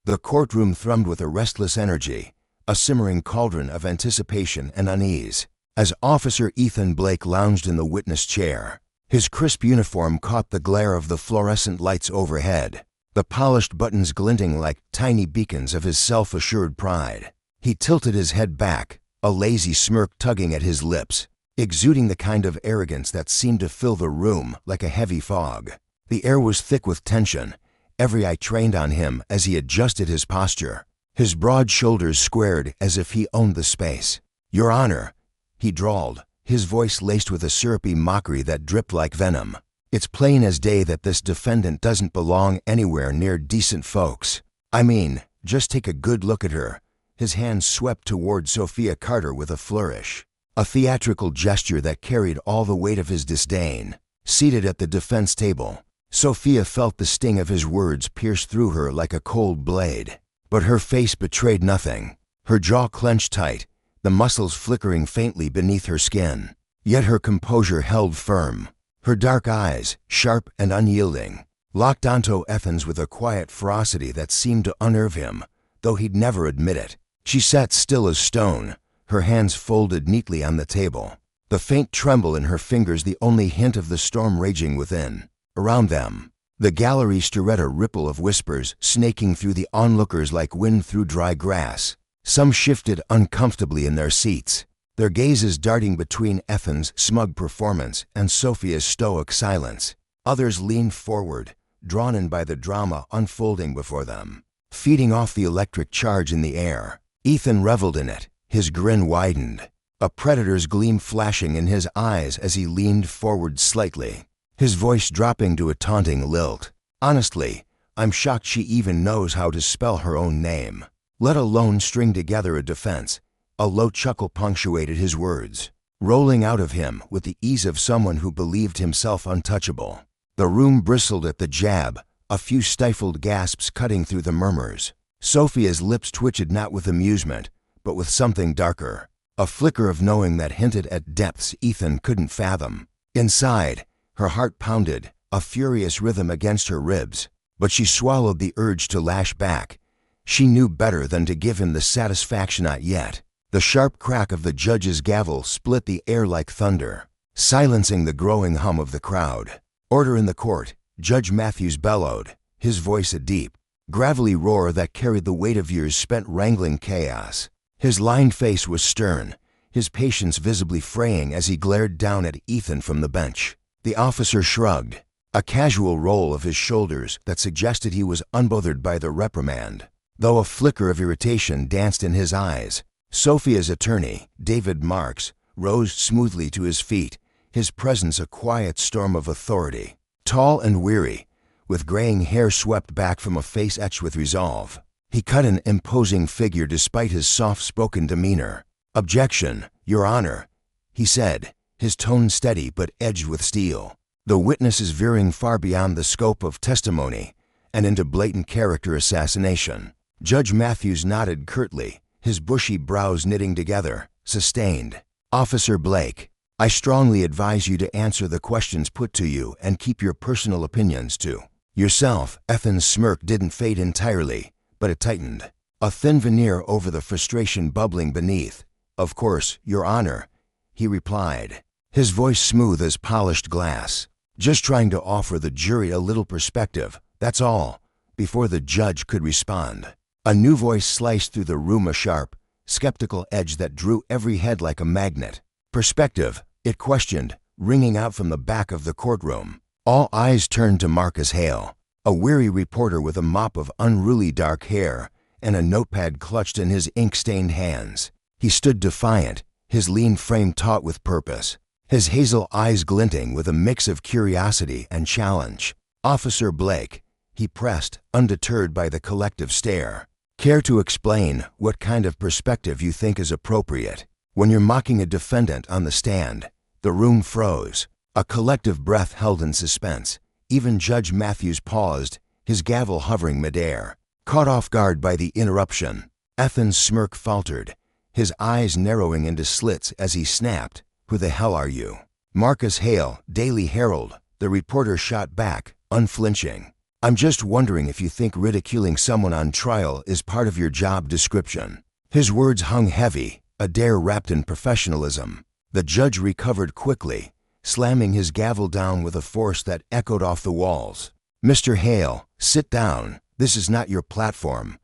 The courtroom thrummed with a restless energy, a simmering cauldron of anticipation and unease, as Officer Ethan Blake lounged in the witness chair. His crisp uniform caught the glare of the fluorescent lights overhead, the polished buttons glinting like tiny beacons of his self-assured pride. He tilted his head back, a lazy smirk tugging at his lips, exuding the kind of arrogance that seemed to fill the room like a heavy fog. The air was thick with tension, every eye trained on him as he adjusted his posture, his broad shoulders squared as if he owned the space. "Your Honor," he drawled, his voice laced with a syrupy mockery that dripped like venom. "It's plain as day that this defendant doesn't belong anywhere near decent folks. I mean, just take a good look at her." His hand swept toward Sophia Carter with a flourish, a theatrical gesture that carried all the weight of his disdain. Seated at the defense table, Sophia felt the sting of his words pierce through her like a cold blade. But her face betrayed nothing, her jaw clenched tight, the muscles flickering faintly beneath her skin. Yet her composure held firm, her dark eyes, sharp and unyielding, locked onto Ethan's with a quiet ferocity that seemed to unnerve him, though he'd never admit it. She sat still as stone, her hands folded neatly on the table, the faint tremble in her fingers the only hint of the storm raging within. Around them, the gallery stirred a ripple of whispers snaking through the onlookers like wind through dry grass. Some shifted uncomfortably in their seats, their gazes darting between Ethan's smug performance and Sophia's stoic silence. Others leaned forward, drawn in by the drama unfolding before them, feeding off the electric charge in the air. Ethan reveled in it, his grin widened, a predator's gleam flashing in his eyes as he leaned forward slightly, his voice dropping to a taunting lilt. "Honestly, I'm shocked she even knows how to spell her own name, let alone string together a defense." A low chuckle punctuated his words, rolling out of him with the ease of someone who believed himself untouchable. The room bristled at the jab, a few stifled gasps cutting through the murmurs. Sophia's lips twitched not with amusement, but with something darker, a flicker of knowing that hinted at depths Ethan couldn't fathom. Inside, her heart pounded, a furious rhythm against her ribs, but she swallowed the urge to lash back. She knew better than to give him the satisfaction not yet. The sharp crack of the judge's gavel split the air like thunder, silencing the growing hum of the crowd. "Order in the court," Judge Matthews bellowed, his voice a deep, gravelly roar that carried the weight of years spent wrangling chaos. His lined face was stern, his patience visibly fraying as he glared down at Ethan from the bench. The officer shrugged, a casual roll of his shoulders that suggested he was unbothered by the reprimand, though a flicker of irritation danced in his eyes. Sophia's attorney, David Marks, rose smoothly to his feet, his presence a quiet storm of authority. Tall and weary, with graying hair swept back from a face etched with resolve, he cut an imposing figure despite his soft-spoken demeanor. "Objection, Your Honor," he said, his tone steady but edged with steel. The witness is veering far beyond the scope of testimony and into blatant character assassination. Judge Matthews nodded curtly, his bushy brows knitting together, sustained. "Officer Blake, I strongly advise you to answer the questions put to you and keep your personal opinions to yourself." Ethan's smirk didn't fade entirely, but it tightened, a thin veneer over the frustration bubbling beneath. "Of course, Your Honor," he replied, his voice smooth as polished glass. "Just trying to offer the jury a little perspective, that's all." Before the judge could respond, a new voice sliced through the room, a sharp, skeptical edge that drew every head like a magnet. "Perspective," it questioned, ringing out from the back of the courtroom. All eyes turned to Marcus Hale, a weary reporter with a mop of unruly dark hair and a notepad clutched in his ink-stained hands. He stood defiant, his lean frame taut with purpose, his hazel eyes glinting with a mix of curiosity and challenge. "Officer Blake," he pressed, undeterred by the collective stare, "care to explain what kind of perspective you think is appropriate when you're mocking a defendant on the stand?" The room froze, a collective breath held in suspense. Even Judge Matthews paused, his gavel hovering midair, caught off guard by the interruption. Ethan's smirk faltered, his eyes narrowing into slits as he snapped, "Who the hell are you?" "Marcus Hale, Daily Herald," the reporter shot back, unflinching. I'm just wondering if you think ridiculing someone on trial is part of your job description." His words hung heavy, a dare wrapped in professionalism. The judge recovered quickly, slamming his gavel down with a force that echoed off the walls. "Mr. Hale, sit down. This is not your platform."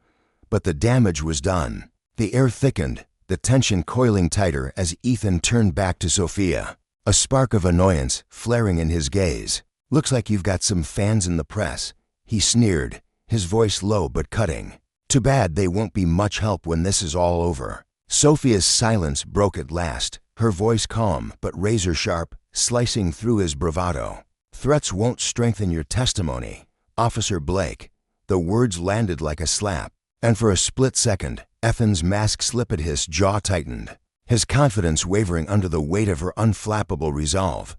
But the damage was done. The air thickened, the tension coiling tighter as Ethan turned back to Sophia, a spark of annoyance flaring in his gaze. "Looks like you've got some fans in the press," he sneered, his voice low but cutting. "Too bad they won't be much help when this is all over." Sophia's silence broke at last, her voice calm but razor-sharp, slicing through his bravado. "Threats won't strengthen your testimony, Officer Blake." The words landed like a slap, and for a split second, Ethan's mask-slipped his jaw tightened, his confidence wavering under the weight of her unflappable resolve.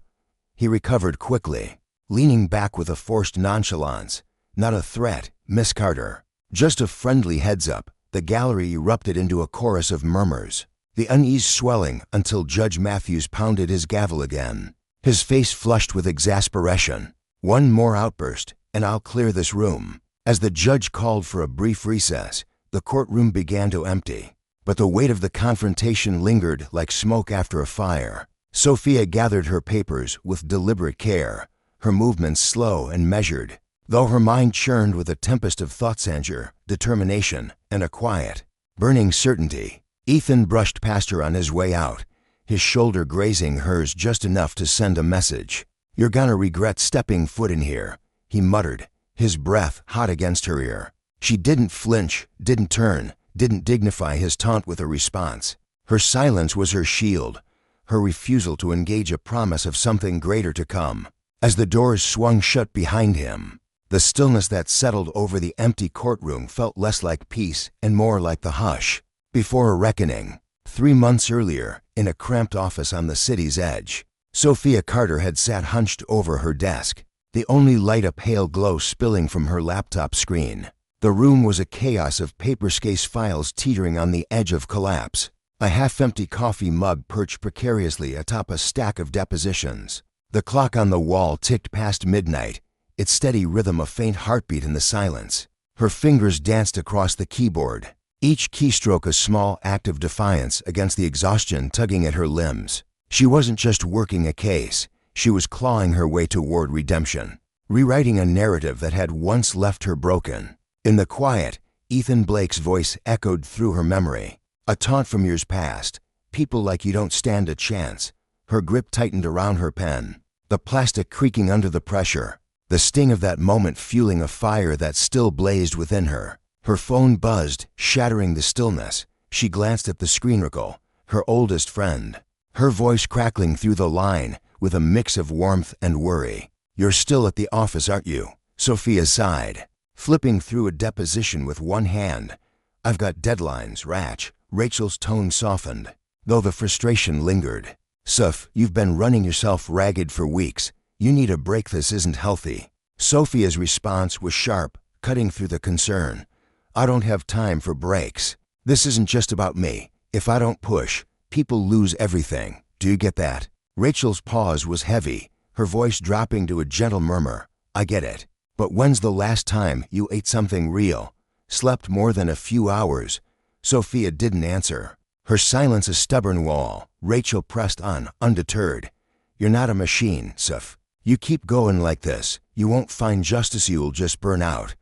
He recovered quickly, leaning back with a forced nonchalance. "Not a threat, Miss Carter. Just a friendly heads-up." The gallery erupted into a chorus of murmurs, the unease swelling until Judge Matthews pounded his gavel again, his face flushed with exasperation. "One more outburst, and I'll clear this room." As the judge called for a brief recess, the courtroom began to empty, but the weight of the confrontation lingered like smoke after a fire. Sophia gathered her papers with deliberate care, her movements slow and measured, though her mind churned with a tempest of thoughts, anger, determination, and a quiet, burning certainty. Ethan brushed past her on his way out, his shoulder grazing hers just enough to send a message. "You're gonna regret stepping foot in here," he muttered, his breath hot against her ear. She didn't flinch, didn't turn, didn't dignify his taunt with a response. Her silence was her shield, her refusal to engage a promise of something greater to come. As the doors swung shut behind him, the stillness that settled over the empty courtroom felt less like peace and more like the hush before a reckoning. 3 months earlier, in a cramped office on the city's edge, Sophia Carter had sat hunched over her desk, the only light a pale glow spilling from her laptop screen. The room was a chaos of paper-scase files teetering on the edge of collapse, a half-empty coffee mug perched precariously atop a stack of depositions. The clock on the wall ticked past midnight, its steady rhythm a faint heartbeat in the silence. Her fingers danced across the keyboard, each keystroke a small act of defiance against the exhaustion tugging at her limbs. She wasn't just working a case, she was clawing her way toward redemption, rewriting a narrative that had once left her broken. In the quiet, Ethan Blake's voice echoed through her memory, a taunt from years past. "People like you don't stand a chance." Her grip tightened around her pen, the plastic creaking under the pressure, the sting of that moment fueling a fire that still blazed within her. Her phone buzzed, shattering the stillness. She glanced at the screen recall, her oldest friend, her voice crackling through the line with a mix of warmth and worry. "You're still at the office, aren't you?" Sophia sighed, flipping through a deposition with one hand. "I've got deadlines, Ratch." Rachel's tone softened, though the frustration lingered. "Soph, you've been running yourself ragged for weeks. You need a break. This isn't healthy." Sophia's response was sharp, cutting through the concern. "I don't have time for breaks. This isn't just about me. If I don't push, people lose everything. Do you get that?" Rachel's pause was heavy, her voice dropping to a gentle murmur. "I get it. But when's the last time you ate something real? Slept more than a few hours?" Sophia didn't answer, her silence a stubborn wall. Rachel pressed on, undeterred. "You're not a machine, Soph. You keep going like this, you won't find justice, you'll just burn out."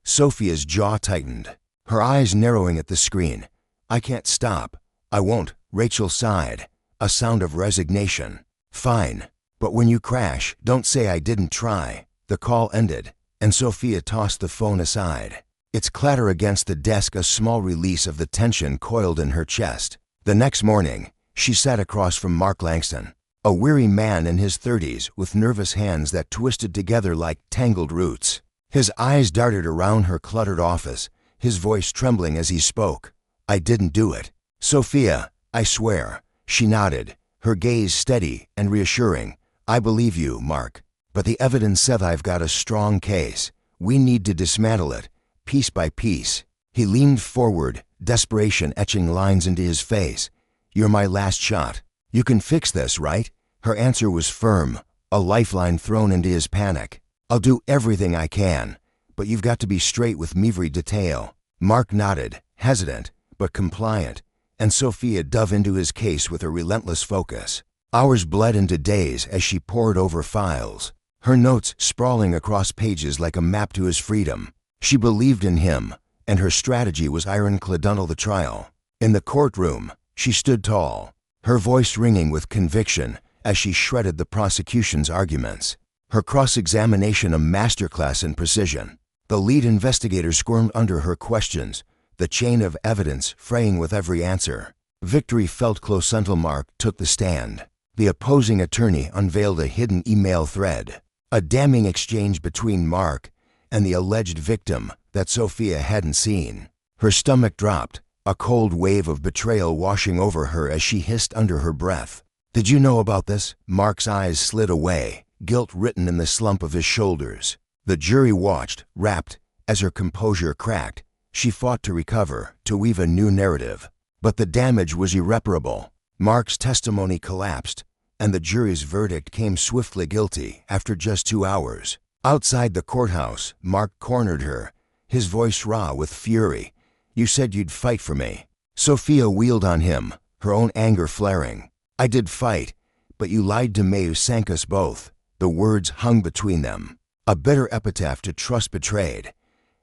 Sophia's jaw tightened, her eyes narrowing at the screen. "I can't stop. I won't." Rachel sighed, a sound of resignation. "Fine. But when you crash, don't say I didn't try." The call ended, and Sophia tossed the phone aside, its clatter against the desk a small release of the tension coiled in her chest. The next morning, she sat across from Mark Langston, a weary man in his 30s with nervous hands that twisted together like tangled roots. His eyes darted around her cluttered office, his voice trembling as he spoke. "I didn't do it, Sophia, I swear." She nodded, her gaze steady and reassuring. "I believe you, Mark. But the evidence said I've got a strong case. We need to dismantle it, piece by piece." He leaned forward, desperation etching lines into his face. "You're my last shot. You can fix this, right?" Her answer was firm, a lifeline thrown into his panic. "I'll do everything I can, but you've got to be straight with me every detail." Mark nodded, hesitant, but compliant, and Sophia dove into his case with a relentless focus. Hours bled into days as she pored over files, her notes sprawling across pages like a map to his freedom. She believed in him, and her strategy was ironclad until the trial. In the courtroom, she stood tall, her voice ringing with conviction as she shredded the prosecution's arguments, her cross-examination a masterclass in precision. The lead investigator squirmed under her questions, the chain of evidence fraying with every answer. Victory felt close until Mark took the stand. The opposing attorney unveiled a hidden email thread, a damning exchange between Mark and the alleged victim that Sophia hadn't seen. Her stomach dropped, a cold wave of betrayal washing over her as she hissed under her breath. "Did you know about this?" Mark's eyes slid away, guilt written in the slump of his shoulders. The jury watched, rapt, as her composure cracked. She fought to recover, to weave a new narrative. But the damage was irreparable. Mark's testimony collapsed, and the jury's verdict came swiftly guilty after just 2 hours. Outside the courthouse, Mark cornered her, his voice raw with fury. "You said you'd fight for me." Sophia wheeled on him, her own anger flaring. "I did fight, but you lied to me. You sank us both." The words hung between them, a bitter epitaph to trust betrayed.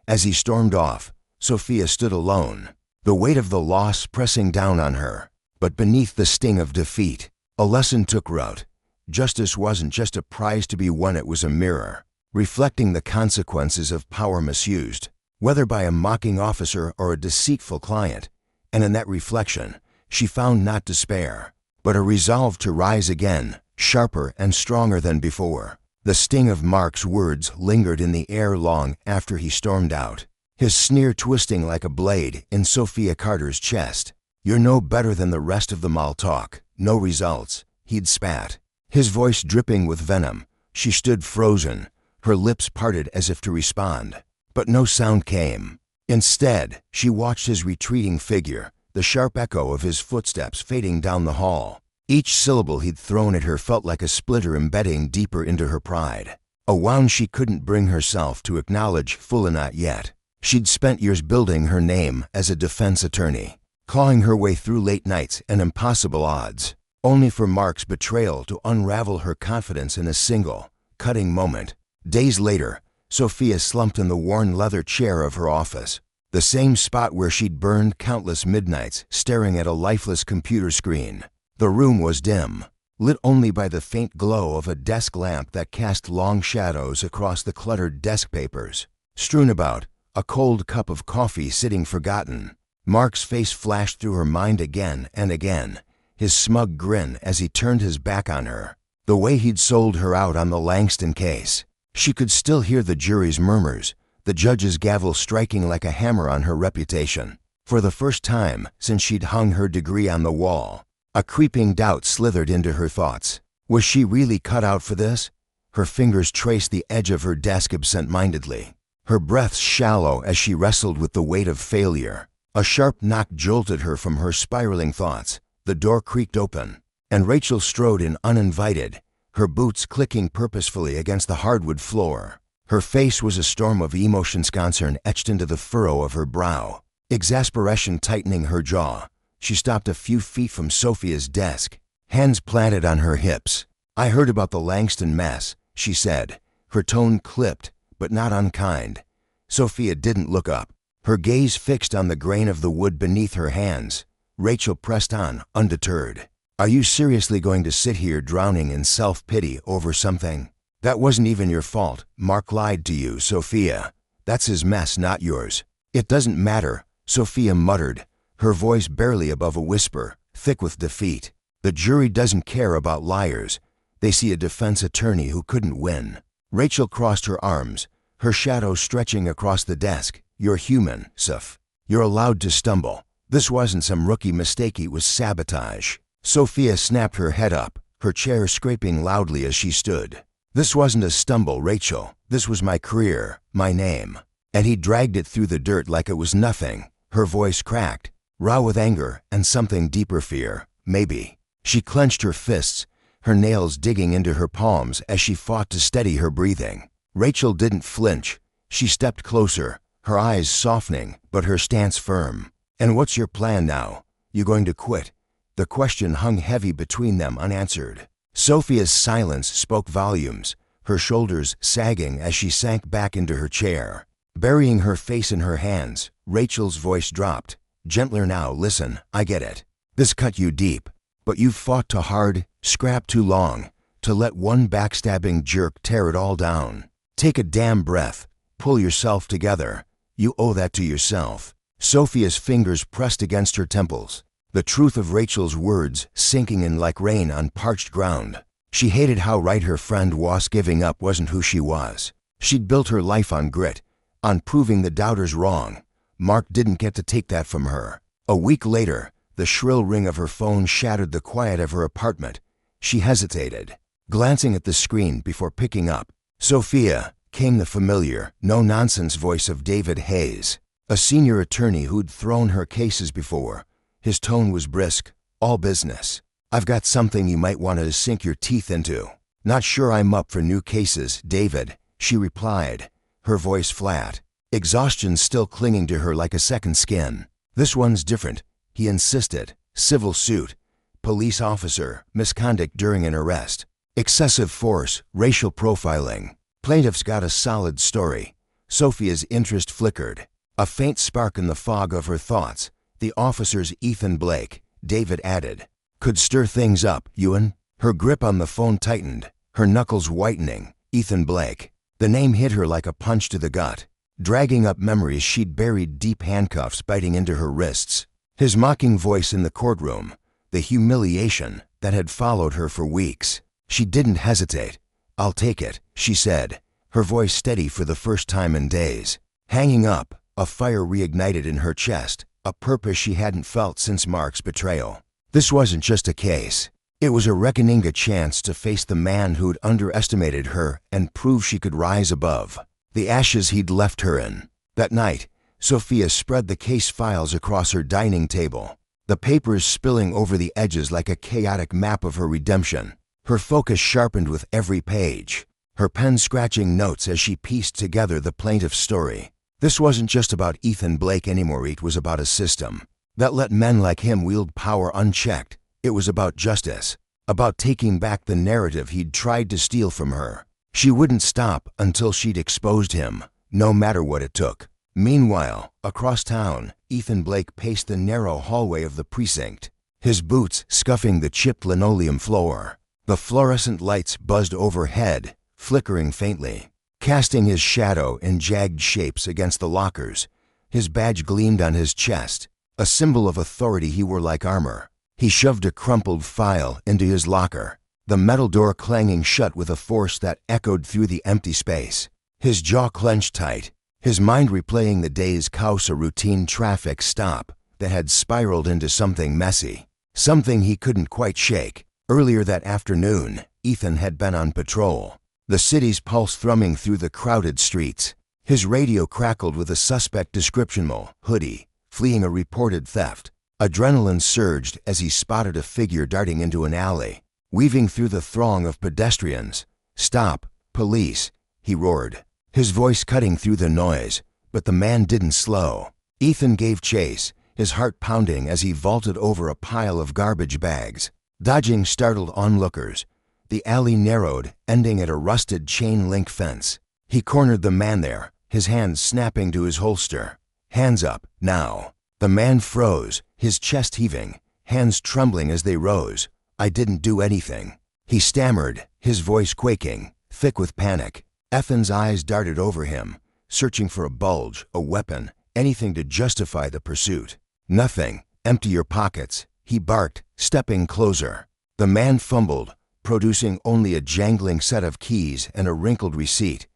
As he stormed off, Sophia stood alone, the weight of the loss pressing down on her. But beneath the sting of defeat, a lesson took root. Justice wasn't just a prize to be won, it was a mirror, reflecting the consequences of power misused, whether by a mocking officer or a deceitful client. And in that reflection, she found not despair, but a resolve to rise again, sharper and stronger than before. The sting of Mark's words lingered in the air long after he stormed out, his sneer twisting like a blade in Sophia Carter's chest. "You're no better than the rest of them. All talk, no results," he'd spat, his voice dripping with venom. She stood frozen, her lips parted as if to respond, but no sound came. Instead, she watched his retreating figure, the sharp echo of his footsteps fading down the hall. Each syllable he'd thrown at her felt like a splinter embedding deeper into her pride, a wound she couldn't bring herself to acknowledge fully, not yet. She'd spent years building her name as a defense attorney, clawing her way through late nights and impossible odds, only for Mark's betrayal to unravel her confidence in a single, cutting moment. Days later, Sophia slumped in the worn leather chair of her office, the same spot where she'd burned countless midnights staring at a lifeless computer screen. The room was dim, lit only by the faint glow of a desk lamp that cast long shadows across the cluttered desk papers. Strewn about, a cold cup of coffee sitting forgotten. Mark's face flashed through her mind again and again, his smug grin as he turned his back on her. The way he'd sold her out on the Langston case. She could still hear the jury's murmurs, the judge's gavel striking like a hammer on her reputation. For the first time since she'd hung her degree on the wall, a creeping doubt slithered into her thoughts. Was she really cut out for this? Her fingers traced the edge of her desk absent-mindedly, her breath shallow as she wrestled with the weight of failure. A sharp knock jolted her from her spiraling thoughts. The door creaked open, and Rachel strode in uninvited, her boots clicking purposefully against the hardwood floor. Her face was a storm of emotion, concern etched into the furrow of her brow, exasperation tightening her jaw. She stopped a few feet from Sophia's desk, hands planted on her hips. "I heard about the Langston mess," she said, her tone clipped, but not unkind. Sophia didn't look up, her gaze fixed on the grain of the wood beneath her hands. Rachel pressed on, undeterred. "Are you seriously going to sit here drowning in self-pity over something? That wasn't even your fault. Mark lied to you, Sophia. That's his mess, not yours." "It doesn't matter," Sophia muttered, her voice barely above a whisper, thick with defeat. "The jury doesn't care about liars. They see a defense attorney who couldn't win." Rachel crossed her arms, her shadow stretching across the desk. "You're human, Soph. You're allowed to stumble. This wasn't some rookie mistake, it was sabotage." Sophia snapped her head up, her chair scraping loudly as she stood. "This wasn't a stumble, Rachel. This was my career, my name." And he dragged it through the dirt like it was nothing. Her voice cracked, raw with anger and something deeper, fear, maybe. She clenched her fists, her nails digging into her palms as she fought to steady her breathing. Rachel didn't flinch. She stepped closer, her eyes softening, but her stance firm. "And what's your plan now? You going to quit?" The question hung heavy between them unanswered. Sophia's silence spoke volumes, her shoulders sagging as she sank back into her chair. Burying her face in her hands, Rachel's voice dropped. "Gentler now, listen, I get it. This cut you deep, but you've fought too hard, scrapped too long, to let one backstabbing jerk tear it all down. Take a damn breath, pull yourself together. You owe that to yourself." Sophia's fingers pressed against her temples, the truth of Rachel's words sinking in like rain on parched ground. She hated how right her friend was. Giving up wasn't who she was. She'd built her life on grit, on proving the doubters wrong. Mark didn't get to take that from her. A week later, the shrill ring of her phone shattered the quiet of her apartment. She hesitated, glancing at the screen before picking up. "Sophia," came the familiar, no-nonsense voice of David Hayes, a senior attorney who'd thrown her cases before. His tone was brisk, all business. "I've got something you might want to sink your teeth into." "Not sure I'm up for new cases, David," she replied, her voice flat, exhaustion still clinging to her like a second skin. "This one's different," he insisted. "Civil suit, police officer, misconduct during an arrest, excessive force, racial profiling. Plaintiff's got a solid story." Sophia's interest flickered. A faint spark in the fog of her thoughts. "The officer's Ethan Blake," David added. "Could stir things up, Ewan." Her grip on the phone tightened, her knuckles whitening. Ethan Blake. The name hit her like a punch to the gut, dragging up memories she'd buried deep, handcuffs biting into her wrists. His mocking voice in the courtroom, the humiliation that had followed her for weeks. She didn't hesitate. "I'll take it," she said, her voice steady for the first time in days. Hanging up, a fire reignited in her chest, a purpose she hadn't felt since Mark's betrayal. This wasn't just a case. It was a reckoning, a chance to face the man who'd underestimated her and prove she could rise above the ashes he'd left her in. That night, Sophia spread the case files across her dining table, the papers spilling over the edges like a chaotic map of her redemption. Her focus sharpened with every page, her pen scratching notes as she pieced together the plaintiff's story. This wasn't just about Ethan Blake anymore. It was about a system that let men like him wield power unchecked. It was about justice, about taking back the narrative he'd tried to steal from her. She wouldn't stop until she'd exposed him, no matter what it took. Meanwhile, across town, Ethan Blake paced the narrow hallway of the precinct, his boots scuffing the chipped linoleum floor. The fluorescent lights buzzed overhead, flickering faintly, casting his shadow in jagged shapes against the lockers. His badge gleamed on his chest, a symbol of authority he wore like armor. He shoved a crumpled file into his locker, the metal door clanging shut with a force that echoed through the empty space. His jaw clenched tight, his mind replaying the day's chaos, a routine traffic stop that had spiraled into something messy, something he couldn't quite shake. Earlier that afternoon, Ethan had been on patrol, the city's pulse thrumming through the crowded streets. His radio crackled with a suspect description: hoodie, fleeing a reported theft. Adrenaline surged as he spotted a figure darting into an alley, weaving through the throng of pedestrians. "Stop, police," he roared, his voice cutting through the noise, but the man didn't slow. Ethan gave chase, his heart pounding as he vaulted over a pile of garbage bags, dodging startled onlookers. The alley narrowed, ending at a rusted chain-link fence. He cornered the man there, his hands snapping to his holster. "Hands up, now." The man froze, his chest heaving, hands trembling as they rose. "I didn't do anything," he stammered, his voice quaking, thick with panic. Ethan's eyes darted over him, searching for a bulge, a weapon, anything to justify the pursuit. "Nothing. Empty your pockets," he barked, stepping closer. The man fumbled, producing only a jangling set of keys and a wrinkled receipt.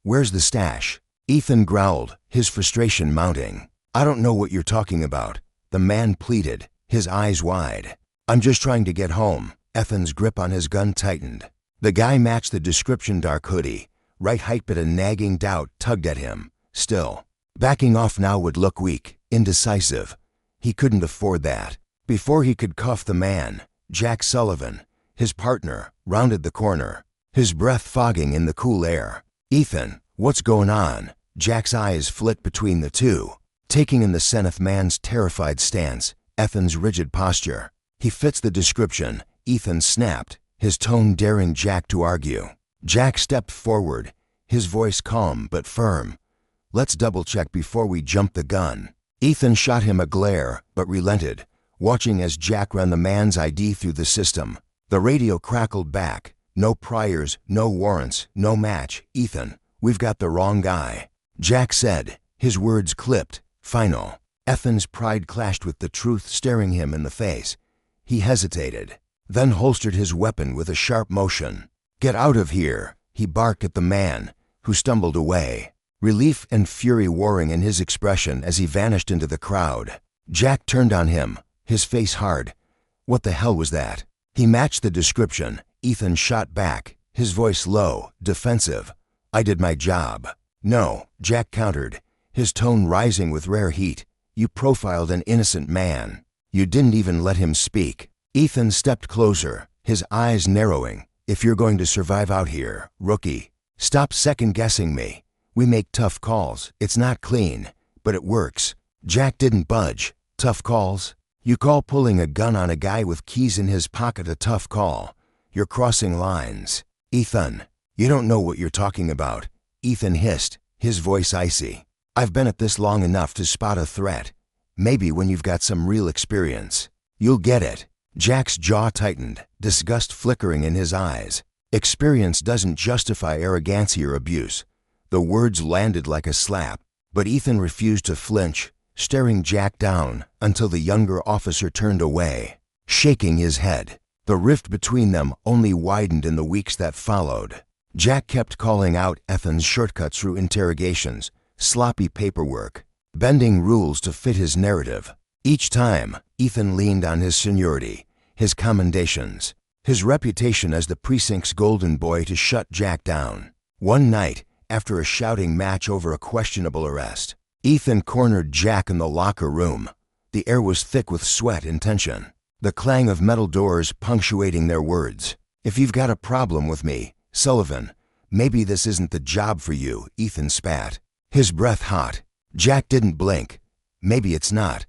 "Where's the stash?" Ethan growled, his frustration mounting. "I don't know what you're talking about," the man pleaded, his eyes wide. "I'm just trying to get home." Ethan's grip on his gun tightened. The guy matched the description: dark hoodie, right height, but a nagging doubt tugged at him. Still, backing off now would look weak, indecisive. He couldn't afford that. Before he could cuff the man, Jack Sullivan, his partner, rounded the corner, his breath fogging in the cool air. "Ethan, what's going on?" Jack's eyes flit between the two, taking in the Seneth man's terrified stance, Ethan's rigid posture. He fits the description, Ethan snapped, his tone daring Jack to argue. Jack stepped forward, his voice calm but firm. Let's double-check before we jump the gun. Ethan shot him a glare, but relented, watching as Jack ran the man's ID through the system. The radio crackled back. No priors, no warrants, no match. Ethan, we've got the wrong guy. Jack said, his words clipped, final. Ethan's pride clashed with the truth staring him in the face. He hesitated, then holstered his weapon with a sharp motion. Get out of here, he barked at the man, who stumbled away, relief and fury warring in his expression as he vanished into the crowd. Jack turned on him, his face hard. What the hell was that? He matched the description. Ethan shot back, his voice low, defensive. I did my job. No, Jack countered, his tone rising with rare heat. You profiled an innocent man. You didn't even let him speak. Ethan stepped closer, his eyes narrowing. If you're going to survive out here, rookie, stop second-guessing me. We make tough calls. It's not clean, but it works. Jack didn't budge. Tough calls? You call pulling a gun on a guy with keys in his pocket a tough call? You're crossing lines. Ethan, you don't know what you're talking about. Ethan hissed, his voice icy. I've been at this long enough to spot a threat. Maybe when you've got some real experience, you'll get it. Jack's jaw tightened, disgust flickering in his eyes. Experience doesn't justify arrogancy or abuse. The words landed like a slap, but Ethan refused to flinch, staring Jack down until the younger officer turned away, shaking his head. The rift between them only widened in the weeks that followed. Jack kept calling out Ethan's shortcuts through interrogations, sloppy paperwork, bending rules to fit his narrative. Each time, Ethan leaned on his seniority, his commendations, his reputation as the precinct's golden boy to shut Jack down. One night, after a shouting match over a questionable arrest, Ethan cornered Jack in the locker room. The air was thick with sweat and tension, the clang of metal doors punctuating their words. If you've got a problem with me, Sullivan, maybe this isn't the job for you, Ethan spat, his breath hot. Jack didn't blink. Maybe it's not,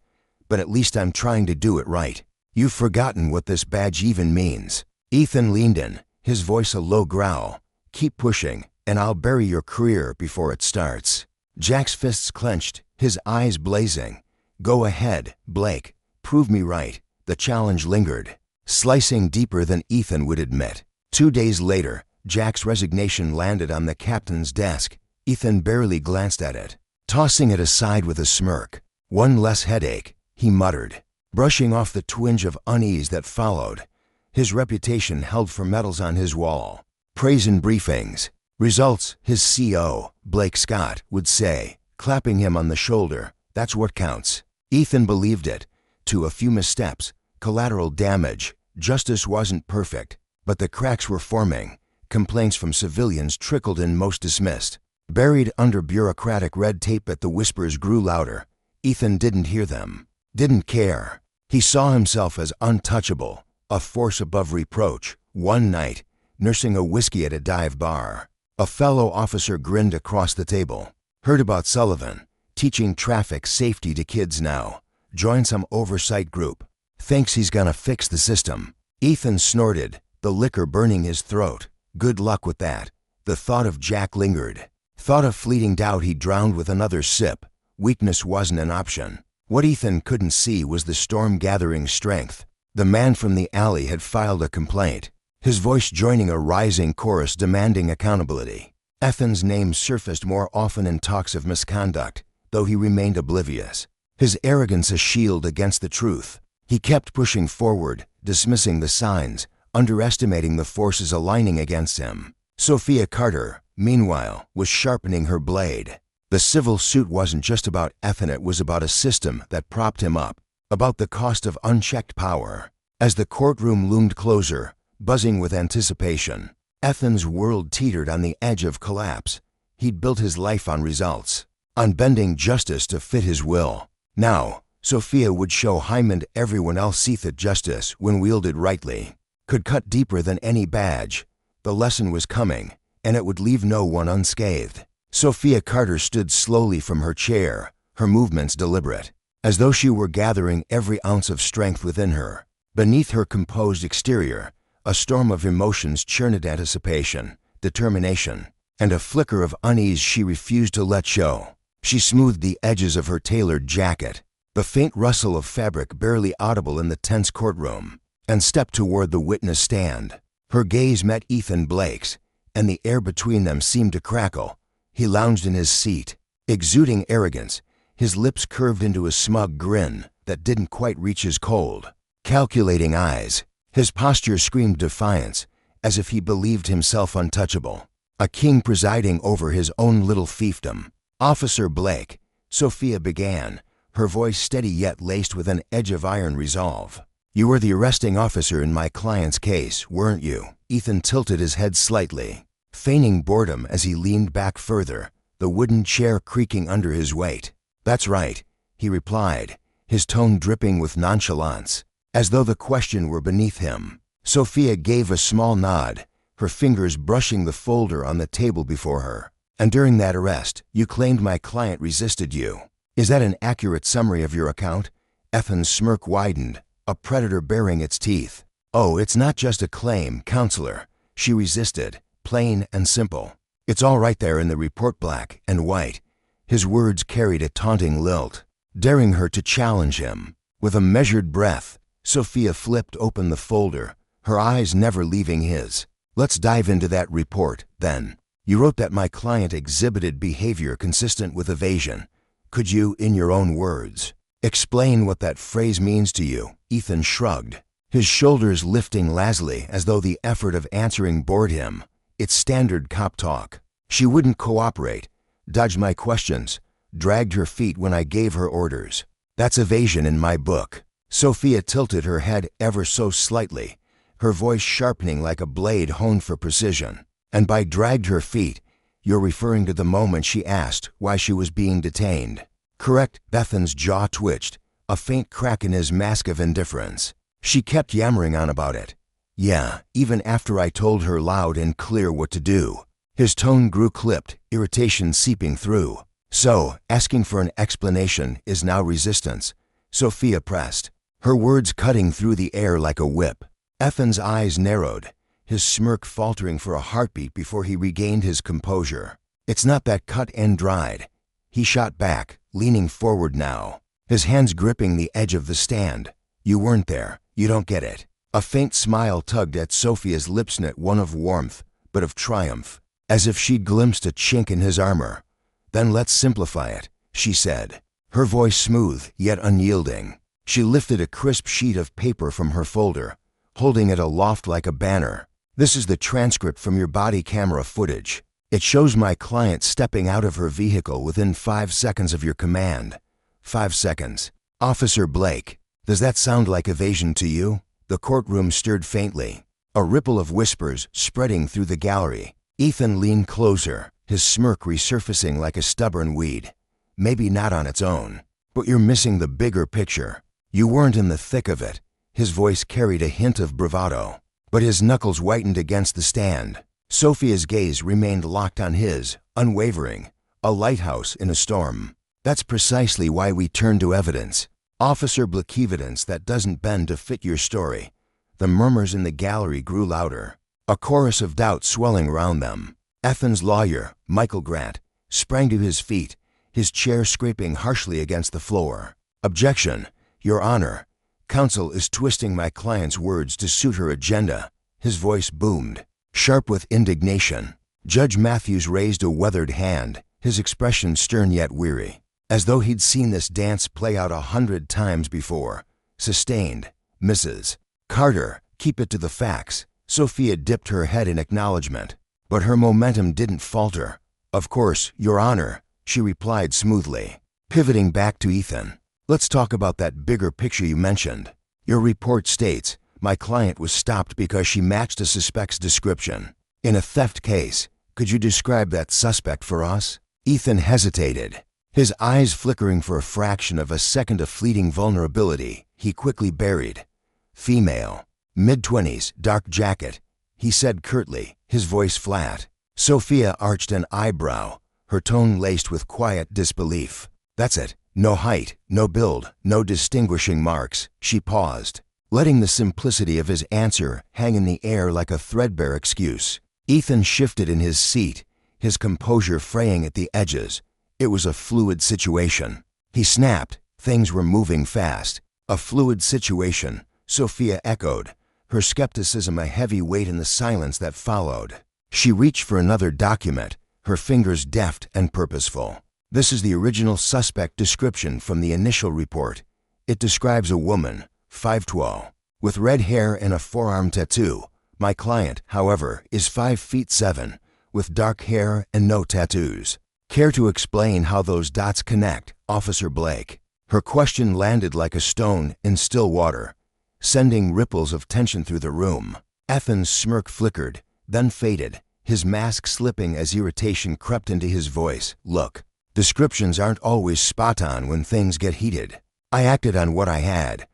but at least I'm trying to do it right. You've forgotten what this badge even means. Ethan leaned in, his voice a low growl. Keep pushing, and I'll bury your career before it starts. Jack's fists clenched, his eyes blazing. Go ahead, Blake. Prove me right. The challenge lingered, slicing deeper than Ethan would admit. 2 days later, Jack's resignation landed on the captain's desk. Ethan barely glanced at it, tossing it aside with a smirk. One less headache, he muttered, brushing off the twinge of unease that followed. His reputation held for medals on his wall, praise in briefings, results, his CO, Blake Scott, would say, clapping him on the shoulder. That's what counts. Ethan believed it. To a few missteps, collateral damage, justice wasn't perfect, but the cracks were forming. Complaints from civilians trickled in, most dismissed. Buried under bureaucratic red tape, but the whispers grew louder. Ethan didn't hear them, didn't care. He saw himself as untouchable, a force above reproach. One night, nursing a whiskey at a dive bar, a fellow officer grinned across the table. Heard about Sullivan, teaching traffic safety to kids now. Joined some oversight group. Thinks he's gonna fix the system. Ethan snorted, the liquor burning his throat. Good luck with that. The thought of Jack lingered. Thought of fleeting doubt he drowned with another sip. Weakness wasn't an option. What Ethan couldn't see was the storm-gathering strength. The man from the alley had filed a complaint, his voice joining a rising chorus demanding accountability. Ethan's name surfaced more often in talks of misconduct, though he remained oblivious, his arrogance a shield against the truth. He kept pushing forward, dismissing the signs, underestimating the forces aligning against him. Sophia Carter, meanwhile, was sharpening her blade. The civil suit wasn't just about Ethan, it was about a system that propped him up, about the cost of unchecked power. As the courtroom loomed closer, buzzing with anticipation, Ethan's world teetered on the edge of collapse. He'd built his life on results, on bending justice to fit his will. Now, Sophia would show Hyman everyone else that justice, when wielded rightly, could cut deeper than any badge. The lesson was coming, and it would leave no one unscathed. Sophia Carter stood slowly from her chair, her movements deliberate, as though she were gathering every ounce of strength within her. Beneath her composed exterior, a storm of emotions churned: anticipation, determination, and a flicker of unease she refused to let show. She smoothed the edges of her tailored jacket, the faint rustle of fabric barely audible in the tense courtroom, and stepped toward the witness stand. Her gaze met Ethan Blake's, and the air between them seemed to crackle. He lounged in his seat, exuding arrogance, his lips curved into a smug grin that didn't quite reach his cold, calculating eyes. His posture screamed defiance, as if he believed himself untouchable, a king presiding over his own little fiefdom. "Officer Blake," Sophia began, her voice steady yet laced with an edge of iron resolve. "You were the arresting officer in my client's case, weren't you?" Ethan tilted his head slightly, feigning boredom as he leaned back further, the wooden chair creaking under his weight. "That's right," he replied, his tone dripping with nonchalance, as though the question were beneath him. Sophia gave a small nod, her fingers brushing the folder on the table before her. "And during that arrest, you claimed my client resisted you. Is that an accurate summary of your account?" Ethan's smirk widened, a predator baring its teeth. "Oh, it's not just a claim, counselor. She resisted, plain and simple. It's all right there in the report, black and white." His words carried a taunting lilt, daring her to challenge him. With a measured breath, Sophia flipped open the folder, her eyes never leaving his. "Let's dive into that report, then. You wrote that my client exhibited behavior consistent with evasion. Could you, in your own words, explain what that phrase means to you?" Ethan shrugged, his shoulders lifting lazily as though the effort of answering bored him. It's standard cop talk. She wouldn't cooperate, dodged my questions, dragged her feet when I gave her orders. That's evasion in my book. Sophia tilted her head ever so slightly, her voice sharpening like a blade honed for precision. "And by dragged her feet, you're referring to the moment she asked why she was being detained." "Correct." Bethan's jaw twitched, a faint crack in his mask of indifference. "She kept yammering on about it." "Yeah, even after I told her loud and clear what to do." His tone grew clipped, irritation seeping through. "So, asking for an explanation is now resistance?" Sophia pressed, her words cutting through the air like a whip. Ethan's eyes narrowed, his smirk faltering for a heartbeat before he regained his composure. "It's not that cut and dried." He shot back, leaning forward now, his hands gripping the edge of the stand. "You weren't there. You don't get it." A faint smile tugged at Sophia's lips, not one of warmth, but of triumph, as if she'd glimpsed a chink in his armor. "Then let's simplify it," she said, her voice smooth yet unyielding. She lifted a crisp sheet of paper from her folder, holding it aloft like a banner. "This is the transcript from your body camera footage. It shows my client stepping out of her vehicle within 5 seconds of your command." 5 seconds. "Officer Blake, does that sound like evasion to you?" The courtroom stirred faintly, a ripple of whispers spreading through the gallery. Ethan leaned closer, his smirk resurfacing like a stubborn weed. "Maybe not on its own, but you're missing the bigger picture. You weren't in the thick of it." His voice carried a hint of bravado, but his knuckles whitened against the stand. Sophia's gaze remained locked on his, unwavering, a lighthouse in a storm. "That's precisely why we turn to evidence. Officer Blake, evidence that doesn't bend to fit your story." The murmurs in the gallery grew louder, a chorus of doubt swelling round them. Ethan's lawyer, Michael Grant, sprang to his feet, his chair scraping harshly against the floor. "Objection, Your Honor. Counsel is twisting my client's words to suit her agenda." His voice boomed, sharp with indignation. Judge Matthews raised a weathered hand, his expression stern yet weary, as though he'd seen this dance play out 100 times before. Sustained. "Mrs. Carter, keep it to the facts." Sophia dipped her head in acknowledgement, but her momentum didn't falter. "Of course, Your Honor," she replied smoothly, pivoting back to Ethan. "Let's talk about that bigger picture you mentioned. Your report states my client was stopped because she matched a suspect's description. In a theft case, could you describe that suspect for us?" Ethan hesitated, his eyes flickering for a fraction of a second of fleeting vulnerability. He quickly buried. "Female, mid-20s, dark jacket," he said curtly, his voice flat. Sophia arched an eyebrow, her tone laced with quiet disbelief. That's it. No height, no build, no distinguishing marks. She paused, letting the simplicity of his answer hang in the air like a threadbare excuse. Ethan shifted in his seat, his composure fraying at the edges. It was a fluid situation. He snapped. Things were moving fast. A fluid situation, Sophia echoed, her skepticism a heavy weight in the silence that followed. She reached for another document, her fingers deft and purposeful. This is the original suspect description from the initial report. It describes a woman, 5'12", with red hair and a forearm tattoo. My client, however, is 5'7", with dark hair and no tattoos. Care to explain how those dots connect, Officer Blake? Her question landed like a stone in still water, sending ripples of tension through the room. Ethan's smirk flickered, then faded, his mask slipping as irritation crept into his voice. Look, descriptions aren't always spot on when things get heated. I acted on what I had,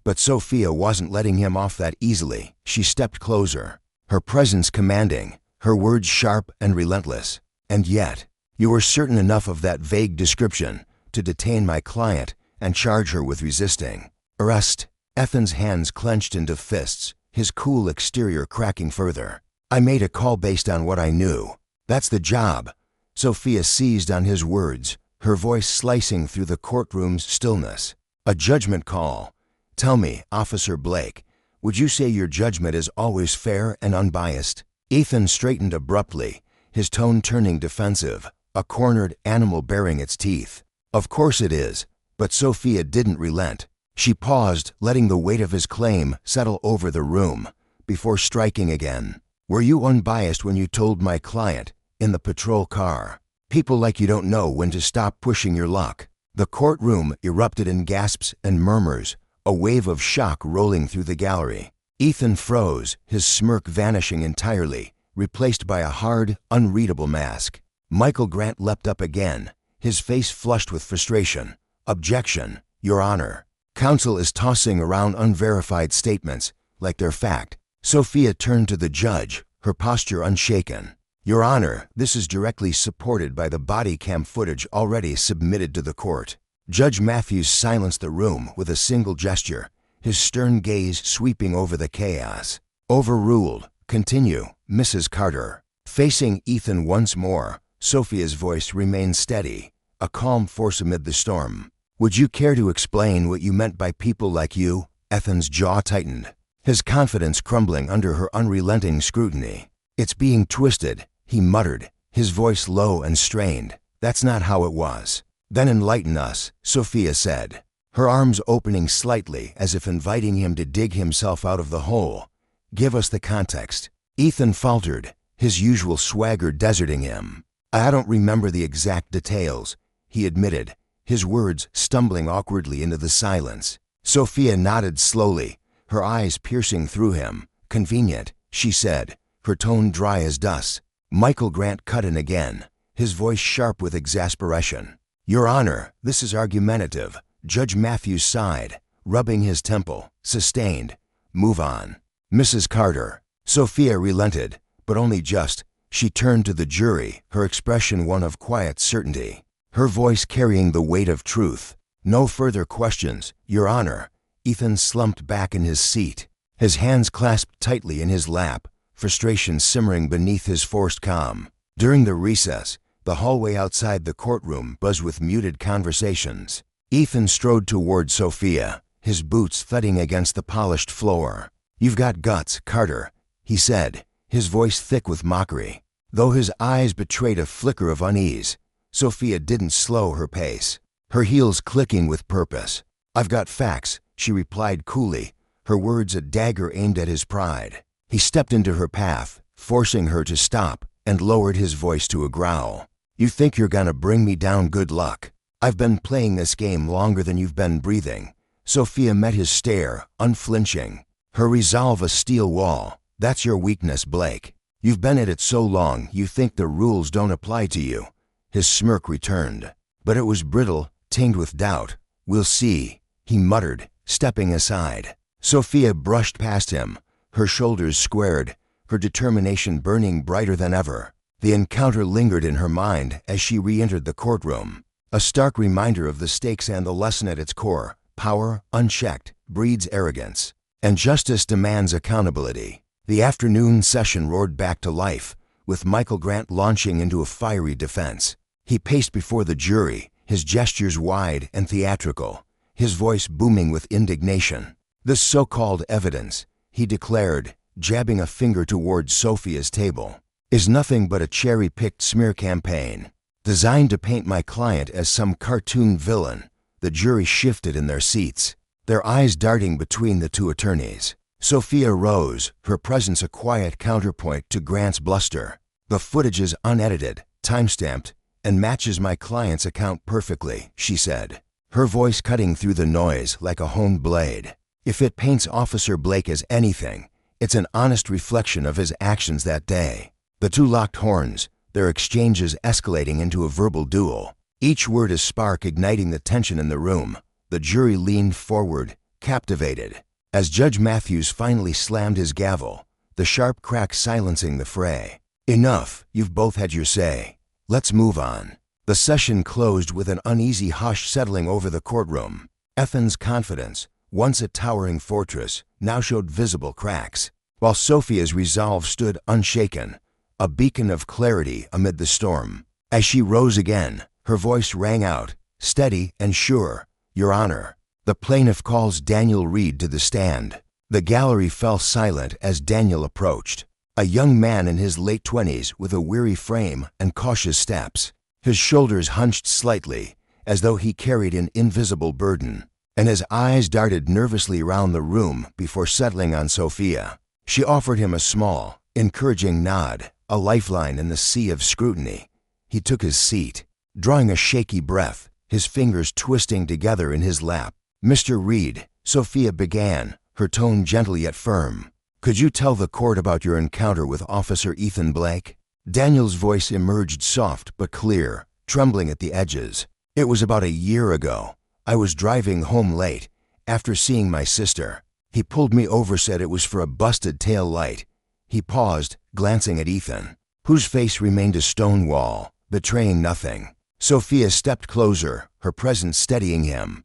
but Sophia wasn't letting him off that easily. She stepped closer, her presence commanding, her words sharp and relentless. And yet, you were certain enough of that vague description to detain my client and charge her with resisting arrest. Ethan's hands clenched into fists, his cool exterior cracking further. I made a call based on what I knew. That's the job. Sophia seized on his words, her voice slicing through the courtroom's stillness. A judgment call. Tell me, Officer Blake, would you say your judgment is always fair and unbiased? Ethan straightened abruptly, his tone turning defensive, a cornered animal baring its teeth. Of course it is, but Sophia didn't relent. She paused, letting the weight of his claim settle over the room, before striking again. Were you unbiased when you told my client, in the patrol car? People like you don't know when to stop pushing your luck. The courtroom erupted in gasps and murmurs, a wave of shock rolling through the gallery. Ethan froze, his smirk vanishing entirely, replaced by a hard, unreadable mask. Michael Grant leapt up again, his face flushed with frustration. Objection, Your Honor. Counsel is tossing around unverified statements, like they're fact. Sophia turned to the judge, her posture unshaken. Your Honor, this is directly supported by the body cam footage already submitted to the court. Judge Matthews silenced the room with a single gesture, his stern gaze sweeping over the chaos. Overruled. Continue, Mrs. Carter. Facing Ethan once more, Sophia's voice remained steady, a calm force amid the storm. Would you care to explain what you meant by people like you? Ethan's jaw tightened, his confidence crumbling under her unrelenting scrutiny. It's being twisted, he muttered, his voice low and strained. That's not how it was. Then enlighten us, Sophia said, her arms opening slightly as if inviting him to dig himself out of the hole. Give us the context. Ethan faltered, his usual swagger deserting him. I don't remember the exact details, he admitted, his words stumbling awkwardly into the silence. Sophia nodded slowly, her eyes piercing through him. Convenient, she said, her tone dry as dust. Michael Grant cut in again, his voice sharp with exasperation. Your Honor, this is argumentative. Judge Matthews sighed, rubbing his temple. Sustained. Move on. Mrs. Carter. Sophia relented, but only just. She turned to the jury, her expression one of quiet certainty, her voice carrying the weight of truth. No further questions, Your Honor. Ethan slumped back in his seat, his hands clasped tightly in his lap, frustration simmering beneath his forced calm. During the recess, the hallway outside the courtroom buzzed with muted conversations. Ethan strode toward Sophia, his boots thudding against the polished floor. You've got guts, Carter, he said, his voice thick with mockery. Though his eyes betrayed a flicker of unease, Sophia didn't slow her pace, her heels clicking with purpose. I've got facts, she replied coolly, her words a dagger aimed at his pride. He stepped into her path, forcing her to stop, and lowered his voice to a growl. You think you're gonna bring me down? Good luck. I've been playing this game longer than you've been breathing. Sophia met his stare, unflinching, her resolve a steel wall. That's your weakness, Blake. You've been at it so long you think the rules don't apply to you. His smirk returned, but it was brittle, tinged with doubt. We'll see, he muttered, stepping aside. Sophia brushed past him, her shoulders squared, her determination burning brighter than ever. The encounter lingered in her mind as she re-entered the courtroom, a stark reminder of the stakes and the lesson at its core: power, unchecked, breeds arrogance, and justice demands accountability. The afternoon session roared back to life, with Michael Grant launching into a fiery defense. He paced before the jury, his gestures wide and theatrical, his voice booming with indignation. "This so-called evidence," he declared, jabbing a finger towards Sophia's table, "is nothing but a cherry-picked smear campaign, designed to paint my client as some cartoon villain." The jury shifted in their seats, their eyes darting between the two attorneys. Sophia rose, her presence a quiet counterpoint to Grant's bluster. "The footage is unedited, time-stamped, and matches my client's account perfectly," she said, her voice cutting through the noise like a honed blade. "If it paints Officer Blake as anything, it's an honest reflection of his actions that day." The two locked horns, their exchanges escalating into a verbal duel, each word a spark igniting the tension in the room. The jury leaned forward, captivated, as Judge Matthews finally slammed his gavel, the sharp crack silencing the fray. "Enough, you've both had your say. Let's move on." The session closed with an uneasy hush settling over the courtroom. Ethan's confidence, once a towering fortress, now showed visible cracks, while Sophia's resolve stood unshaken, a beacon of clarity amid the storm. As she rose again, her voice rang out, steady and sure. "Your Honor, the plaintiff calls Daniel Reed to the stand." The gallery fell silent as Daniel approached, a young man in his late 20s with a weary frame and cautious steps. His shoulders hunched slightly, as though he carried an invisible burden, and his eyes darted nervously around the room before settling on Sophia. She offered him a small, encouraging nod, a lifeline in the sea of scrutiny. He took his seat, drawing a shaky breath, his fingers twisting together in his lap. "Mr. Reed," Sophia began, her tone gentle yet firm, "could you tell the court about your encounter with Officer Ethan Blake?" Daniel's voice emerged soft but clear, trembling at the edges. "It was about a year ago. I was driving home late, after seeing my sister. He pulled me over, said it was for a busted tail light." He paused, glancing at Ethan, whose face remained a stone wall, betraying nothing. Sophia stepped closer, her presence steadying him.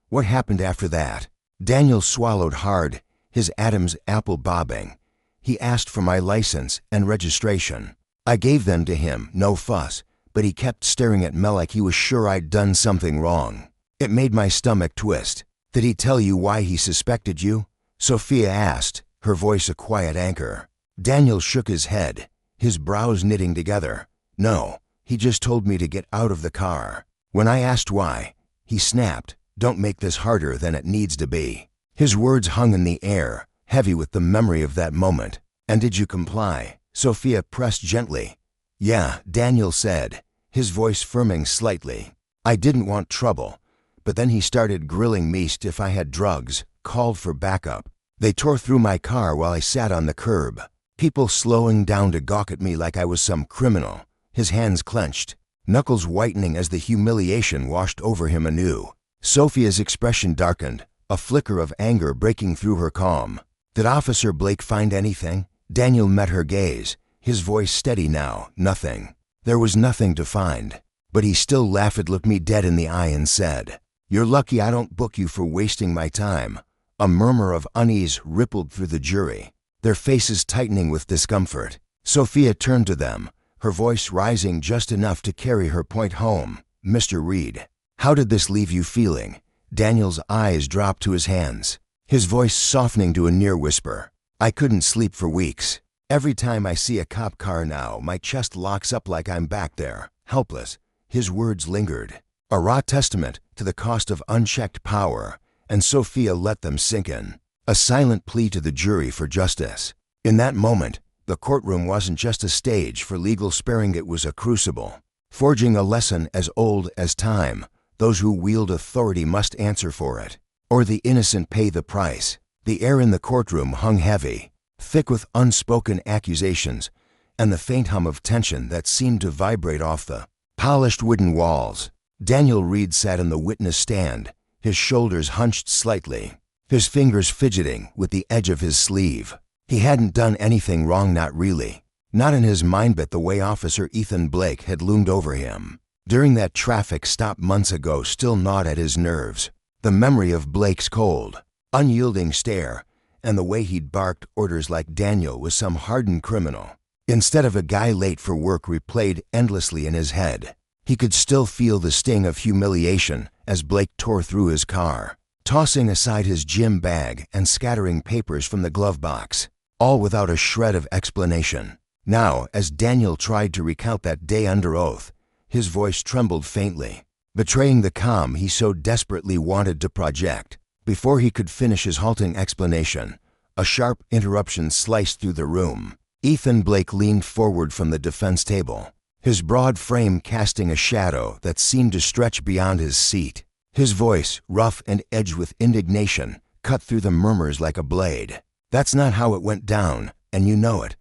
"What happened after that?" Daniel swallowed hard, his Adam's apple bobbing. "He asked for my license and registration. I gave them to him, no fuss, but he kept staring at me like he was sure I'd done something wrong. It made my stomach twist." "Did he tell you why he suspected you?" Sophia asked, her voice a quiet anchor. Daniel shook his head, his brows knitting together. "No, he just told me to get out of the car. When I asked why, he snapped, 'Don't make this harder than it needs to be.'" His words hung in the air, heavy with the memory of that moment. "And did you comply?" Sophia pressed gently. "Yeah," Daniel said, his voice firming slightly. "I didn't want trouble, but then he started grilling me if I had drugs, called for backup. They tore through my car while I sat on the curb, people slowing down to gawk at me like I was some criminal." His hands clenched, knuckles whitening as the humiliation washed over him anew. Sophia's expression darkened, a flicker of anger breaking through her calm. "Did Officer Blake find anything?" Daniel met her gaze, his voice steady now. "Nothing. There was nothing to find." But he still laughed, looked me dead in the eye and said, "You're lucky I don't book you for wasting my time." A murmur of unease rippled through the jury, their faces tightening with discomfort. Sophia turned to them, her voice rising just enough to carry her point home. "Mr. Reed, how did this leave you feeling?" Daniel's eyes dropped to his hands, his voice softening to a near whisper. "I couldn't sleep for weeks. Every time I see a cop car now, my chest locks up like I'm back there, helpless." His words lingered, a raw testament to the cost of unchecked power, and Sophia let them sink in, a silent plea to the jury for justice. In that moment, the courtroom wasn't just a stage for legal sparring, it was a crucible, forging a lesson as old as time. Those who wield authority must answer for it, or the innocent pay the price. The air in the courtroom hung heavy, thick with unspoken accusations, and the faint hum of tension that seemed to vibrate off the polished wooden walls. Daniel Reed sat in the witness stand, his shoulders hunched slightly, his fingers fidgeting with the edge of his sleeve. He hadn't done anything wrong, not really. Not in his mind, but the way Officer Ethan Blake had loomed over him during that traffic stop months ago still gnawed at his nerves. The memory of Blake's cold, unyielding stare and the way he'd barked orders like Daniel was some hardened criminal instead of a guy late for work replayed endlessly in his head. He could still feel the sting of humiliation as Blake tore through his car, tossing aside his gym bag and scattering papers from the glove box, all without a shred of explanation. Now, as Daniel tried to recount that day under oath, his voice trembled faintly, betraying the calm he so desperately wanted to project. Before he could finish his halting explanation, a sharp interruption sliced through the room. Ethan Blake leaned forward from the defense table, his broad frame casting a shadow that seemed to stretch beyond his seat. His voice, rough and edged with indignation, cut through the murmurs like a blade. "That's not how it went down, and you know it."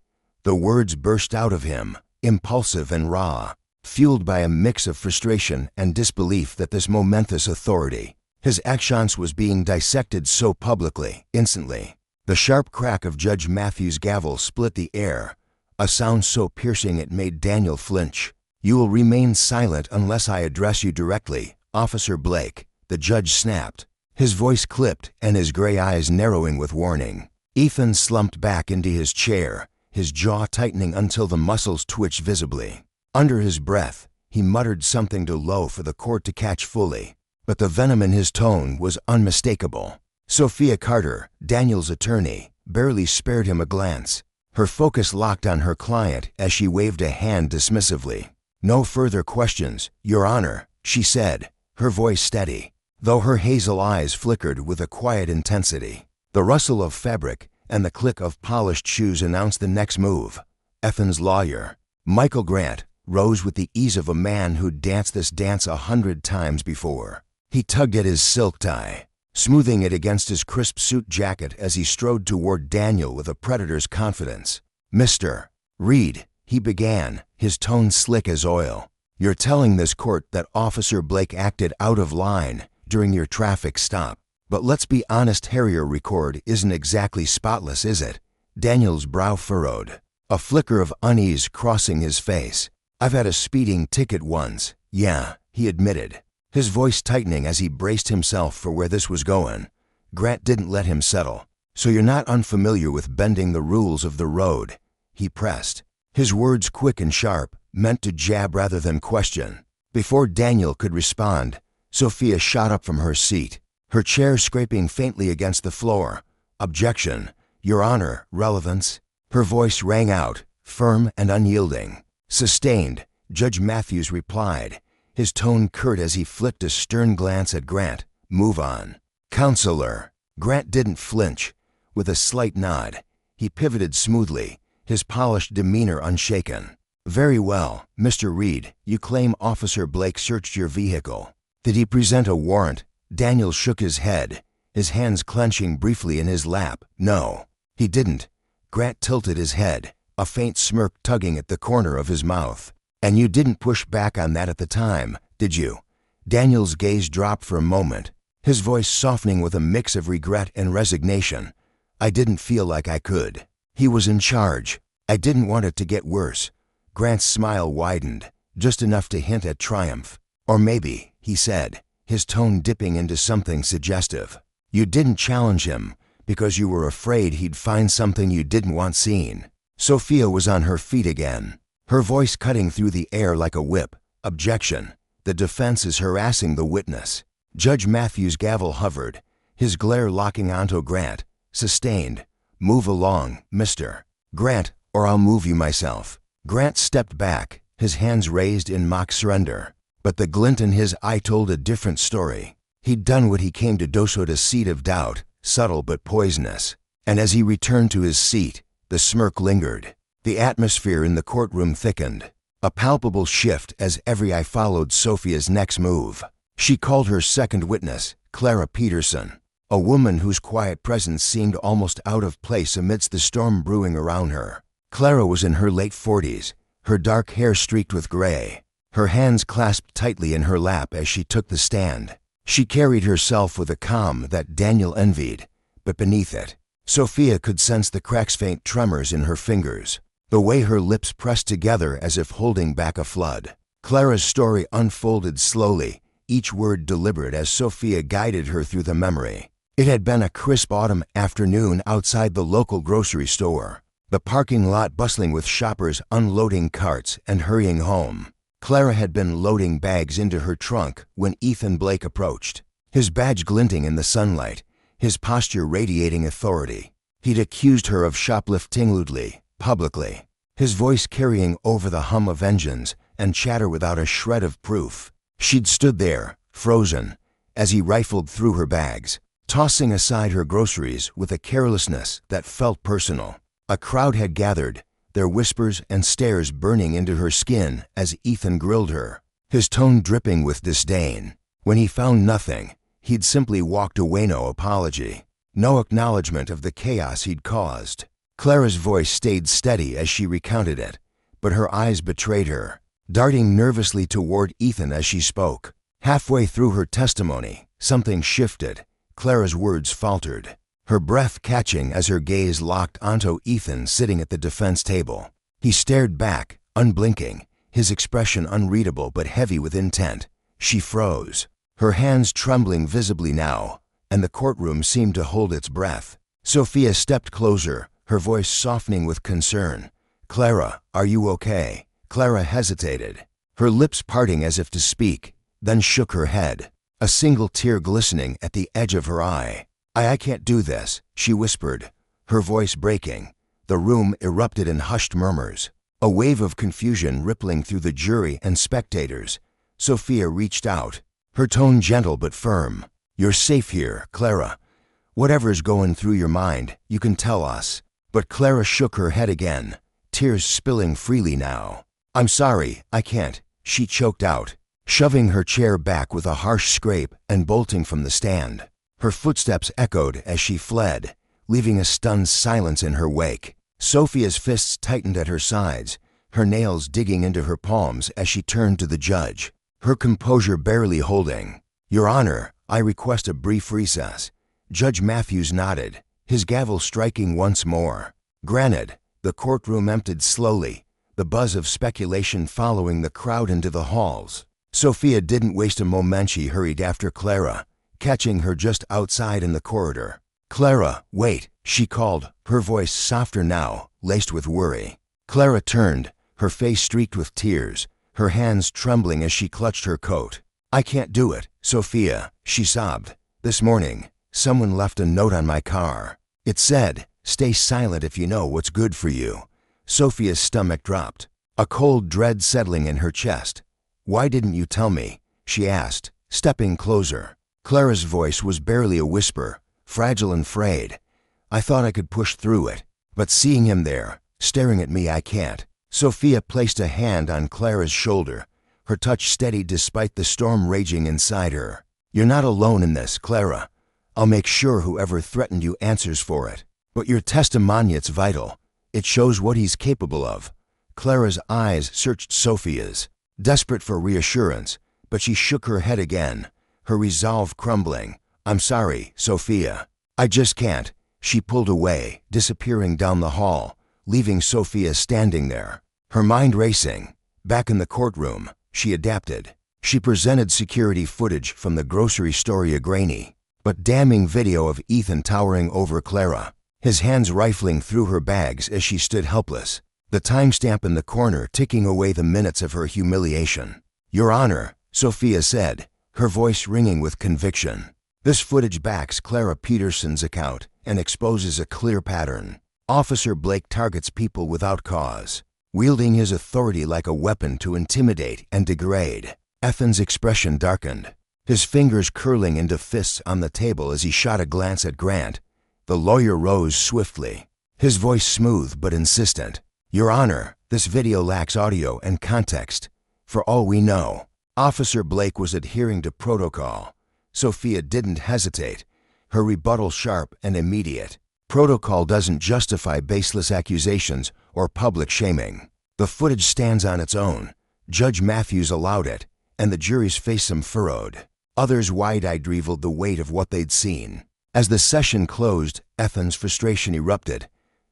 The words burst out of him, impulsive and raw, fueled by a mix of frustration and disbelief that this momentous authority, his actions, was being dissected so publicly, instantly. The sharp crack of Judge Matthews' gavel split the air, a sound so piercing it made Daniel flinch. "You will remain silent unless I address you directly, Officer Blake," the judge snapped, his voice clipped and his gray eyes narrowing with warning. Ethan slumped back into his chair, his jaw tightening until the muscles twitched visibly. Under his breath, he muttered something to Lowe for the court to catch fully, but the venom in his tone was unmistakable. Sophia Carter, Daniel's attorney, barely spared him a glance, her focus locked on her client as she waved a hand dismissively. "No further questions, Your Honor," she said, her voice steady, though her hazel eyes flickered with a quiet intensity. The rustle of fabric and the click of polished shoes announced the next move. Ethan's lawyer, Michael Grant, rose with the ease of a man who'd danced this dance 100 times before. He tugged at his silk tie, smoothing it against his crisp suit jacket as he strode toward Daniel with a predator's confidence. "Mr. Reed," he began, his tone slick as oil, "you're telling this court that Officer Blake acted out of line during your traffic stop. But let's be honest, Harrier record isn't exactly spotless, is it?" Daniel's brow furrowed, a flicker of unease crossing his face. "I've had a speeding ticket once, yeah," he admitted, his voice tightening as he braced himself for where this was going. Grant didn't let him settle. "So you're not unfamiliar with bending the rules of the road," he pressed, his words quick and sharp, meant to jab rather than question. Before Daniel could respond, Sophia shot up from her seat, her chair scraping faintly against the floor. "Objection, Your Honor, relevance." Her voice rang out, firm and unyielding. "Sustained," Judge Matthews replied, his tone curt as he flicked a stern glance at Grant. "Move on." "Counselor." Grant didn't flinch. With a slight nod, he pivoted smoothly, his polished demeanor unshaken. "Very well, Mr. Reed, you claim Officer Blake searched your vehicle. Did he present a warrant?" Daniel shook his head, his hands clenching briefly in his lap. "No, he didn't." Grant tilted his head, a faint smirk tugging at the corner of his mouth. "And you didn't push back on that at the time, did you?" Daniel's gaze dropped for a moment, his voice softening with a mix of regret and resignation. "I didn't feel like I could. He was in charge. I didn't want it to get worse." Grant's smile widened, just enough to hint at triumph. "Or maybe," he said, his tone dipping into something suggestive, "you didn't challenge him because you were afraid he'd find something you didn't want seen." Sophia was on her feet again, her voice cutting through the air like a whip. "Objection. The defense is harassing the witness." Judge Matthews' gavel hovered, his glare locking onto Grant. "Sustained. Move along, Mr. Grant, or I'll move you myself." Grant stepped back, his hands raised in mock surrender. But the glint in his eye told a different story. He'd done what he came to do, sowed a seed of doubt, subtle but poisonous. And as he returned to his seat, the smirk lingered. The atmosphere in the courtroom thickened, a palpable shift as every eye followed Sophia's next move. She called her second witness, Clara Peterson, a woman whose quiet presence seemed almost out of place amidst the storm brewing around her. Clara was in her late 40s, her dark hair streaked with gray, her hands clasped tightly in her lap as she took the stand. She carried herself with a calm that Daniel envied, but beneath it, Sophia could sense the crack's faint tremors in her fingers. the way her lips pressed together as if holding back a flood. Clara's story unfolded slowly, each word deliberate as Sophia guided her through the memory. It had been a crisp autumn afternoon outside the local grocery store, the parking lot bustling with shoppers unloading carts and hurrying home. Clara had been loading bags into her trunk when Ethan Blake approached, his badge glinting in the sunlight, his posture radiating authority. He'd accused her of shoplifting lewdly, publicly, his voice carrying over the hum of engines and chatter without a shred of proof. She'd stood there, frozen, as he rifled through her bags, tossing aside her groceries with a carelessness that felt personal. A crowd had gathered, their whispers and stares burning into her skin as Ethan grilled her, his tone dripping with disdain. When he found nothing, he'd simply walked away, no apology, no acknowledgement of the chaos he'd caused. Clara's voice stayed steady as she recounted it, but her eyes betrayed her, darting nervously toward Ethan as she spoke. Halfway through her testimony, something shifted. Clara's words faltered, her breath catching as her gaze locked onto Ethan sitting at the defense table. He stared back, unblinking, his expression unreadable but heavy with intent. She froze, her hands trembling visibly now, and the courtroom seemed to hold its breath. Sophia stepped closer, her voice softening with concern. "Clara, are you okay?" Clara hesitated, her lips parting as if to speak, then shook her head, a single tear glistening at the edge of her eye. I can't do this," she whispered, her voice breaking. The room erupted in hushed murmurs, a wave of confusion rippling through the jury and spectators. Sophia reached out, her tone gentle but firm. "You're safe here, Clara. Whatever's going through your mind, you can tell us." But Clara shook her head again, tears spilling freely now. "I'm sorry, I can't," she choked out, shoving her chair back with a harsh scrape and bolting from the stand. Her footsteps echoed as she fled, leaving a stunned silence in her wake. Sophia's fists tightened at her sides, her nails digging into her palms as she turned to the judge, her composure barely holding. "Your Honor, I request a brief recess." Judge Matthews nodded, his gavel striking once more. Granted. The courtroom emptied slowly, the buzz of speculation following the crowd into the halls. Sophia didn't waste a moment. She hurried after Clara, catching her just outside in the corridor. "Clara, wait," she called, her voice softer now, laced with worry. Clara turned, her face streaked with tears, her hands trembling as she clutched her coat. "I can't do it, Sophia," she sobbed. "This morning, someone left a note on my car. It said, 'Stay silent if you know what's good for you.'" Sophia's stomach dropped, a cold dread settling in her chest. "Why didn't you tell me?" she asked, stepping closer. Clara's voice was barely a whisper, fragile and frayed. "I thought I could push through it, but seeing him there, staring at me, I can't." Sophia placed a hand on Clara's shoulder, her touch steady despite the storm raging inside her. "You're not alone in this, Clara. I'll make sure whoever threatened you answers for it. But your testimony's vital. It shows what he's capable of." Clara's eyes searched Sophia's, desperate for reassurance, but she shook her head again, her resolve crumbling. "I'm sorry, Sophia. I just can't." She pulled away, disappearing down the hall, leaving Sophia standing there, her mind racing. Back in the courtroom, she adapted. She presented security footage from the grocery store, a grainy but damning video of Ethan towering over Clara, his hands rifling through her bags as she stood helpless, the timestamp in the corner ticking away the minutes of her humiliation. "Your Honor," Sophia said, her voice ringing with conviction. "This footage backs Clara Peterson's account and exposes a clear pattern. Officer Blake targets people without cause, wielding his authority like a weapon to intimidate and degrade." Ethan's expression darkened, his fingers curling into fists on the table as he shot a glance at Grant. The lawyer rose swiftly, his voice smooth but insistent. "Your Honor, this video lacks audio and context. For all we know, Officer Blake was adhering to protocol." Sophia didn't hesitate, her rebuttal sharp and immediate. "Protocol doesn't justify baseless accusations or public shaming. The footage stands on its own. Judge Matthews allowed it, and the jury's face furrowed. Others wide-eyed reveled the weight of what they'd seen. As the session closed, Ethan's frustration erupted.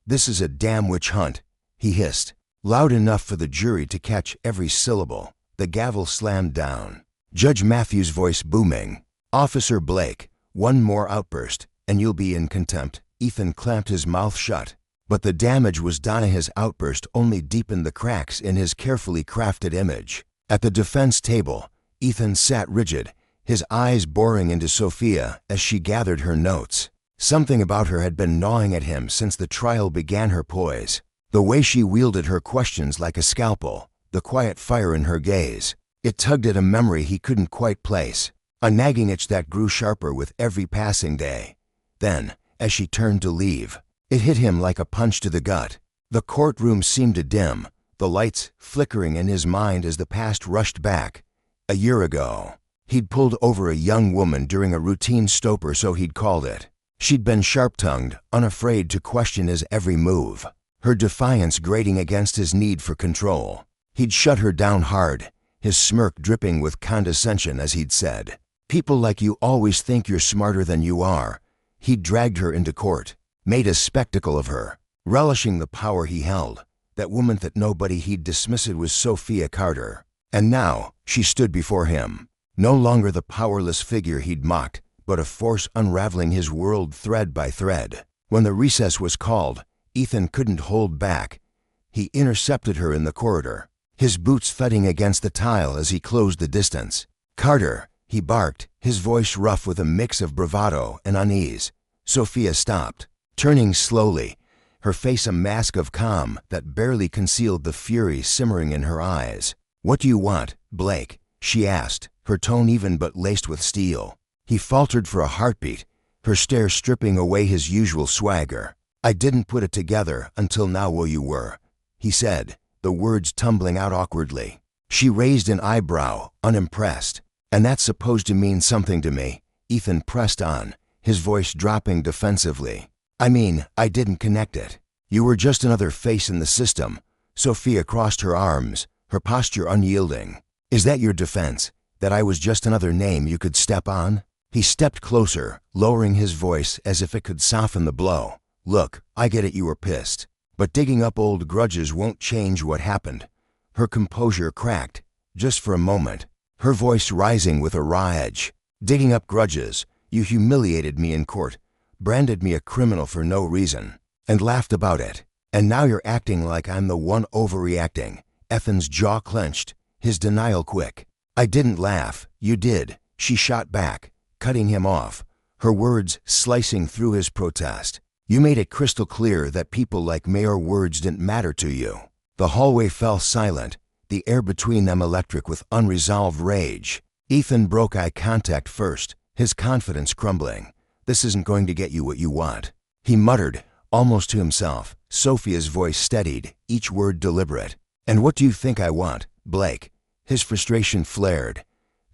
"This is a damn witch hunt," he hissed, loud enough for the jury to catch every syllable. The gavel slammed down. Judge Matthews' voice booming. "Officer Blake, one more outburst, and you'll be in contempt." Ethan clamped his mouth shut. But the damage was done. His outburst only deepened the cracks in his carefully crafted image. At the defense table, Ethan sat rigid, his eyes boring into Sophia as she gathered her notes. Something about her had been gnawing at him since the trial began. Her poise, the way she wielded her questions like a scalpel, the quiet fire in her gaze. It tugged at a memory he couldn't quite place, a nagging itch that grew sharper with every passing day. Then, as she turned to leave, it hit him like a punch to the gut. The courtroom seemed to dim, the lights flickering in his mind as the past rushed back. A year ago, he'd pulled over a young woman during a routine stopper, so he'd called it. She'd been sharp-tongued, unafraid to question his every move, her defiance grating against his need for control. He'd shut her down hard, his smirk dripping with condescension as he'd said, "People like you always think you're smarter than you are." He'd dragged her into court, made a spectacle of her, relishing the power he held. That woman that nobody he'd dismissed was Sophia Carter. And now, she stood before him, no longer the powerless figure he'd mocked, but a force unraveling his world thread by thread. When the recess was called, Ethan couldn't hold back. He intercepted her in the corridor, his boots thudding against the tile as he closed the distance. "Carter," he barked, his voice rough with a mix of bravado and unease. Sophia stopped, turning slowly, her face a mask of calm that barely concealed the fury simmering in her eyes. "What do you want, Blake?" she asked, her tone even but laced with steel. He faltered for a heartbeat, her stare stripping away his usual swagger. "I didn't put it together until now. Well, you were," he said, the words tumbling out awkwardly. She raised an eyebrow, unimpressed. "And that's supposed to mean something to me," Ethan pressed on, his voice dropping defensively. "I mean, I didn't connect it. You were just another face in the system." Sophia crossed her arms, her posture unyielding. "Is that your defense, that I was just another name you could step on?" He stepped closer, lowering his voice as if it could soften the blow. "Look, I get it, you were pissed. But digging up old grudges won't change what happened." Her composure cracked, just for a moment, her voice rising with a raw edge. "Digging up grudges, you humiliated me in court, branded me a criminal for no reason, and laughed about it. And now you're acting like I'm the one overreacting." Ethan's jaw clenched, his denial quick. "I didn't laugh, you did," she shot back, cutting him off, her words slicing through his protest. "You made it crystal clear that people like Mayor words didn't matter to you." The hallway fell silent, the air between them electric with unresolved rage. Ethan broke eye contact first, his confidence crumbling. "This isn't going to get you what you want," he muttered, almost to himself. Sophia's voice steadied, each word deliberate. "And what do you think I want, Blake?" His frustration flared.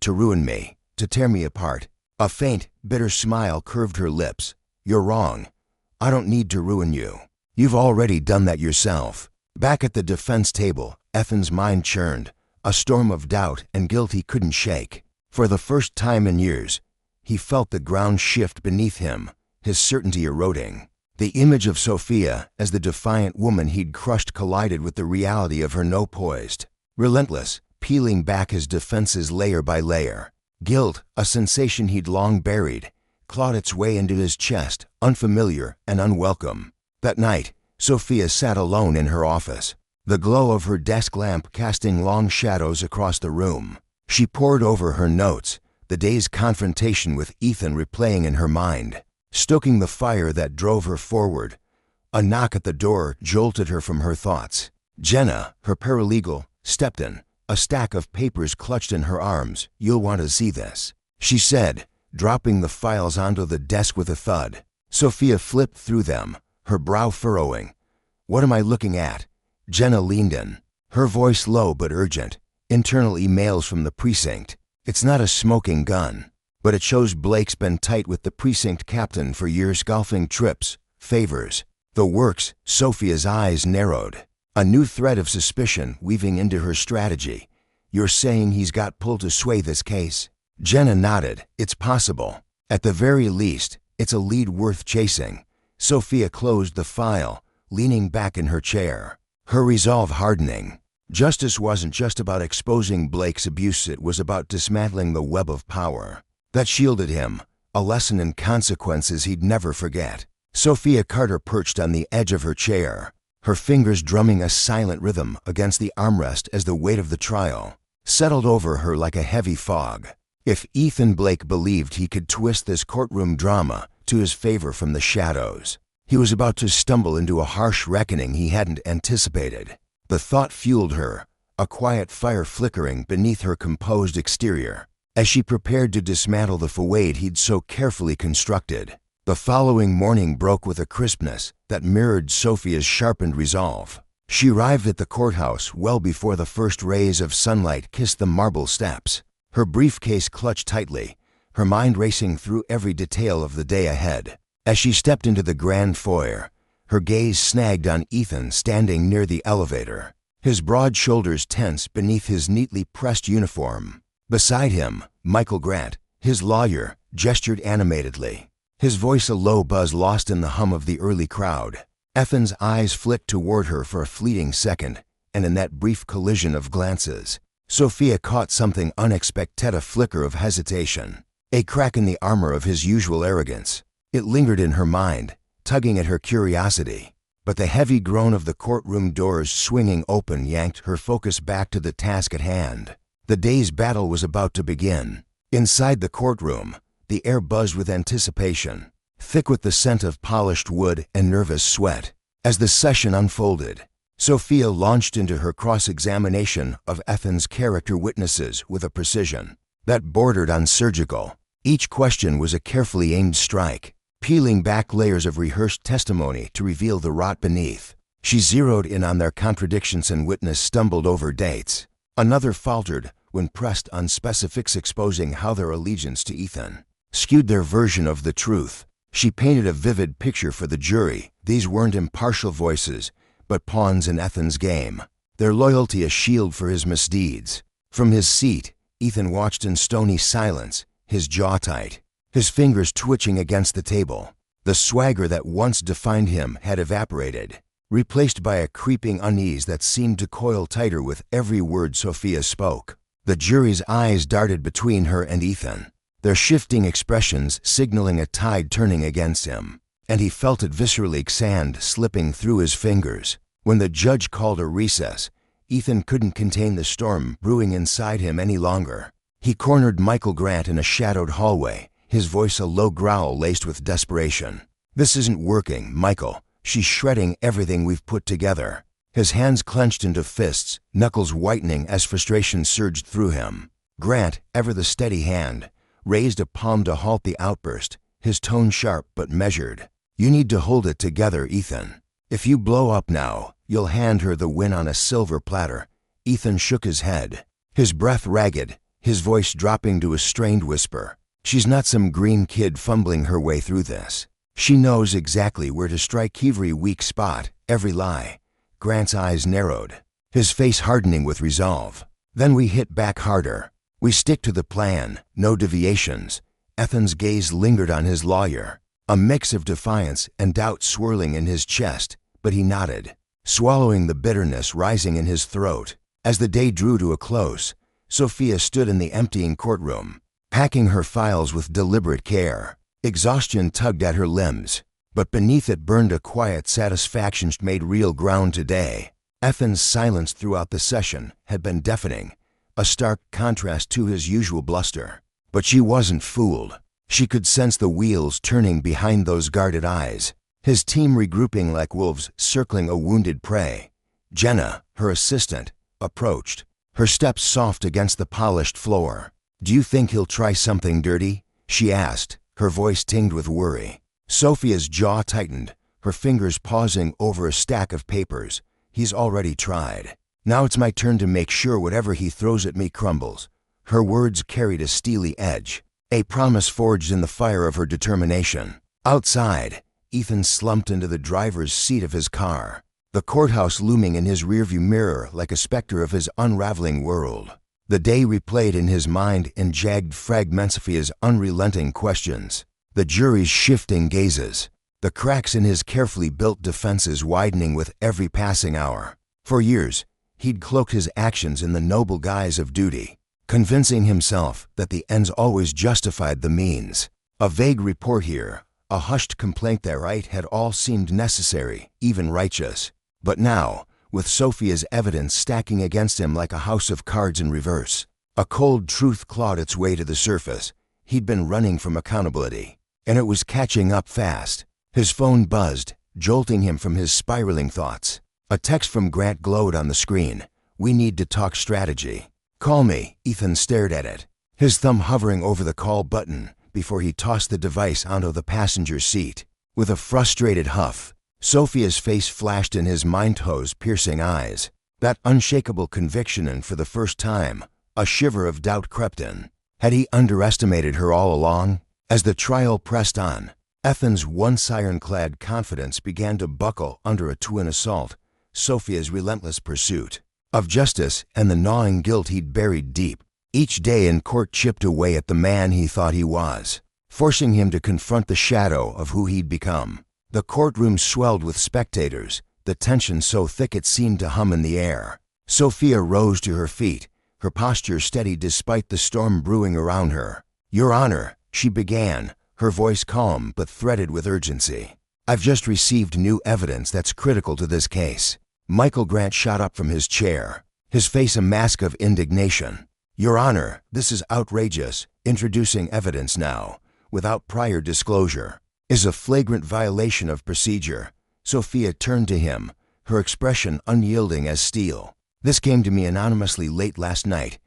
"To ruin me, to tear me apart." A faint, bitter smile curved her lips. "You're wrong. I don't need to ruin you. You've already done that yourself." Back at the defense table, Ethan's mind churned, a storm of doubt and guilt he couldn't shake. For the first time in years, he felt the ground shift beneath him, his certainty eroding. The image of Sophia as the defiant woman he'd crushed collided with the reality of her no-poised, relentless, peeling back his defenses layer by layer. Guilt, a sensation he'd long buried, clawed its way into his chest, unfamiliar and unwelcome. That night, Sophia sat alone in her office, the glow of her desk lamp casting long shadows across the room. She pored over her notes, the day's confrontation with Ethan replaying in her mind, stoking the fire that drove her forward. A knock at the door jolted her from her thoughts. Jenna, her paralegal, stepped in, a stack of papers clutched in her arms. "You'll want to see this," she said, dropping the files onto the desk with a thud. Sophia flipped through them, her brow furrowing. "What am I looking at?" Jenna leaned in, her voice low but urgent. "Internal emails from the precinct. It's not a smoking gun, but it shows Blake's been tight with the precinct captain for years, golfing trips, favors, the works." Sophia's eyes narrowed, a new thread of suspicion weaving into her strategy. "You're saying he's got pull to sway this case?" Jenna nodded. "It's possible. At the very least, it's a lead worth chasing." Sophia closed the file, leaning back in her chair. her resolve hardening. Justice wasn't just about exposing Blake's abuse, it was about dismantling the web of power that shielded him, a lesson in consequences he'd never forget. Sophia Carter perched on the edge of her chair, her fingers drumming a silent rhythm against the armrest as the weight of the trial settled over her like a heavy fog. If Ethan Blake believed he could twist this courtroom drama to his favor from the shadows, he was about to stumble into a harsh reckoning he hadn't anticipated. The thought fueled her, a quiet fire flickering beneath her composed exterior, as she prepared to dismantle the facade he'd so carefully constructed. The following morning broke with a crispness that mirrored Sophia's sharpened resolve. She arrived at the courthouse well before the first rays of sunlight kissed the marble steps, her briefcase clutched tightly, her mind racing through every detail of the day ahead. As she stepped into the grand foyer, her gaze snagged on Ethan standing near the elevator, his broad shoulders tense beneath his neatly pressed uniform. Beside him, Michael Grant, his lawyer, gestured animatedly, his voice a low buzz lost in the hum of the early crowd. Ethan's eyes flicked toward her for a fleeting second, and in that brief collision of glances, Sophia caught something unexpected, a flicker of hesitation, a crack in the armor of his usual arrogance. It lingered in her mind, tugging at her curiosity, but the heavy groan of the courtroom doors swinging open yanked her focus back to the task at hand. The day's battle was about to begin. Inside the courtroom, the air buzzed with anticipation, thick with the scent of polished wood and nervous sweat. As the session unfolded, Sophia launched into her cross-examination of Ethan's character witnesses with a precision that bordered on surgical. Each question was a carefully aimed strike, peeling back layers of rehearsed testimony to reveal the rot beneath. She zeroed in on their contradictions, and witness stumbled over dates. Another faltered when pressed on specifics exposing how their allegiance to Ethan skewed their version of the truth. She painted a vivid picture for the jury. These weren't impartial voices, but pawns in Ethan's game, their loyalty a shield for his misdeeds. From his seat, Ethan watched in stony silence, his jaw tight, his fingers twitching against the table. The swagger that once defined him had evaporated, replaced by a creeping unease that seemed to coil tighter with every word Sophia spoke. The jury's eyes darted between her and Ethan, their shifting expressions signaling a tide turning against him, and he felt it viscerally, sand slipping through his fingers. When the judge called a recess, Ethan couldn't contain the storm brewing inside him any longer. He cornered Michael Grant in a shadowed hallway, his voice a low growl laced with desperation. "This isn't working, Michael. She's shredding everything we've put together." His hands clenched into fists, knuckles whitening as frustration surged through him. Grant, ever the steady hand, raised a palm to halt the outburst, his tone sharp but measured. "You need to hold it together, Ethan. If you blow up now, you'll hand her the win on a silver platter." Ethan shook his head, his breath ragged, his voice dropping to a strained whisper. "She's not some green kid fumbling her way through this. She knows exactly where to strike every weak spot, every lie." Grant's eyes narrowed, his face hardening with resolve. "Then we hit back harder. We stick to the plan, no deviations." Ethan's gaze lingered on his lawyer, a mix of defiance and doubt swirling in his chest, but he nodded, swallowing the bitterness rising in his throat. As the day drew to a close, Sophia stood in the emptying courtroom, packing her files with deliberate care. Exhaustion tugged at her limbs, but beneath it burned a quiet satisfaction she'd made real ground today. Ethan's silence throughout the session had been deafening, a stark contrast to his usual bluster. But she wasn't fooled. She could sense the wheels turning behind those guarded eyes, his team regrouping like wolves circling a wounded prey. Jenna, her assistant, approached, her steps soft against the polished floor. "Do you think he'll try something dirty?" she asked, her voice tinged with worry. Sophia's jaw tightened, her fingers pausing over a stack of papers. "He's already tried. Now it's my turn to make sure whatever he throws at me crumbles." Her words carried a steely edge, a promise forged in the fire of her determination. Outside, Ethan slumped into the driver's seat of his car, the courthouse looming in his rearview mirror like a specter of his unraveling world. The day replayed in his mind in jagged fragments of his unrelenting questions, the jury's shifting gazes, the cracks in his carefully built defenses widening with every passing hour. For years, he'd cloaked his actions in the noble guise of duty, convincing himself that the ends always justified the means. A vague report here, a hushed complaint there, right, had all seemed necessary, even righteous. But now, with Sophia's evidence stacking against him like a house of cards in reverse, a cold truth clawed its way to the surface. He'd been running from accountability, and it was catching up fast. His phone buzzed, jolting him from his spiraling thoughts. A text from Grant glowed on the screen. "We need to talk strategy." "Call me." Ethan stared at it, his thumb hovering over the call button before he tossed the device onto the passenger seat. With a frustrated huff, Sophia's face flashed in his mind-hose piercing eyes. That unshakable conviction, and for the first time, a shiver of doubt crept in. Had he underestimated her all along? As the trial pressed on, Ethan's once ironclad confidence began to buckle under a twin assault: Sophia's relentless pursuit of justice and the gnawing guilt he'd buried deep. Each day in court chipped away at the man he thought he was, forcing him to confront the shadow of who he'd become. The courtroom swelled with spectators, the tension so thick it seemed to hum in the air. Sophia rose to her feet, her posture steady despite the storm brewing around her. "Your Honor," she began, her voice calm but threaded with urgency. "I've just received new evidence that's critical to this case." Michael Grant shot up from his chair, his face a mask of indignation. "Your Honor, this is outrageous. Introducing evidence now, without prior disclosure, is a flagrant violation of procedure." Sophia turned to him, her expression unyielding as steel. "This came to me anonymously late last night.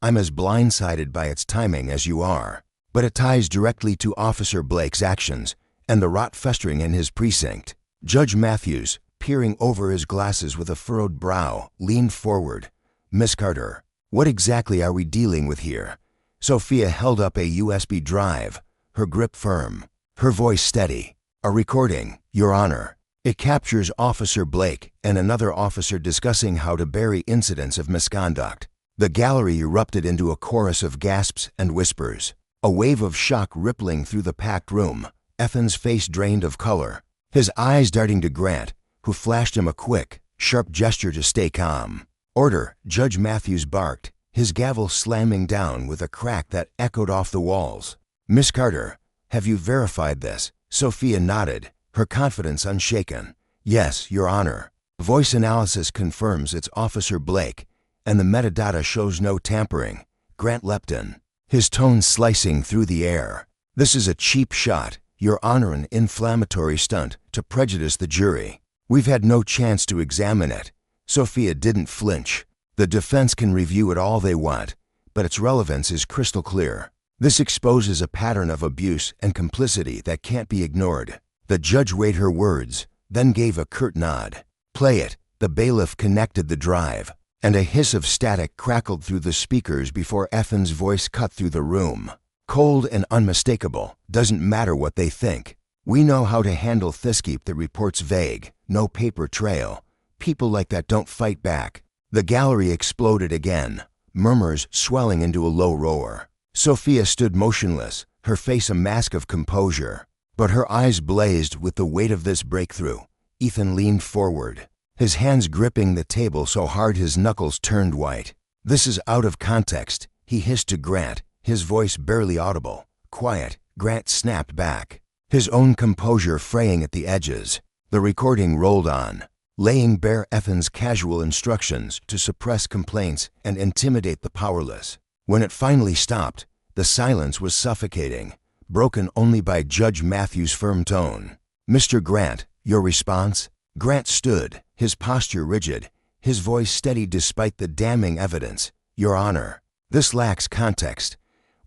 I'm as blindsided by its timing as you are, but it ties directly to Officer Blake's actions and the rot festering in his precinct." Judge Matthews, peering over his glasses with a furrowed brow, leaned forward. "Miss Carter, what exactly are we dealing with here?" Sophia held up a USB drive, her grip firm, her voice steady. "A recording, Your Honor. It captures Officer Blake and another officer discussing how to bury incidents of misconduct." The gallery erupted into a chorus of gasps and whispers, a wave of shock rippling through the packed room. Ethan's face drained of color, his eyes darting to Grant, who flashed him a quick, sharp gesture to stay calm. "Order," Judge Matthews barked, his gavel slamming down with a crack that echoed off the walls. "Miss Carter, have you verified this?" Sophia nodded, her confidence unshaken. "Yes, Your Honor. Voice analysis confirms it's Officer Blake, and the metadata shows no tampering." Grant leapt in, his tone slicing through the air. "This is a cheap shot, Your Honor, an inflammatory stunt to prejudice the jury. We've had no chance to examine it." Sophia didn't flinch. "The defense can review it all they want, but its relevance is crystal clear. This exposes a pattern of abuse and complicity that can't be ignored." The judge weighed her words, then gave a curt nod. "Play it." The bailiff connected the drive, and a hiss of static crackled through the speakers before Ethan's voice cut through the room. Cold and unmistakable. "Doesn't matter what they think. We know how to handle this. Keep the reports vague, no paper trail. People like that don't fight back." The gallery exploded again, murmurs swelling into a low roar. Sophia stood motionless, her face a mask of composure, but her eyes blazed with the weight of this breakthrough. Ethan leaned forward, his hands gripping the table so hard his knuckles turned white. "This is out of context," he hissed to Grant, his voice barely audible. "Quiet." Grant snapped back, his own composure fraying at the edges. The recording rolled on, laying bare Ethan's casual instructions to suppress complaints and intimidate the powerless. When it finally stopped, the silence was suffocating, broken only by Judge Matthews' firm tone. "Mr. Grant, your response?" Grant stood, his posture rigid, his voice steady despite the damning evidence. "Your Honor, this lacks context.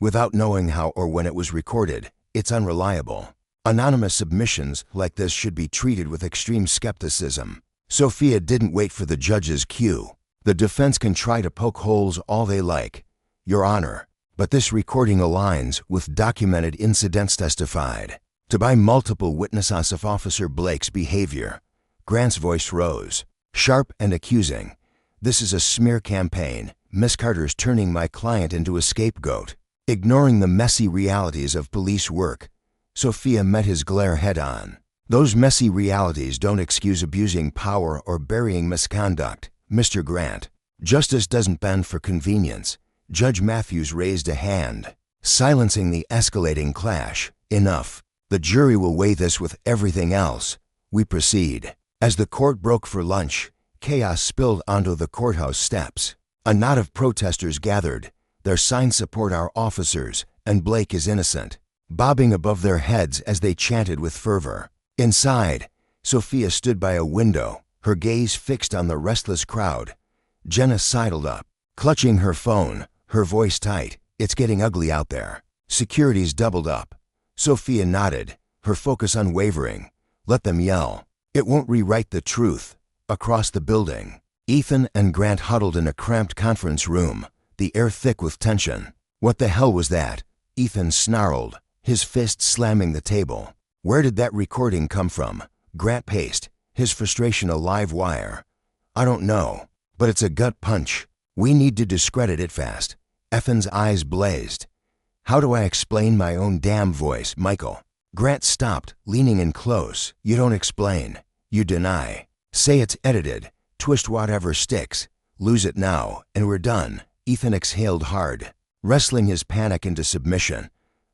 Without knowing how or when it was recorded, it's unreliable. Anonymous submissions like this should be treated with extreme skepticism." Sophia didn't wait for the judge's cue. "The defense can try to poke holes all they like, Your Honor, but this recording aligns with documented incidents testified to by multiple witnesses of Officer Blake's behavior." Grant's voice rose, sharp and accusing. "This is a smear campaign. Miss Carter's turning my client into a scapegoat, ignoring the messy realities of police work." Sophia met his glare head-on. "Those messy realities don't excuse abusing power or burying misconduct. Mr. Grant, justice doesn't bend for convenience. Judge Matthews raised a hand, silencing the escalating clash. Enough. The jury will weigh this with everything else. We proceed. As the court broke for lunch, chaos spilled onto the courthouse steps. A knot of protesters gathered. Their signs support our officers, and Blake is innocent, bobbing above their heads as they chanted with fervor. Inside, Sophia stood by a window, her gaze fixed on the restless crowd. Jenna sidled up, clutching her phone, her voice tight. It's getting ugly out there. Security's doubled up. Sophia nodded, her focus unwavering. Let them yell. It won't rewrite the truth. Across the building, Ethan and Grant huddled in a cramped conference room, the air thick with tension. What the hell was that? Ethan snarled, his fist slamming the table. Where did that recording come from? Grant paced, his frustration a live wire. I don't know, but it's a gut punch. We need to discredit it fast. Ethan's eyes blazed. How do I explain my own damn voice, Michael? Grant stopped, leaning in close. You don't explain. You deny. Say it's edited. Twist whatever sticks. Lose it now, and we're done. Ethan exhaled hard, wrestling his panic into submission.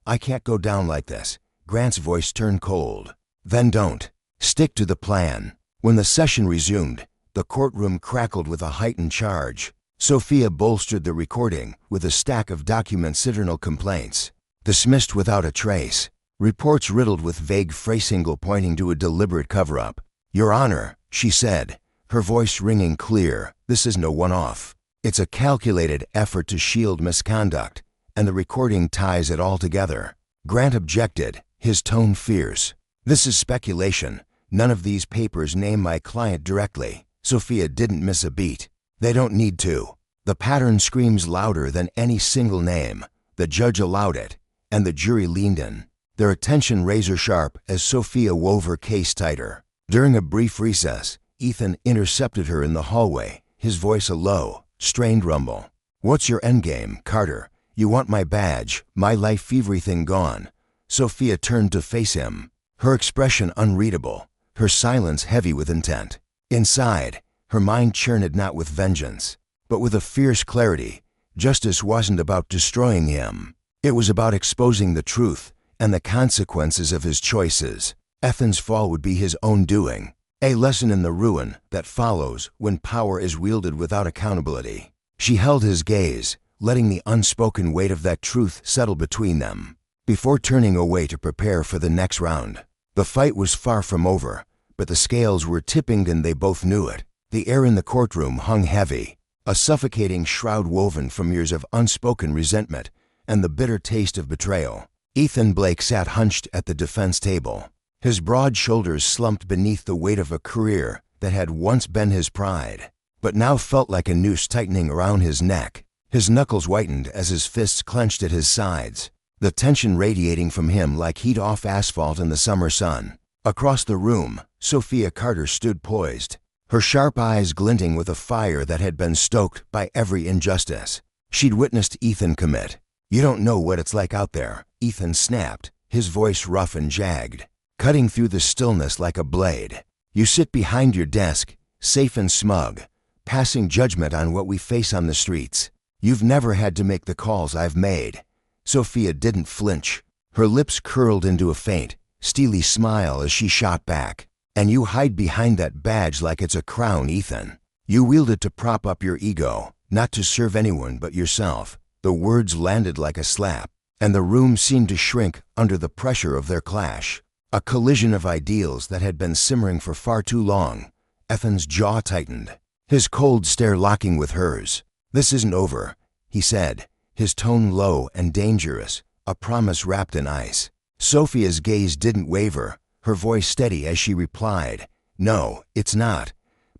I can't go down like this. Grant's voice turned cold. Then don't. Stick to the plan. When the session resumed, the courtroom crackled with a heightened charge. Sophia bolstered the recording with a stack of document citernal complaints. Dismissed without a trace. Reports riddled with vague phrasing pointing to a deliberate cover-up. Your Honor, she said, her voice ringing clear, this is no one-off. It's a calculated effort to shield misconduct, and the recording ties it all together. Grant objected, his tone fierce. This is speculation. None of these papers name my client directly. Sophia didn't miss a beat. They don't need to. The pattern screams louder than any single name. The judge allowed it, and the jury leaned in, their attention razor-sharp as Sophia wove her case tighter. During a brief recess, Ethan intercepted her in the hallway, his voice a low, strained rumble. What's your endgame, Carter? You want my badge, my life, everything gone. Sophia turned to face him, her expression unreadable, her silence heavy with intent. Inside, her mind churned not with vengeance, but with a fierce clarity. Justice wasn't about destroying him. It was about exposing the truth and the consequences of his choices. Ethan's fall would be his own doing, a lesson in the ruin that follows when power is wielded without accountability. She held his gaze, letting the unspoken weight of that truth settle between them, before turning away to prepare for the next round. The fight was far from over, but the scales were tipping and they both knew it. The air in the courtroom hung heavy, a suffocating shroud woven from years of unspoken resentment and the bitter taste of betrayal. Ethan Blake sat hunched at the defense table, his broad shoulders slumped beneath the weight of a career that had once been his pride, but now felt like a noose tightening around his neck. His knuckles whitened as his fists clenched at his sides, the tension radiating from him like heat off asphalt in the summer sun. Across the room, Sophia Carter stood poised, her sharp eyes glinting with a fire that had been stoked by every injustice. She'd witnessed Ethan commit. You don't know what it's like out there, Ethan snapped, his voice rough and jagged, cutting through the stillness like a blade. You sit behind your desk, safe and smug, passing judgment on what we face on the streets. You've never had to make the calls I've made. Sophia didn't flinch, her lips curled into a faint, steely smile as she shot back. And you hide behind that badge like it's a crown, Ethan. You wield it to prop up your ego, not to serve anyone but yourself. The words landed like a slap, and the room seemed to shrink under the pressure of their clash. A collision of ideals that had been simmering for far too long. Ethan's jaw tightened, his cold stare locking with hers. This isn't over, he said, his tone low and dangerous, a promise wrapped in ice. Sophia's gaze didn't waver, her voice steady as she replied, No, it's not,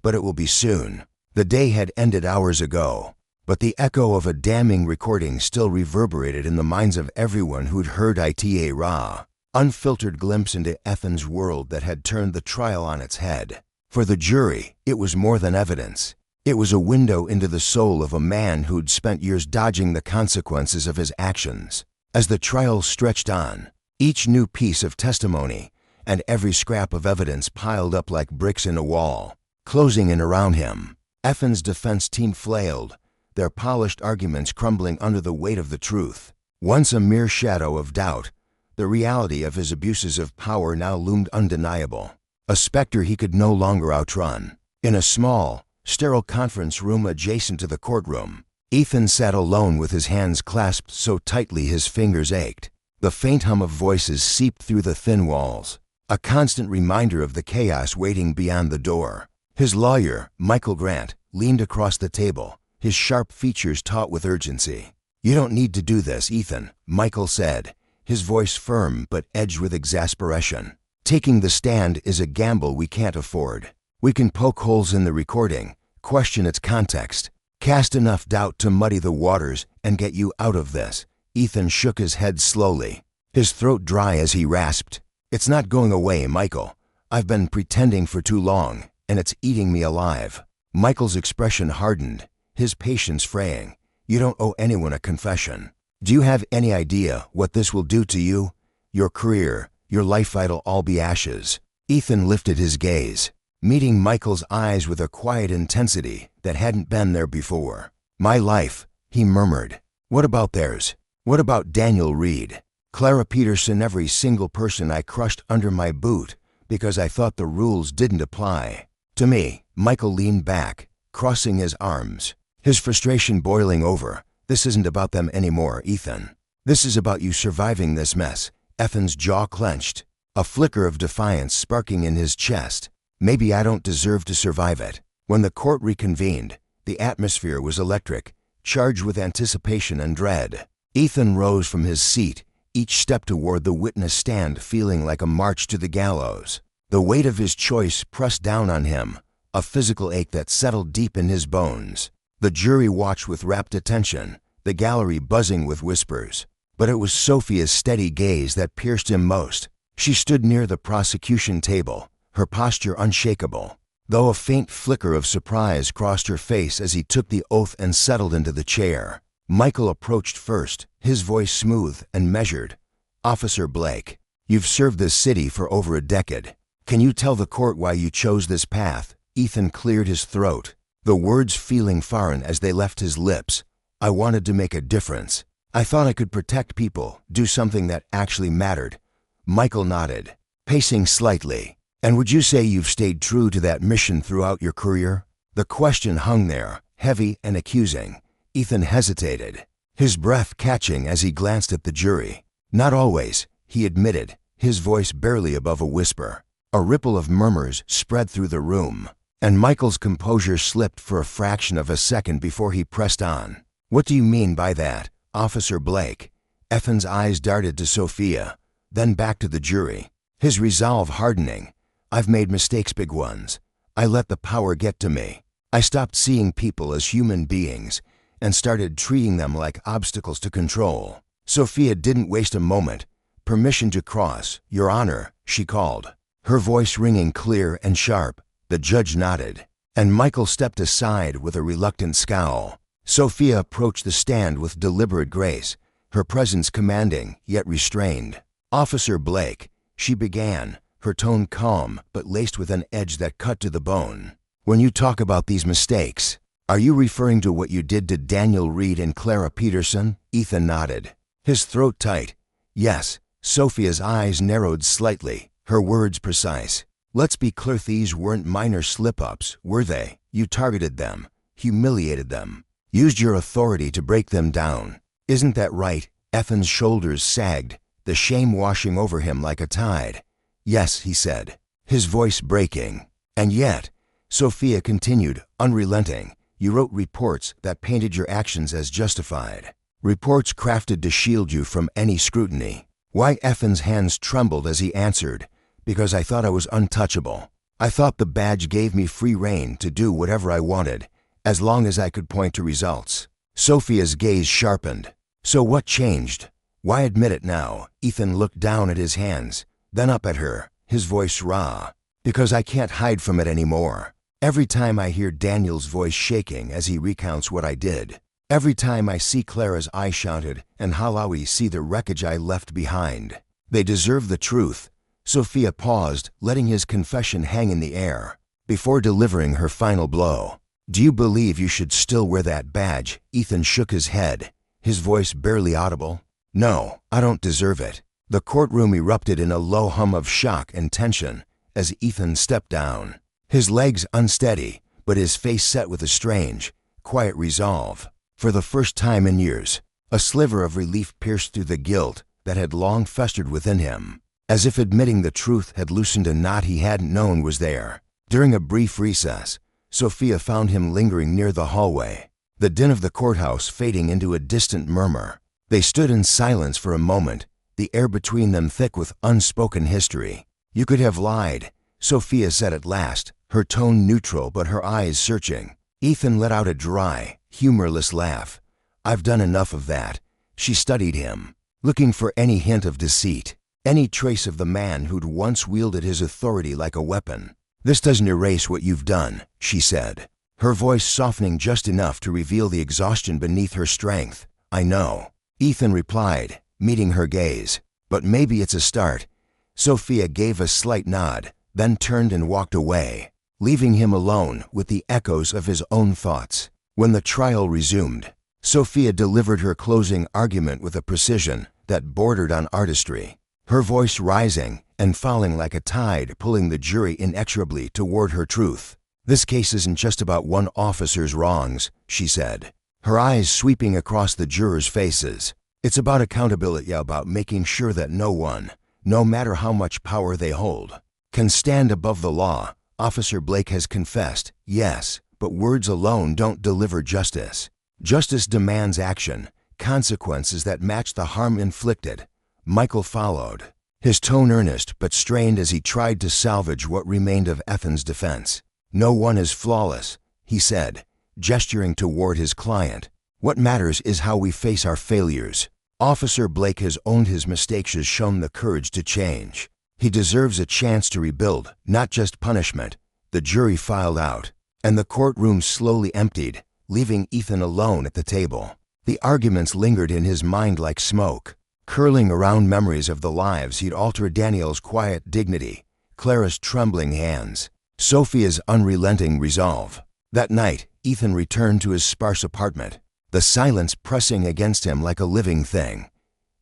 but it will be soon. The day had ended hours ago, but the echo of a damning recording still reverberated in the minds of everyone who'd heard it, a raw, unfiltered glimpse into Ethan's world that had turned the trial on its head. For the jury, it was more than evidence. It was a window into the soul of a man who'd spent years dodging the consequences of his actions. As the trial stretched on, each new piece of testimony and every scrap of evidence piled up like bricks in a wall, closing in around him. Effen's defense team flailed, their polished arguments crumbling under the weight of the truth. Once a mere shadow of doubt, the reality of his abuses of power now loomed undeniable, a specter he could no longer outrun. In a small, sterile conference room adjacent to the courtroom, Ethan sat alone with his hands clasped so tightly his fingers ached. The faint hum of voices seeped through the thin walls, a constant reminder of the chaos waiting beyond the door. His lawyer, Michael Grant, leaned across the table, his sharp features taut with urgency. "You don't need to do this, Ethan," Michael said, his voice firm but edged with exasperation. "Taking the stand is a gamble we can't afford. We can poke holes in the recording, question its context, cast enough doubt to muddy the waters and get you out of this." Ethan shook his head slowly, his throat dry as he rasped, "It's not going away, Michael. I've been pretending for too long, and it's eating me alive." Michael's expression hardened, his patience fraying. "You don't owe anyone a confession. Do you have any idea what this will do to you? Your career, your life vital all be ashes." Ethan lifted his gaze, meeting Michael's eyes with a quiet intensity that hadn't been there before. "My life," he murmured. "What about theirs? What about Daniel Reed, Clara Peterson, every single person I crushed under my boot because I thought the rules didn't apply to me?" Michael leaned back, crossing his arms, his frustration boiling over. "This isn't about them anymore, Ethan. This is about you surviving this mess." Effen's jaw clenched, a flicker of defiance sparking in his chest. "Maybe I don't deserve to survive it." When the court reconvened, the atmosphere was electric, charged with anticipation and dread. Ethan rose from his seat, each step toward the witness stand feeling like a march to the gallows. The weight of his choice pressed down on him, a physical ache that settled deep in his bones. The jury watched with rapt attention, the gallery buzzing with whispers. But it was Sophia's steady gaze that pierced him most. She stood near the prosecution table, her posture unshakable, though a faint flicker of surprise crossed her face as he took the oath and settled into the chair. Michael approached first, his voice smooth and measured. "Officer Blake, you've served this city for over a decade. Can you tell the court why you chose this path?" Ethan cleared his throat, the words feeling foreign as they left his lips. "I wanted to make a difference. I thought I could protect people, do something that actually mattered." Michael nodded, pacing slightly. "And would you say you've stayed true to that mission throughout your career?" The question hung there, heavy and accusing. Ethan hesitated, his breath catching as he glanced at the jury. "Not always," he admitted, his voice barely above a whisper. A ripple of murmurs spread through the room, and Michael's composure slipped for a fraction of a second before he pressed on. "What do you mean by that, Officer Blake?" Effen's eyes darted to Sophia, then back to the jury, his resolve hardening. "I've made mistakes, big ones. I let the power get to me. I stopped seeing people as human beings and started treating them like obstacles to control." Sophia didn't waste a moment. "Permission to cross, Your Honor," she called, her voice ringing clear and sharp. The judge nodded, and Michael stepped aside with a reluctant scowl. Sophia approached the stand with deliberate grace, her presence commanding yet restrained. "Officer Blake," she began, her tone calm but laced with an edge that cut to the bone. "When you talk about these mistakes, are you referring to what you did to Daniel Reed and Clara Peterson?" Ethan nodded, his throat tight. "Yes." Sophia's eyes narrowed slightly, her words precise. "Let's be clear, these weren't minor slip-ups, were they? You targeted them, humiliated them, used your authority to break them down. Isn't that right?" Effen's shoulders sagged, the shame washing over him like a tide. "Yes," he said, his voice breaking. "And yet," Sophia continued, unrelenting, "you wrote reports that painted your actions as justified. Reports crafted to shield you from any scrutiny." Why? Effen's hands trembled as he answered. "Because I thought I was untouchable. I thought the badge gave me free rein to do whatever I wanted, as long as I could point to results." Sophia's gaze sharpened. "So what changed? Why admit it now?" Ethan looked down at his hands, then up at her, his voice raw. "Because I can't hide from it anymore. Every time I hear Daniel's voice shaking as he recounts what I did, every time I see Clara's eye shouted and Halawi see the wreckage I left behind, they deserve the truth." Sophia paused, letting his confession hang in the air, before delivering her final blow. "Do you believe you should still wear that badge?" Ethan shook his head, his voice barely audible. "No, I don't deserve it." The courtroom erupted in a low hum of shock and tension as Ethan stepped down, his legs unsteady, but his face set with a strange, quiet resolve. For the first time in years, a sliver of relief pierced through the guilt that had long festered within him, as if admitting the truth had loosened a knot he hadn't known was there. During a brief recess, Sophia found him lingering near the hallway, the din of the courthouse fading into a distant murmur. They stood in silence for a moment, the air between them thick with unspoken history. "You could have lied," Sophia said at last, her tone neutral but her eyes searching. Ethan let out a dry, humorless laugh. "I've done enough of that." She studied him, looking for any hint of deceit, any trace of the man who'd once wielded his authority like a weapon. "This doesn't erase what you've done," she said, her voice softening just enough to reveal the exhaustion beneath her strength. "I know," Ethan replied, meeting her gaze. "But maybe it's a start." Sophia gave a slight nod, then turned and walked away, leaving him alone with the echoes of his own thoughts. When the trial resumed, Sophia delivered her closing argument with a precision that bordered on artistry, her voice rising and falling like a tide, pulling the jury inexorably toward her truth. "This case isn't just about one officer's wrongs," she said, her eyes sweeping across the jurors' faces. "It's about accountability, about making sure that no one, no matter how much power they hold, can stand above the law. Officer Blake has confessed, yes, but words alone don't deliver justice. Justice demands action, consequences that match the harm inflicted." Michael followed, his tone earnest but strained as he tried to salvage what remained of Ethan's defense. "No one is flawless," he said, gesturing toward his client. "What matters is how we face our failures. Officer Blake has owned his mistakes, has shown the courage to change. He deserves a chance to rebuild, not just punishment." The jury filed out, and the courtroom slowly emptied, leaving Ethan alone at the table. The arguments lingered in his mind like smoke, curling around memories of the lives he'd altered: Danielle's quiet dignity, Clara's trembling hands, Sophia's unrelenting resolve. That night, Ethan returned to his sparse apartment, the silence pressing against him like a living thing.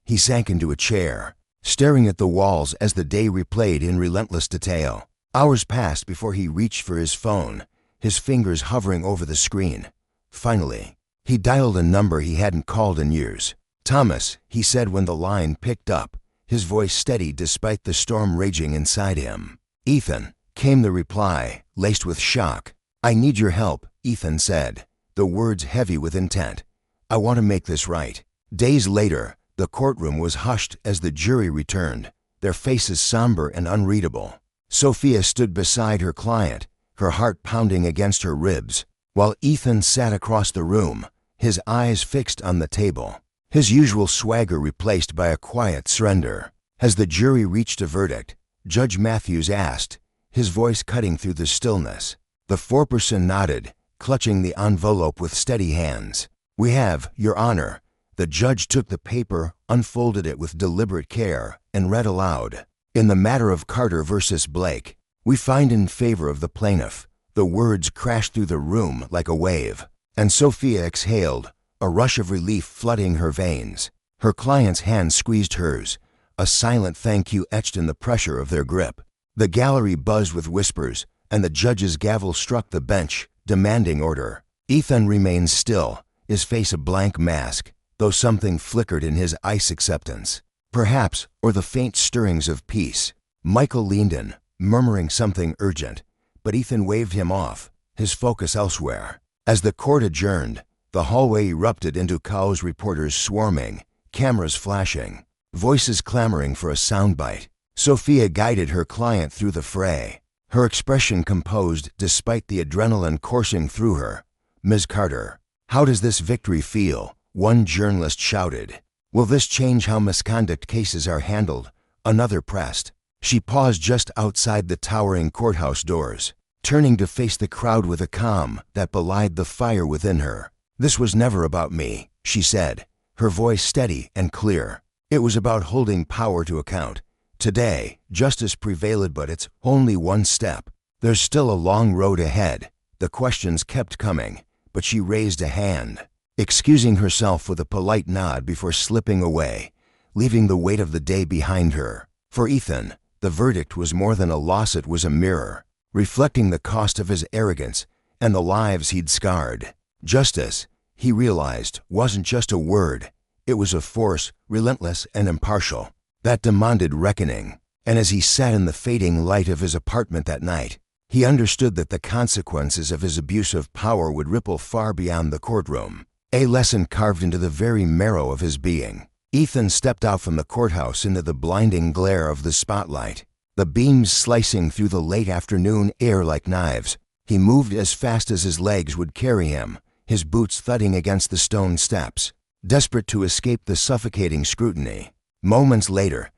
He sank into a chair, staring at the walls as the day replayed in relentless detail. Hours passed before he reached for his phone, his fingers hovering over the screen. Finally, he dialed a number he hadn't called in years. "Thomas," he said when the line picked up, his voice steady despite the storm raging inside him. "Ethan," came the reply, laced with shock. "I need your help," Ethan said, the words heavy with intent. "I want to make this right." Days later, the courtroom was hushed as the jury returned, their faces somber and unreadable. Sophia stood beside her client, her heart pounding against her ribs, while Ethan sat across the room, his eyes fixed on the table, his usual swagger replaced by a quiet surrender. As the jury reached a verdict, Judge Matthews asked, his voice cutting through the stillness. The foreperson nodded, clutching the envelope with steady hands. "We have, Your Honor." The judge took the paper, unfolded it with deliberate care, and read aloud. "In the matter of Carter versus Blake, we find in favor of the plaintiff." The words crashed through the room like a wave, and Sophia exhaled, a rush of relief flooding her veins. Her client's hand squeezed hers, a silent thank you etched in the pressure of their grip. The gallery buzzed with whispers, and the judge's gavel struck the bench, demanding order. Ethan remained still, his face a blank mask, though something flickered in his ice acceptance. Perhaps, or the faint stirrings of peace. Michael leaned in, murmuring something urgent, but Ethan waved him off, his focus elsewhere. As the court adjourned, the hallway erupted into chaos, reporters swarming, cameras flashing, voices clamoring for a soundbite. Sophia guided her client through the fray, her expression composed despite the adrenaline coursing through her. "Ms. Carter, how does this victory feel?" one journalist shouted. "Will this change how misconduct cases are handled?" another pressed. She paused just outside the towering courthouse doors, turning to face the crowd with a calm that belied the fire within her. "This was never about me," she said, her voice steady and clear. "It was about holding power to account. Today, justice prevailed, but it's only one step. There's still a long road ahead. The questions kept coming, but she raised a hand, excusing herself with a polite nod before slipping away, leaving the weight of the day behind her. For Ethan, the verdict was more than a loss, it was a mirror, reflecting the cost of his arrogance and the lives he'd scarred. Justice, he realized, wasn't just a word. It was a force, relentless and impartial, that demanded reckoning. And as he sat in the fading light of his apartment that night, he understood that the consequences of his abuse of power would ripple far beyond the courtroom, a lesson carved into the very marrow of his being. Ethan stepped out from the courthouse into the blinding glare of the spotlight, the beams slicing through the late afternoon air like knives. He moved as fast as his legs would carry him, his boots thudding against the stone steps, desperate to escape the suffocating scrutiny. Moments later,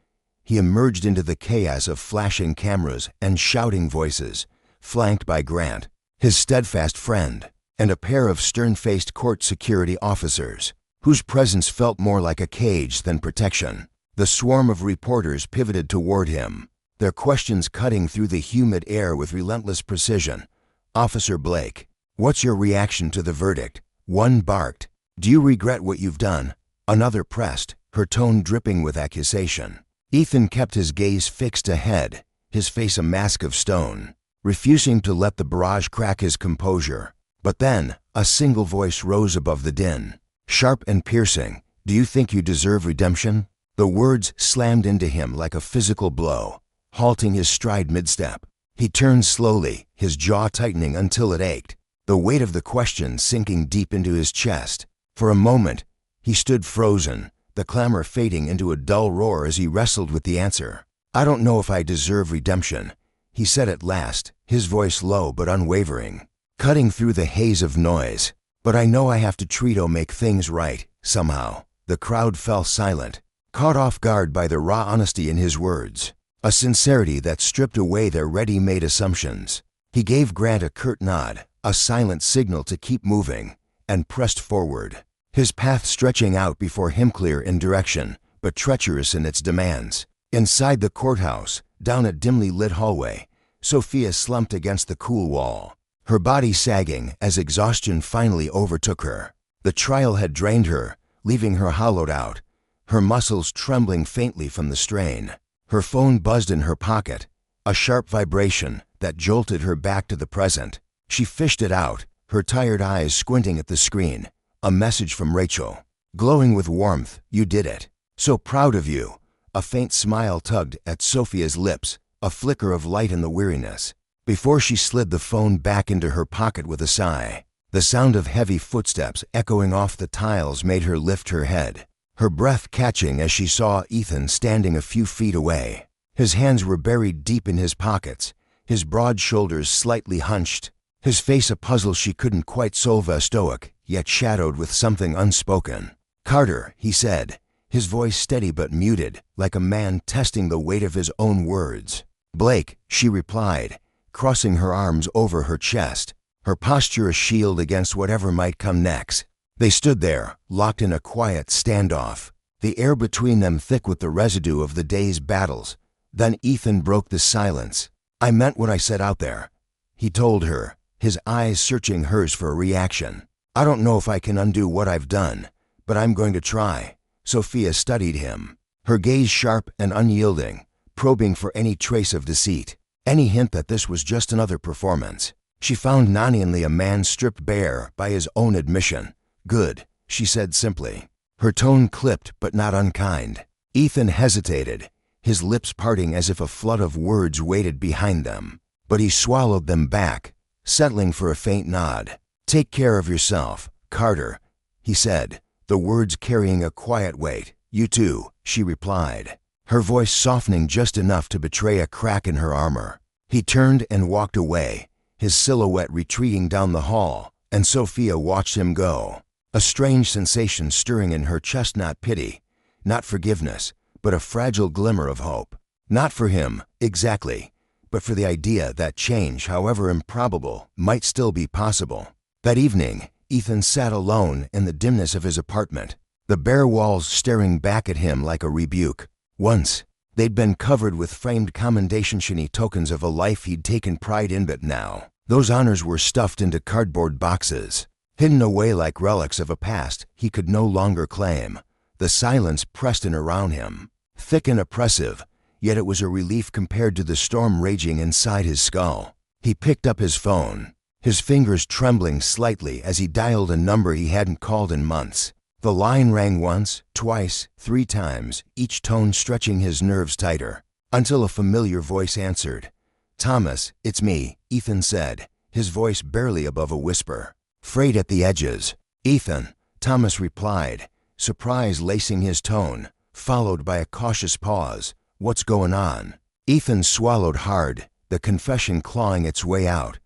he emerged into the chaos of flashing cameras and shouting voices, flanked by Grant, his steadfast friend, and a pair of stern-faced court security officers, whose presence felt more like a cage than protection. The swarm of reporters pivoted toward him, their questions cutting through the humid air with relentless precision. "Officer Blake, what's your reaction to the verdict?" One barked. "Do you regret what you've done?" Another pressed, her tone dripping with accusation. Ethan kept his gaze fixed ahead, his face a mask of stone, refusing to let the barrage crack his composure. But then, a single voice rose above the din, sharp and piercing. "Do you think you deserve redemption?" The words slammed into him like a physical blow, halting his stride mid-step. He turned slowly, his jaw tightening until it ached, the weight of the question sinking deep into his chest. For a moment, he stood frozen, the clamor fading into a dull roar as he wrestled with the answer. "I don't know if I deserve redemption," he said at last, his voice low but unwavering, cutting through the haze of noise. "But I know I have to try to make things right, somehow." The crowd fell silent, caught off guard by the raw honesty in his words, a sincerity that stripped away their ready-made assumptions. He gave Grant a curt nod, a silent signal to keep moving, and pressed forward, his path stretching out before him, clear in direction, but treacherous in its demands. Inside the courthouse, down a dimly lit hallway, Sophia slumped against the cool wall, her body sagging as exhaustion finally overtook her. The trial had drained her, leaving her hollowed out, her muscles trembling faintly from the strain. Her phone buzzed in her pocket, a sharp vibration that jolted her back to the present. She fished it out, her tired eyes squinting at the screen. A message from Rachel, glowing with warmth. "You did it. So proud of you." A faint smile tugged at Sophia's lips, a flicker of light in the weariness, before she slid the phone back into her pocket with a sigh. The sound of heavy footsteps echoing off the tiles made her lift her head, her breath catching as she saw Ethan standing a few feet away. His hands were buried deep in his pockets, his broad shoulders slightly hunched, his face a puzzle she couldn't quite solve, stoic, yet shadowed with something unspoken. "Carter," he said, his voice steady but muted, like a man testing the weight of his own words. "Blake," she replied, crossing her arms over her chest, her posture a shield against whatever might come next. They stood there, locked in a quiet standoff, the air between them thick with the residue of the day's battles. Then Ethan broke the silence. "I meant what I said out there," he told her, his eyes searching hers for a reaction. "I don't know if I can undo what I've done, but I'm going to try." Sophia studied him, her gaze sharp and unyielding, probing for any trace of deceit, any hint that this was just another performance. She found Nani a man stripped bare by his own admission. "Good," she said simply, her tone clipped but not unkind. Ethan hesitated, his lips parting as if a flood of words waited behind them, but he swallowed them back, settling for a faint nod. "Take care of yourself, Carter," he said, the words carrying a quiet weight. "You too," she replied, her voice softening just enough to betray a crack in her armor. He turned and walked away, his silhouette retreating down the hall, and Sophia watched him go, a strange sensation stirring in her chest, not pity, not forgiveness, but a fragile glimmer of hope. Not for him, exactly, but for the idea that change, however improbable, might still be possible. That evening, Ethan sat alone in the dimness of his apartment, the bare walls staring back at him like a rebuke. Once, they'd been covered with framed commendation-y tokens of a life he'd taken pride in, but now, Those honors were stuffed into cardboard boxes, hidden away like relics of a past he could no longer claim. The silence pressed in around him, thick and oppressive, yet it was a relief compared to the storm raging inside his skull. He picked up his phone, his fingers trembling slightly as he dialed a number he hadn't called in months. The line rang once, twice, 3 times, each tone stretching his nerves tighter, until a familiar voice answered. "Thomas, it's me," Ethan said, his voice barely above a whisper, frayed at the edges. "Ethan," Thomas replied, surprise lacing his tone, followed by a cautious pause. "What's going on?" Ethan swallowed hard, the confession clawing its way out.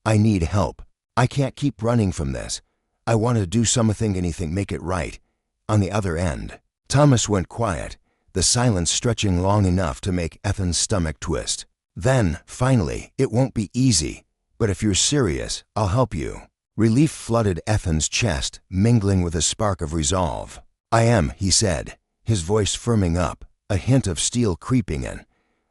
"I need help. I can't keep running from this. I want to do something, anything, make it right." On the other end, Thomas went quiet, the silence stretching long enough to make Ethan's stomach twist. Then, finally, "It won't be easy, but if you're serious, I'll help you." Relief flooded Ethan's chest, mingling with a spark of resolve. "I am," he said, his voice firming up, a hint of steel creeping in.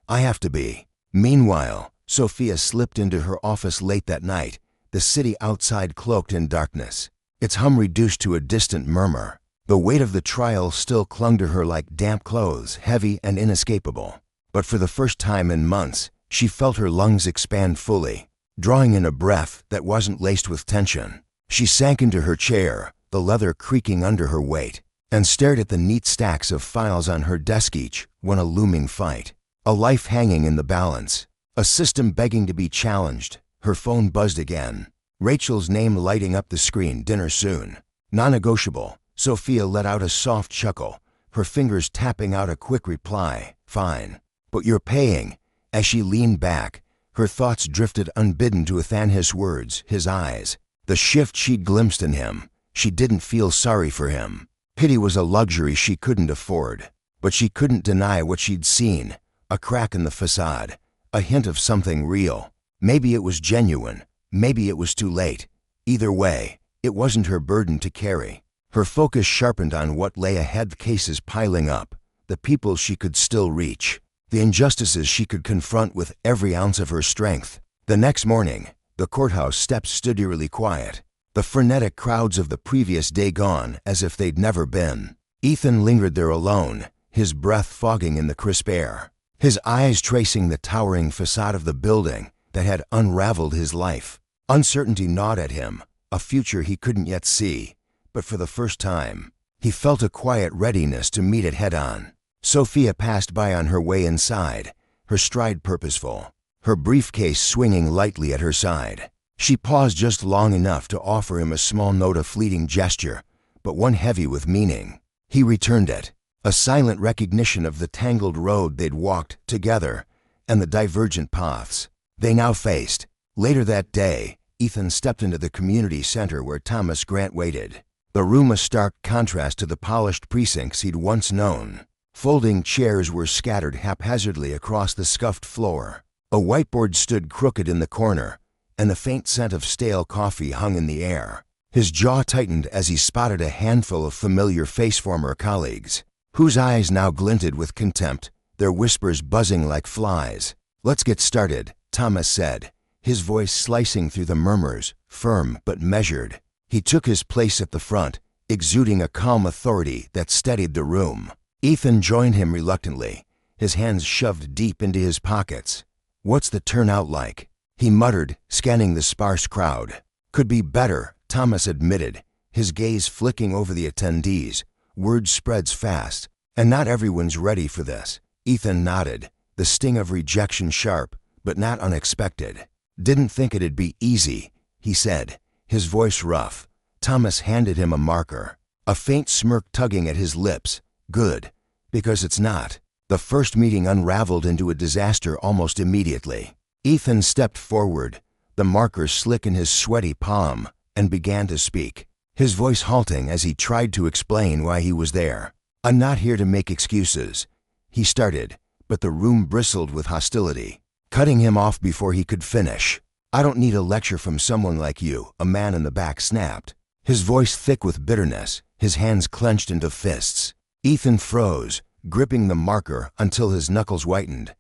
"I have to be." Meanwhile, Sophia slipped into her office late that night, the city outside cloaked in darkness, its hum reduced to a distant murmur. The weight of the trial still clung to her like damp clothes, heavy and inescapable. But for the first time in months, she felt her lungs expand fully, drawing in a breath that wasn't laced with tension. She sank into her chair, the leather creaking under her weight, and stared at the neat stacks of files on her desk, each one a looming fight, a life hanging in the balance, a system begging to be challenged. Her phone buzzed again, Rachel's name lighting up the screen. "Dinner soon." Non-negotiable. Sophia let out a soft chuckle, her fingers tapping out a quick reply. "Fine. But you're paying." As she leaned back, her thoughts drifted unbidden to Ethan's words, his eyes, the shift she'd glimpsed in him. She didn't feel sorry for him. Pity was a luxury she couldn't afford. But she couldn't deny what she'd seen, a crack in the facade, a hint of something real. Maybe it was genuine, maybe it was too late. Either way, it wasn't her burden to carry. Her focus sharpened on what lay ahead, the cases piling up, the people she could still reach, the injustices she could confront with every ounce of her strength. The next morning, the courthouse steps stood eerily quiet, the frenetic crowds of the previous day gone as if they'd never been. Ethan lingered there alone, his breath fogging in the crisp air, his eyes tracing the towering facade of the building that had unraveled his life. Uncertainty gnawed at him, a future he couldn't yet see, but for the first time, he felt a quiet readiness to meet it head-on. Sophia passed by on her way inside, her stride purposeful, her briefcase swinging lightly at her side. She paused just long enough to offer him a small note, a fleeting gesture, but one heavy with meaning. He returned it, a silent recognition of the tangled road they'd walked together and the divergent paths they now faced. Later that day, Ethan stepped into the community center where Thomas Grant waited, the room a stark contrast to the polished precincts he'd once known. Folding chairs were scattered haphazardly across the scuffed floor. A whiteboard stood crooked in the corner, and the faint scent of stale coffee hung in the air. His jaw tightened as he spotted a handful of familiar former colleagues, whose eyes now glinted with contempt, their whispers buzzing like flies. "Let's get started," Thomas said, his voice slicing through the murmurs, firm but measured. He took his place at the front, exuding a calm authority that steadied the room. Ethan joined him reluctantly, his hands shoved deep into his pockets. "What's the turnout like?" he muttered, scanning the sparse crowd. "Could be better," Thomas admitted, his gaze flicking over the attendees. "Word spreads fast, and not everyone's ready for this." Ethan nodded, the sting of rejection sharp, but not unexpected. "Didn't think it'd be easy," he said, his voice rough. Thomas handed him a marker, a faint smirk tugging at his lips. "Good, because it's not." The first meeting unraveled into a disaster almost immediately. Ethan stepped forward, the marker slick in his sweaty palm, and began to speak, his voice halting as he tried to explain why he was there. "I'm not here to make excuses," he started, but the room bristled with hostility, cutting him off before he could finish. "I don't need a lecture from someone like you," a man in the back snapped, his voice thick with bitterness, his hands clenched into fists. Ethan froze, gripping the marker until his knuckles whitened.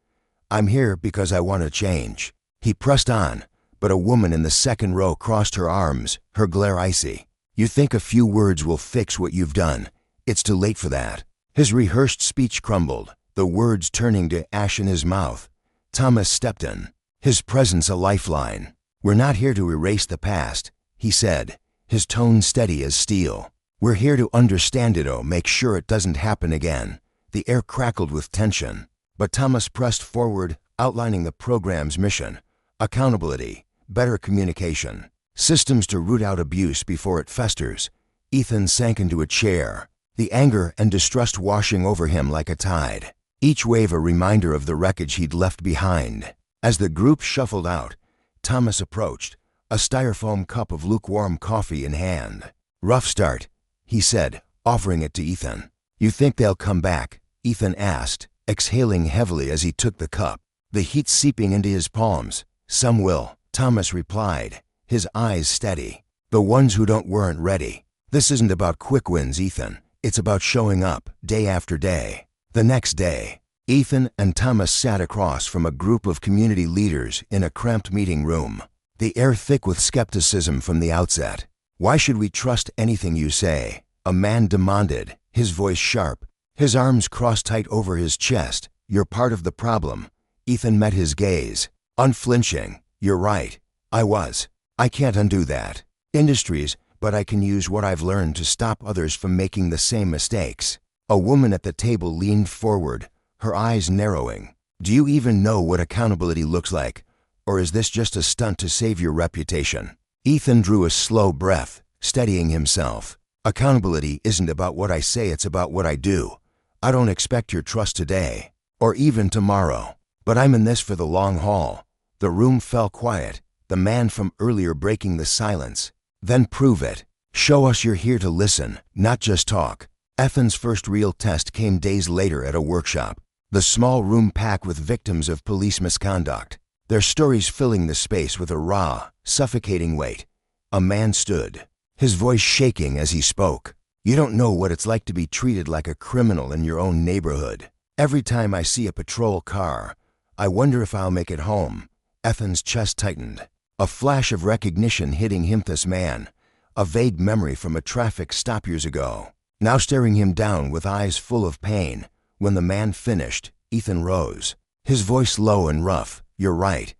"I'm here because I want to change." He pressed on, but a woman in the second row crossed her arms, her glare icy. "You think a few words will fix what you've done. It's too late for that." His rehearsed speech crumbled, the words turning to ash in his mouth. Thomas stepped in, his presence a lifeline. "We're not here to erase the past," he said, his tone steady as steel. "We're here to understand it, make sure it doesn't happen again." The air crackled with tension, but Thomas pressed forward, outlining the program's mission: accountability, better communication, systems to root out abuse before it festers. Ethan sank into a chair, the anger and distrust washing over him like a tide, each wave a reminder of the wreckage he'd left behind. As the group shuffled out, Thomas approached, a styrofoam cup of lukewarm coffee in hand. "Rough start," he said, offering it to Ethan. "You think they'll come back?" Ethan asked, exhaling heavily as he took the cup, the heat seeping into his palms. "Some will," Thomas replied, his eyes steady. "The ones who weren't ready. This isn't about quick wins, Ethan. It's about showing up, day after day." The next day, Ethan and Thomas sat across from a group of community leaders in a cramped meeting room, the air thick with skepticism from the outset. "Why should we trust anything you say?" a man demanded, his voice sharp, his arms crossed tight over his chest. "You're part of the problem." Ethan met his gaze, unflinching. "You're right. I was. I can't undo that. Industries, but I can use what I've learned to stop others from making the same mistakes." A woman at the table leaned forward, her eyes narrowing. "Do you even know what accountability looks like? Or is this just a stunt to save your reputation?" Ethan drew a slow breath, steadying himself. "Accountability isn't about what I say, it's about what I do. I don't expect your trust today, or even tomorrow, but I'm in this for the long haul." The room fell quiet, the man from earlier breaking the silence. "Then prove it. Show us you're here to listen, not just talk." Ethan's first real test came days later at a workshop, the small room packed with victims of police misconduct, their stories filling the space with a raw, suffocating weight. A man stood, his voice shaking as he spoke. "You don't know what it's like to be treated like a criminal in your own neighborhood. Every time I see a patrol car, I wonder if I'll make it home." Ethan's chest tightened, a flash of recognition hitting him. This man, a vague memory from a traffic stop years ago, now staring him down with eyes full of pain. When the man finished, Ethan rose, his voice low and rough. "You're right.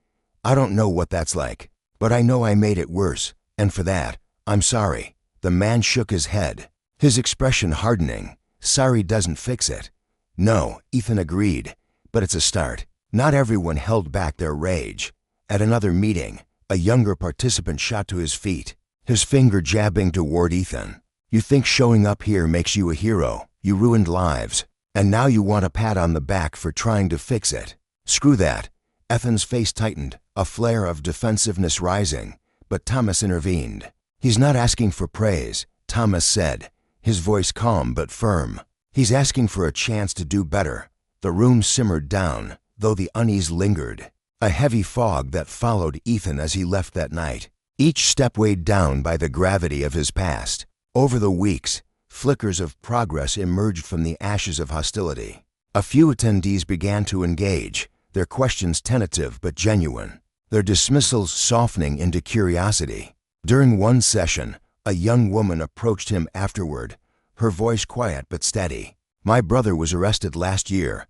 I don't know what that's like, but I know I made it worse, and for that, I'm sorry." The man shook his head, his expression hardening. "Sorry doesn't fix it." "No," Ethan agreed, "but it's a start." Not everyone held back their rage. At another meeting, a younger participant shot to his feet, his finger jabbing toward Ethan. "You think showing up here makes you a hero? You ruined lives, and now you want a pat on the back for trying to fix it." "Screw that." Ethan's face tightened, a flare of defensiveness rising, but Thomas intervened. "He's not asking for praise," Thomas said, his voice calm but firm. "He's asking for a chance to do better." The room simmered down, though the unease lingered, a heavy fog that followed Ethan as he left that night, each step weighed down by the gravity of his past. Over the weeks, flickers of progress emerged from the ashes of hostility. A few attendees began to engage, their questions tentative but genuine, their dismissals softening into curiosity. During one session, a young woman approached him afterward, her voice quiet but steady. "My brother was arrested last year.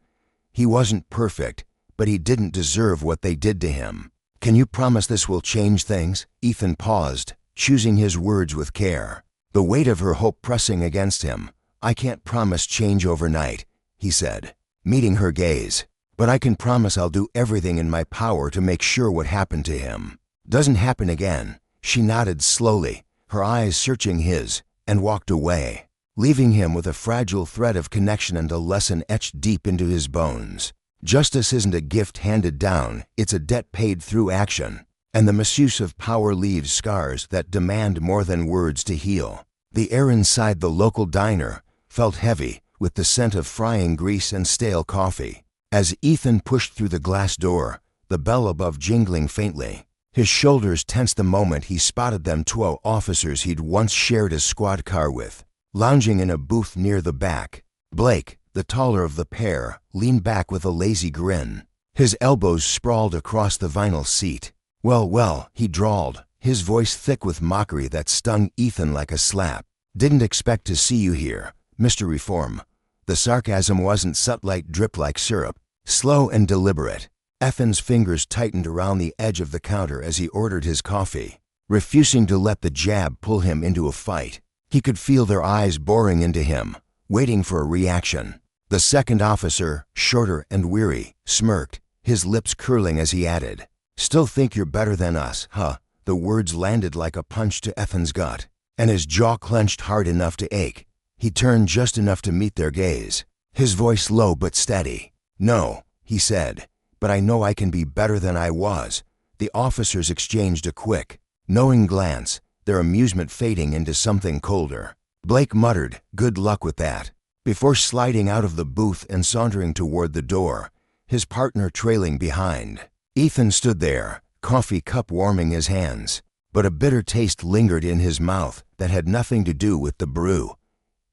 He wasn't perfect, but he didn't deserve what they did to him. Can you promise this will change things?" Ethan paused, choosing his words with care, the weight of her hope pressing against him. "I can't promise change overnight," he said, meeting her gaze, "but I can promise I'll do everything in my power to make sure what happened to him doesn't happen again." She nodded slowly, her eyes searching his, and walked away, leaving him with a fragile thread of connection and a lesson etched deep into his bones. Justice isn't a gift handed down, it's a debt paid through action, and the misuse of power leaves scars that demand more than words to heal. The air inside the local diner felt heavy, with the scent of frying grease and stale coffee. As Ethan pushed through the glass door, the bell above jingling faintly, his shoulders tensed the moment he spotted them 2 officers he'd once shared a squad car with, lounging in a booth near the back. Blake, the taller of the pair, leaned back with a lazy grin, his elbows sprawled across the vinyl seat. "Well, well," he drawled, his voice thick with mockery that stung Ethan like a slap. "Didn't expect to see you here, Mr. Reform." The sarcasm wasn't sunlight drip like syrup, slow and deliberate. Ethan's fingers tightened around the edge of the counter as he ordered his coffee, refusing to let the jab pull him into a fight. He could feel their eyes boring into him, waiting for a reaction. The second officer, shorter and weary, smirked, his lips curling as he added, "Still think you're better than us, huh?" The words landed like a punch to Ethan's gut, and his jaw clenched hard enough to ache. He turned just enough to meet their gaze, his voice low but steady. "No," he said, "but I know I can be better than I was." The officers exchanged a quick, knowing glance, their amusement fading into something colder. Blake muttered, "Good luck with that," before sliding out of the booth and sauntering toward the door, his partner trailing behind. Ethan stood there, coffee cup warming his hands, but a bitter taste lingered in his mouth that had nothing to do with the brew.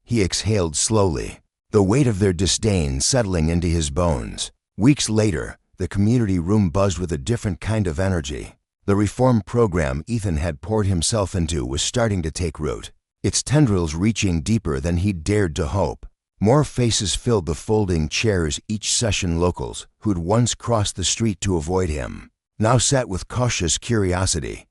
He exhaled slowly, the weight of their disdain settling into his bones. Weeks later, the community room buzzed with a different kind of energy. The reform program Ethan had poured himself into was starting to take root, its tendrils reaching deeper than he'd dared to hope. More faces filled the folding chairs. Each session locals, who'd once crossed the street to avoid him, now sat with cautious curiosity,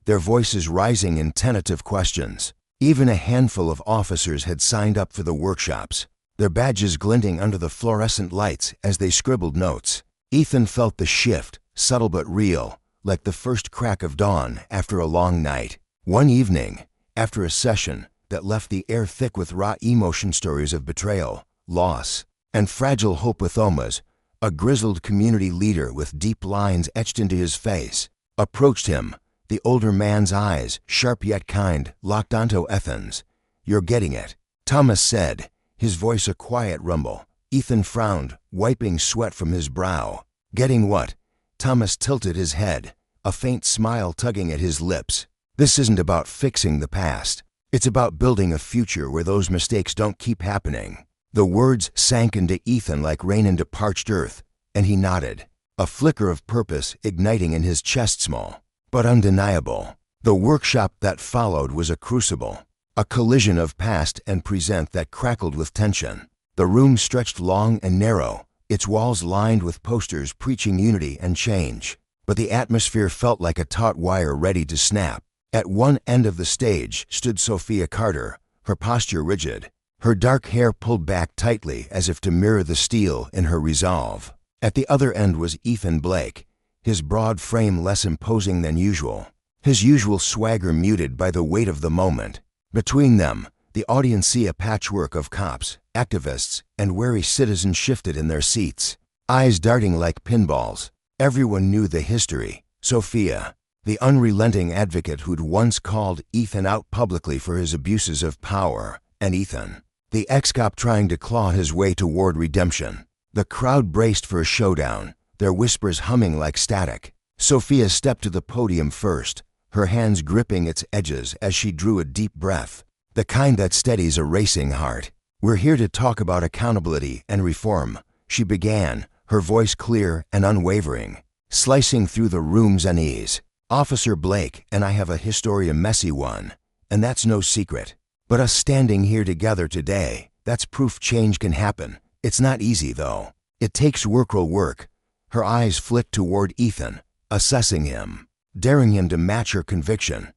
their voices rising in tentative questions. Even a handful of officers had signed up for the workshops, their badges glinting under the fluorescent lights as they scribbled notes. Ethan felt the shift, subtle but real, like the first crack of dawn after a long night. One evening, after a session that left the air thick with raw emotion stories of betrayal, loss, and fragile hopethomas, a grizzled community leader with deep lines etched into his face approached him. The older man's eyes, sharp yet kind, locked onto Ethan's. "You're getting it," Thomas said, his voice a quiet rumble. Ethan frowned, wiping sweat from his brow. "Getting what?" Thomas tilted his head, a faint smile tugging at his lips. "This isn't about fixing the past. It's about building a future where those mistakes don't keep happening." The words sank into Ethan like rain into parched earth, and he nodded, a flicker of purpose igniting in his chest, small but undeniable. The workshop that followed was a crucible, a collision of past and present that crackled with tension. The room stretched long and narrow, its walls lined with posters preaching unity and change, but the atmosphere felt like a taut wire ready to snap. At one end of the stage stood Sophia Carter, her posture rigid, her dark hair pulled back tightly as if to mirror the steel in her resolve. At the other end was Ethan Blake, his broad frame less imposing than usual, his usual swagger muted by the weight of the moment. Between them, the audience see a patchwork of cops, activists, and wary citizens shifted in their seats, eyes darting like pinballs. Everyone knew the history. Sophia, the unrelenting advocate who'd once called Ethan out publicly for his abuses of power, and Ethan, the ex-cop trying to claw his way toward redemption. The crowd braced for a showdown, their whispers humming like static. Sophia stepped to the podium first, her hands gripping its edges as she drew a deep breath, the kind that steadies a racing heart. "We're here to talk about accountability and reform," she began, her voice clear and unwavering, slicing through the room's unease. "Officer Blake and I have a history, a messy one, and that's no secret. But us standing here together today, that's proof change can happen. It's not easy, though. It takes real work." Her eyes flicked toward Ethan, assessing him, daring him to match her conviction.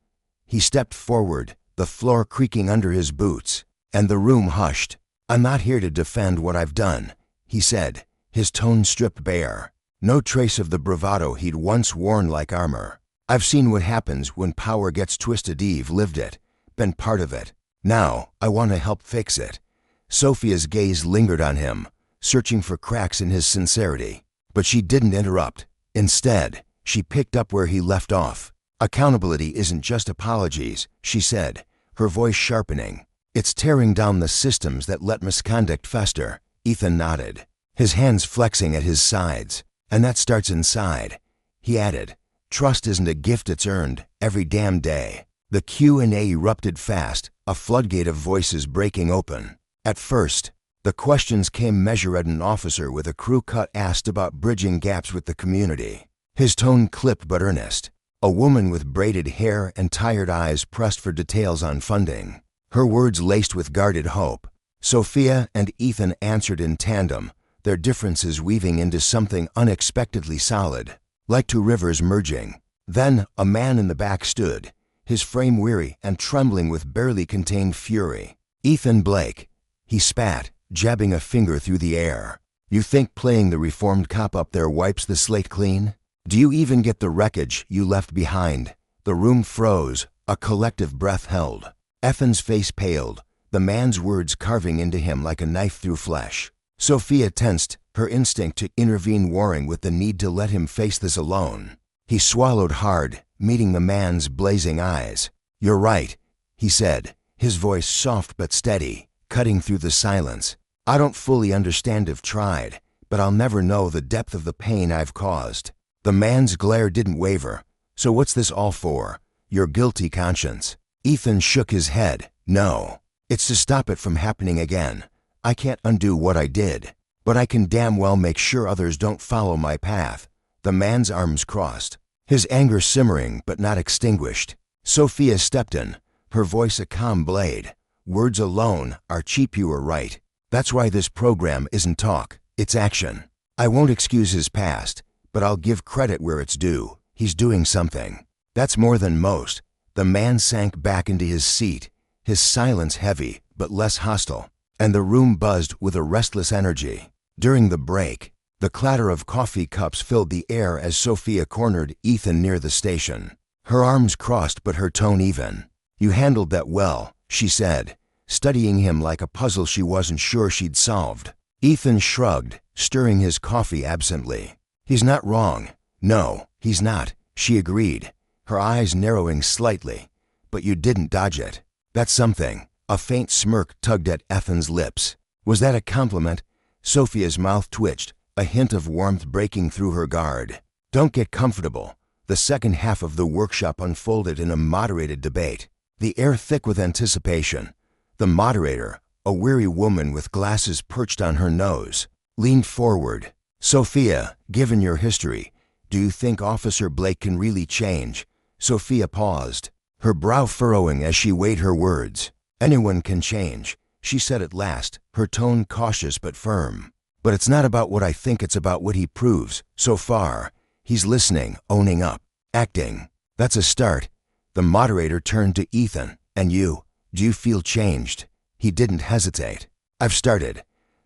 He stepped forward, the floor creaking under his boots, and the room hushed. "I'm not here to defend what I've done," he said, his tone stripped bare, no trace of the bravado he'd once worn like armor. "I've seen what happens when power gets twisted. Eve lived it, been part of it. Now, I want to help fix it." Sophia's gaze lingered on him, searching for cracks in his sincerity. But she didn't interrupt. Instead, she picked up where he left off. "Accountability isn't just apologies," she said, her voice sharpening. "It's tearing down the systems that let misconduct fester." Ethan nodded, his hands flexing at his sides. "And that starts inside," he added. "Trust isn't a gift, it's earned every damn day." The Q&A erupted fast, a floodgate of voices breaking open. At first, the questions came measured. An officer with a crew cut asked about bridging gaps with the community, his tone clipped but earnest. A woman with braided hair and tired eyes pressed for details on funding, her words laced with guarded hope. Sophia and Ethan answered in tandem, their differences weaving into something unexpectedly solid, like two rivers merging. Then a man in the back stood, his frame weary and trembling with barely contained fury. "Ethan Blake," he spat, jabbing a finger through the air. "You think playing the reformed cop up there wipes the slate clean? Do you even get the wreckage you left behind?" The room froze, a collective breath held. Ethan's face paled, the man's words carving into him like a knife through flesh. Sophia tensed, her instinct to intervene warring with the need to let him face this alone. He swallowed hard, meeting the man's blazing eyes. "You're right," he said, his voice soft but steady, cutting through the silence. "I don't fully understand if tried, but I'll never know the depth of the pain I've caused." The man's glare didn't waver. "So what's this all for? Your guilty conscience?" Ethan shook his head. "No. It's to stop it from happening again. I can't undo what I did, but I can damn well make sure others don't follow my path." The man's arms crossed, his anger simmering but not extinguished. Sophia stepped in, her voice a calm blade. "Words alone are cheap, you were right. That's why this program isn't talk, it's action. I won't excuse his past, but I'll give credit where it's due. He's doing something. That's more than most." The man sank back into his seat, his silence heavy but less hostile, and the room buzzed with a restless energy. During the break, the clatter of coffee cups filled the air as Sophia cornered Ethan near the station. Her arms crossed but her tone even. "You handled that well," she said, studying him like a puzzle she wasn't sure she'd solved. Ethan shrugged, stirring his coffee absently. "He's not wrong. No, he's not," she agreed, her eyes narrowing slightly. "But you didn't dodge it. That's something." A faint smirk tugged at Ethan's lips. Was that a compliment? Sophia's mouth twitched, a hint of warmth breaking through her guard. "Don't get comfortable." The second half of the workshop unfolded in a moderated debate, the air thick with anticipation. The moderator, a weary woman with glasses perched on her nose, leaned forward. "Sophia, given your history, do you think Officer Blake can really change?" Sophia paused, her brow furrowing as she weighed her words. "Anyone can change," she said at last, her tone cautious but firm. "But it's not about what I think, it's about what he proves. So far, he's listening, owning up, acting. That's a start." The moderator turned to Ethan. "And you, do you feel changed?" He didn't hesitate. "I've started,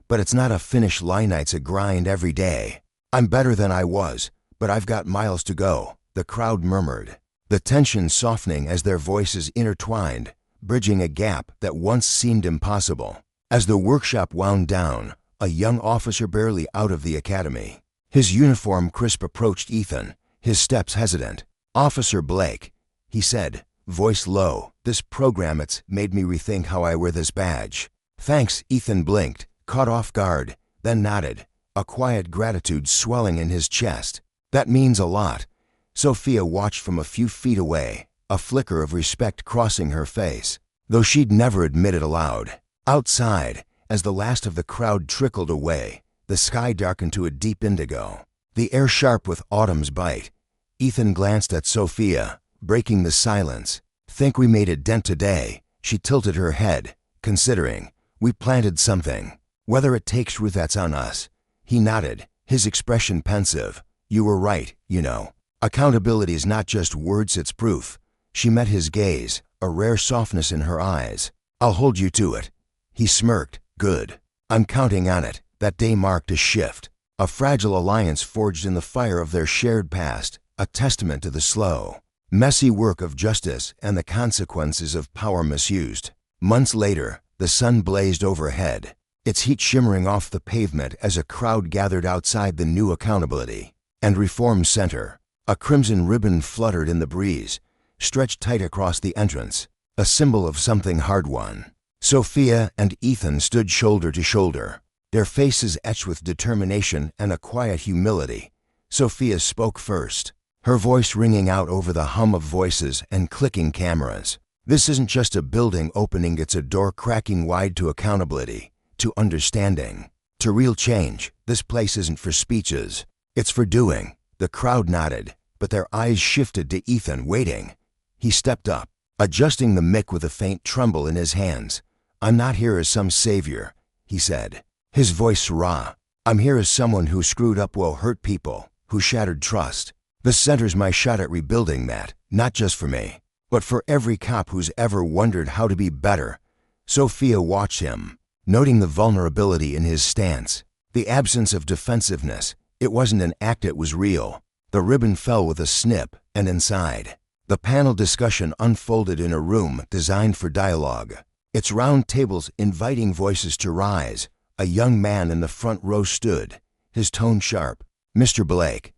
but it's not a finish line, it's a grind every day. I'm better than I was, but I've got miles to go," the crowd murmured, the tension softening as their voices intertwined, bridging a gap that once seemed impossible. As the workshop wound down, a young officer barely out of the academy, his uniform crisp, approached Ethan, his steps hesitant. "Officer Blake," he said, voice low, "this program, it's made me rethink how I wear this badge." "Thanks," Ethan blinked, caught off guard, then nodded, a quiet gratitude swelling in his chest. "That means a lot." Sophia watched from a few feet away, a flicker of respect crossing her face, though she'd never admit it aloud. Outside, as the last of the crowd trickled away, the sky darkened to a deep indigo, the air sharp with autumn's bite. Ethan glanced at Sophia, breaking the silence. "Think we made a dent today?" She tilted her head, considering. "We planted something. Whether it takes root, that's on us." He nodded, his expression pensive. "You were right, you know. Accountability's not just words, it's proof." She met his gaze, a rare softness in her eyes. "I'll hold you to it." He smirked. "Good. I'm counting on it." That day marked a shift, a fragile alliance forged in the fire of their shared past, a testament to the slow, messy work of justice and the consequences of power misused. Months later, the sun blazed overhead, its heat shimmering off the pavement as a crowd gathered outside the new Accountability and Reform Center. A crimson ribbon fluttered in the breeze, stretched tight across the entrance, a symbol of something hard-won. Sophia and Ethan stood shoulder to shoulder, their faces etched with determination and a quiet humility. Sophia spoke first, her voice ringing out over the hum of voices and clicking cameras. "This isn't just a building opening, it's a door cracking wide to accountability, to understanding, to real change. This place isn't for speeches, it's for doing." The crowd nodded, but their eyes shifted to Ethan, waiting. He stepped up, adjusting the mic with a faint tremble in his hands. "I'm not here as some savior," he said, his voice raw. "I'm here as someone who screwed up, hurt people, who shattered trust. This center's my shot at rebuilding that, not just for me, but for every cop who's ever wondered how to be better." Sophia watched him, noting the vulnerability in his stance, the absence of defensiveness. It wasn't an act, it was real. The ribbon fell with a snip, and inside, the panel discussion unfolded in a room designed for dialogue, its round tables inviting voices to rise. A young man in the front row stood, his tone sharp. "Mr. Blake,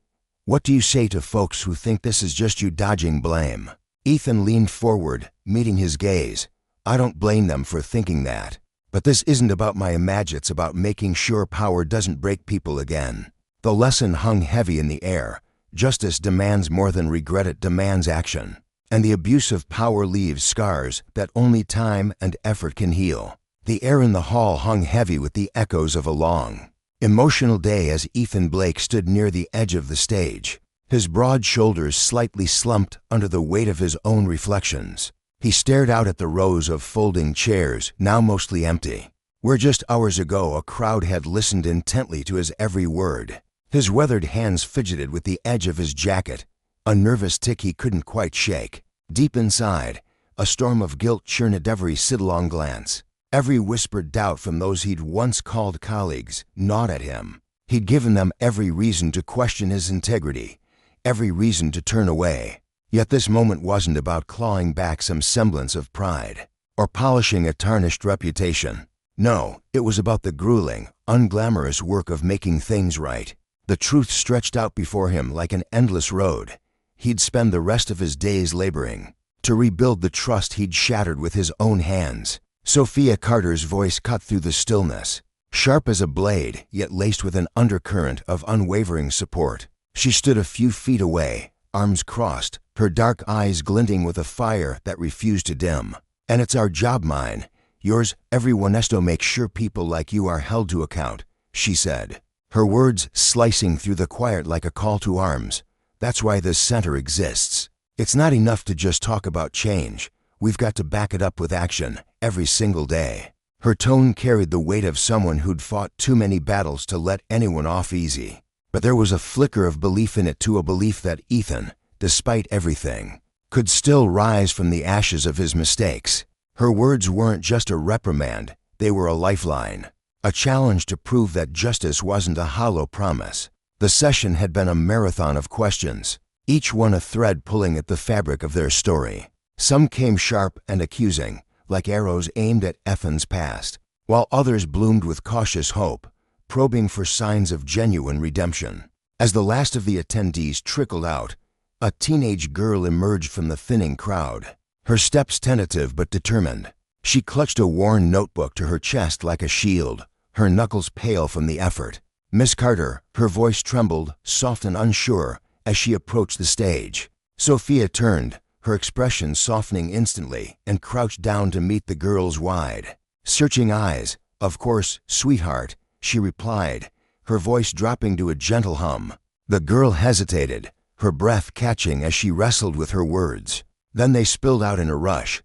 what do you say to folks who think this is just you dodging blame?" Ethan leaned forward, meeting his gaze. "I don't blame them for thinking that. But this isn't about my image, it's about making sure power doesn't break people again." The lesson hung heavy in the air. Justice demands more than regret, it demands action. And the abuse of power leaves scars that only time and effort can heal. The air in the hall hung heavy with the echoes of a long, emotional day as Ethan Blake stood near the edge of the stage, his broad shoulders slightly slumped under the weight of his own reflections. He stared out at the rows of folding chairs, now mostly empty, where just hours ago a crowd had listened intently to his every word. His weathered hands fidgeted with the edge of his jacket, a nervous tic he couldn't quite shake. Deep inside, a storm of guilt churned at every sidelong glance. Every whispered doubt from those he'd once called colleagues gnawed at him. He'd given them every reason to question his integrity, every reason to turn away. Yet this moment wasn't about clawing back some semblance of pride, or polishing a tarnished reputation. No, it was about the grueling, unglamorous work of making things right. The truth stretched out before him like an endless road. He'd spend the rest of his days laboring to rebuild the trust he'd shattered with his own hands. Sophia Carter's voice cut through the stillness, sharp as a blade, yet laced with an undercurrent of unwavering support. She stood a few feet away, arms crossed, her dark eyes glinting with a fire that refused to dim. "And it's our job, mine, yours, everyone has to make sure people like you are held to account," she said, her words slicing through the quiet like a call to arms. "That's why this center exists. It's not enough to just talk about change. We've got to back it up with action, every single day." Her tone carried the weight of someone who'd fought too many battles to let anyone off easy. But there was a flicker of belief in it too, a belief that Ethan, despite everything, could still rise from the ashes of his mistakes. Her words weren't just a reprimand, they were a lifeline, a challenge to prove that justice wasn't a hollow promise. The session had been a marathon of questions, each one a thread pulling at the fabric of their story. Some came sharp and accusing, like arrows aimed at Ethan's past, while others bloomed with cautious hope, probing for signs of genuine redemption. As the last of the attendees trickled out, a teenage girl emerged from the thinning crowd, her steps tentative but determined. She clutched a worn notebook to her chest like a shield, her knuckles pale from the effort. "Miss Carter," her voice trembled, soft and unsure, as she approached the stage. Sophia turned, her expression softening instantly, and crouched down to meet the girl's wide, searching eyes. "Of course, sweetheart," she replied, her voice dropping to a gentle hum. The girl hesitated, her breath catching as she wrestled with her words. Then they spilled out in a rush.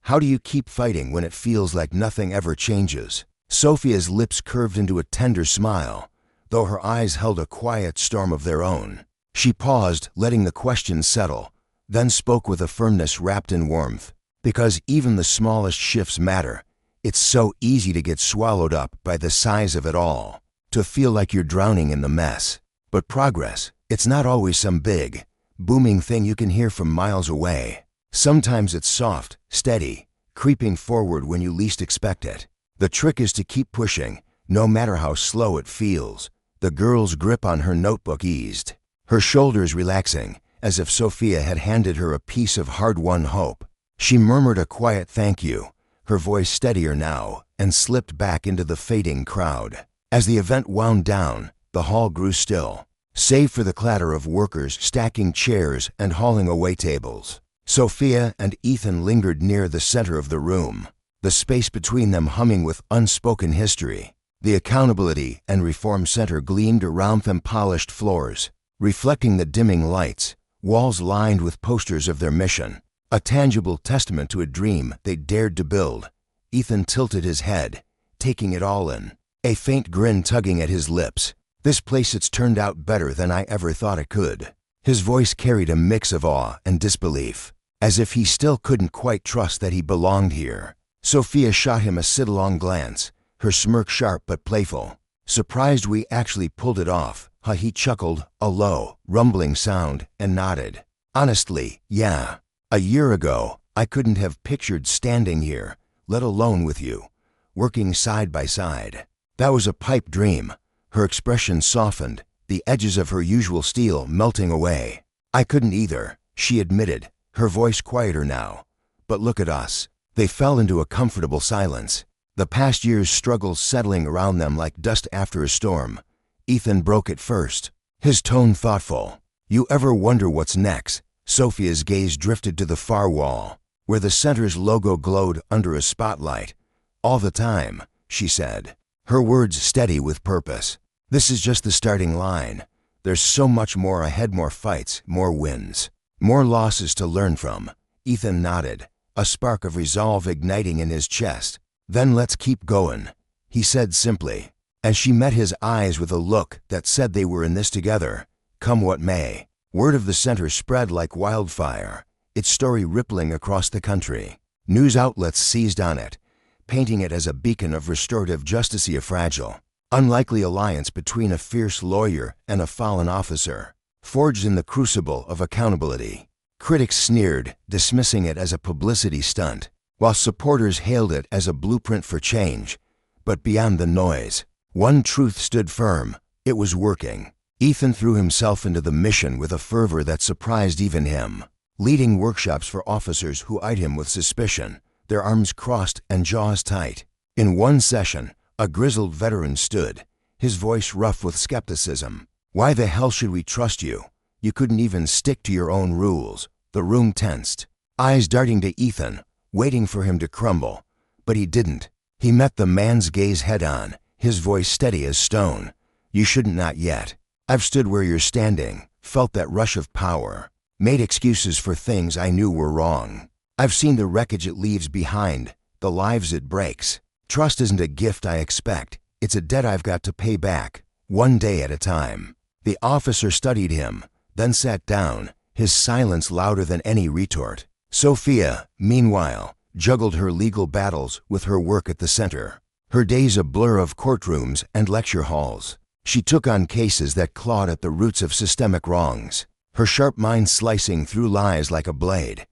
"How do you keep fighting when it feels like nothing ever changes?" Sophia's lips curved into a tender smile, though her eyes held a quiet storm of their own. She paused, letting the question settle, then spoke with a firmness wrapped in warmth. "Because even the smallest shifts matter. It's so easy to get swallowed up by the size of it all, to feel like you're drowning in the mess. But progress, it's not always some big, booming thing you can hear from miles away. Sometimes it's soft, steady, creeping forward when you least expect it. The trick is to keep pushing, no matter how slow it feels." The girl's grip on her notebook eased, her shoulders relaxing, as if Sophia had handed her a piece of hard-won hope. She murmured a quiet thank you, her voice steadier now, and slipped back into the fading crowd. As the event wound down, the hall grew still, save for the clatter of workers stacking chairs and hauling away tables. Sophia and Ethan lingered near the center of the room, the space between them humming with unspoken history. The Accountability and Reform Center gleamed around them polished floors, reflecting the dimming lights, walls lined with posters of their mission, a tangible testament to a dream they dared to build. Ethan tilted his head, taking it all in, a faint grin tugging at his lips. This place, it's turned out better than I ever thought it could. His voice carried a mix of awe and disbelief, as if he still couldn't quite trust that he belonged here. Sophia shot him a sidelong glance, her smirk sharp but playful. Surprised we actually pulled it off, huh? He chuckled, a low, rumbling sound, and nodded. Honestly, yeah. A year ago, I couldn't have pictured standing here, let alone with you, working side by side. That was a pipe dream. Her expression softened, the edges of her usual steel melting away. I couldn't either, she admitted, her voice quieter now. But look at us. They fell into a comfortable silence, the past year's struggles settling around them like dust after a storm. Ethan broke it first, his tone thoughtful. You ever wonder what's next? Sophia's gaze drifted to the far wall, where the center's logo glowed under a spotlight. All the time, she said, her words steady with purpose. This is just the starting line. There's so much more ahead, more fights, more wins, more losses to learn from. Ethan nodded, a spark of resolve igniting in his chest. Then let's keep going, he said simply, as she met his eyes with a look that said they were in this together, come what may. Word of the center spread like wildfire, its story rippling across the country. News outlets seized on it, painting it as a beacon of restorative justice, a fragile, unlikely alliance between a fierce lawyer and a fallen officer, forged in the crucible of accountability. Critics sneered, dismissing it as a publicity stunt, while supporters hailed it as a blueprint for change. But beyond the noise, one truth stood firm: it was working. Ethan threw himself into the mission with a fervor that surprised even him, leading workshops for officers who eyed him with suspicion, their arms crossed and jaws tight. In one session, a grizzled veteran stood, his voice rough with skepticism. Why the hell should we trust you? You couldn't even stick to your own rules. The room tensed, eyes darting to Ethan, waiting for him to crumble. But he didn't. He met the man's gaze head-on, his voice steady as stone. You shouldn't, not yet. I've stood where you're standing, felt that rush of power, made excuses for things I knew were wrong. I've seen the wreckage it leaves behind, the lives it breaks. Trust isn't a gift I expect, it's a debt I've got to pay back, one day at a time. The officer studied him, then sat down, his silence louder than any retort. Sophia, meanwhile, juggled her legal battles with her work at the center, her days a blur of courtrooms and lecture halls. She took on cases that clawed at the roots of systemic wrongs, her sharp mind slicing through lies like a blade.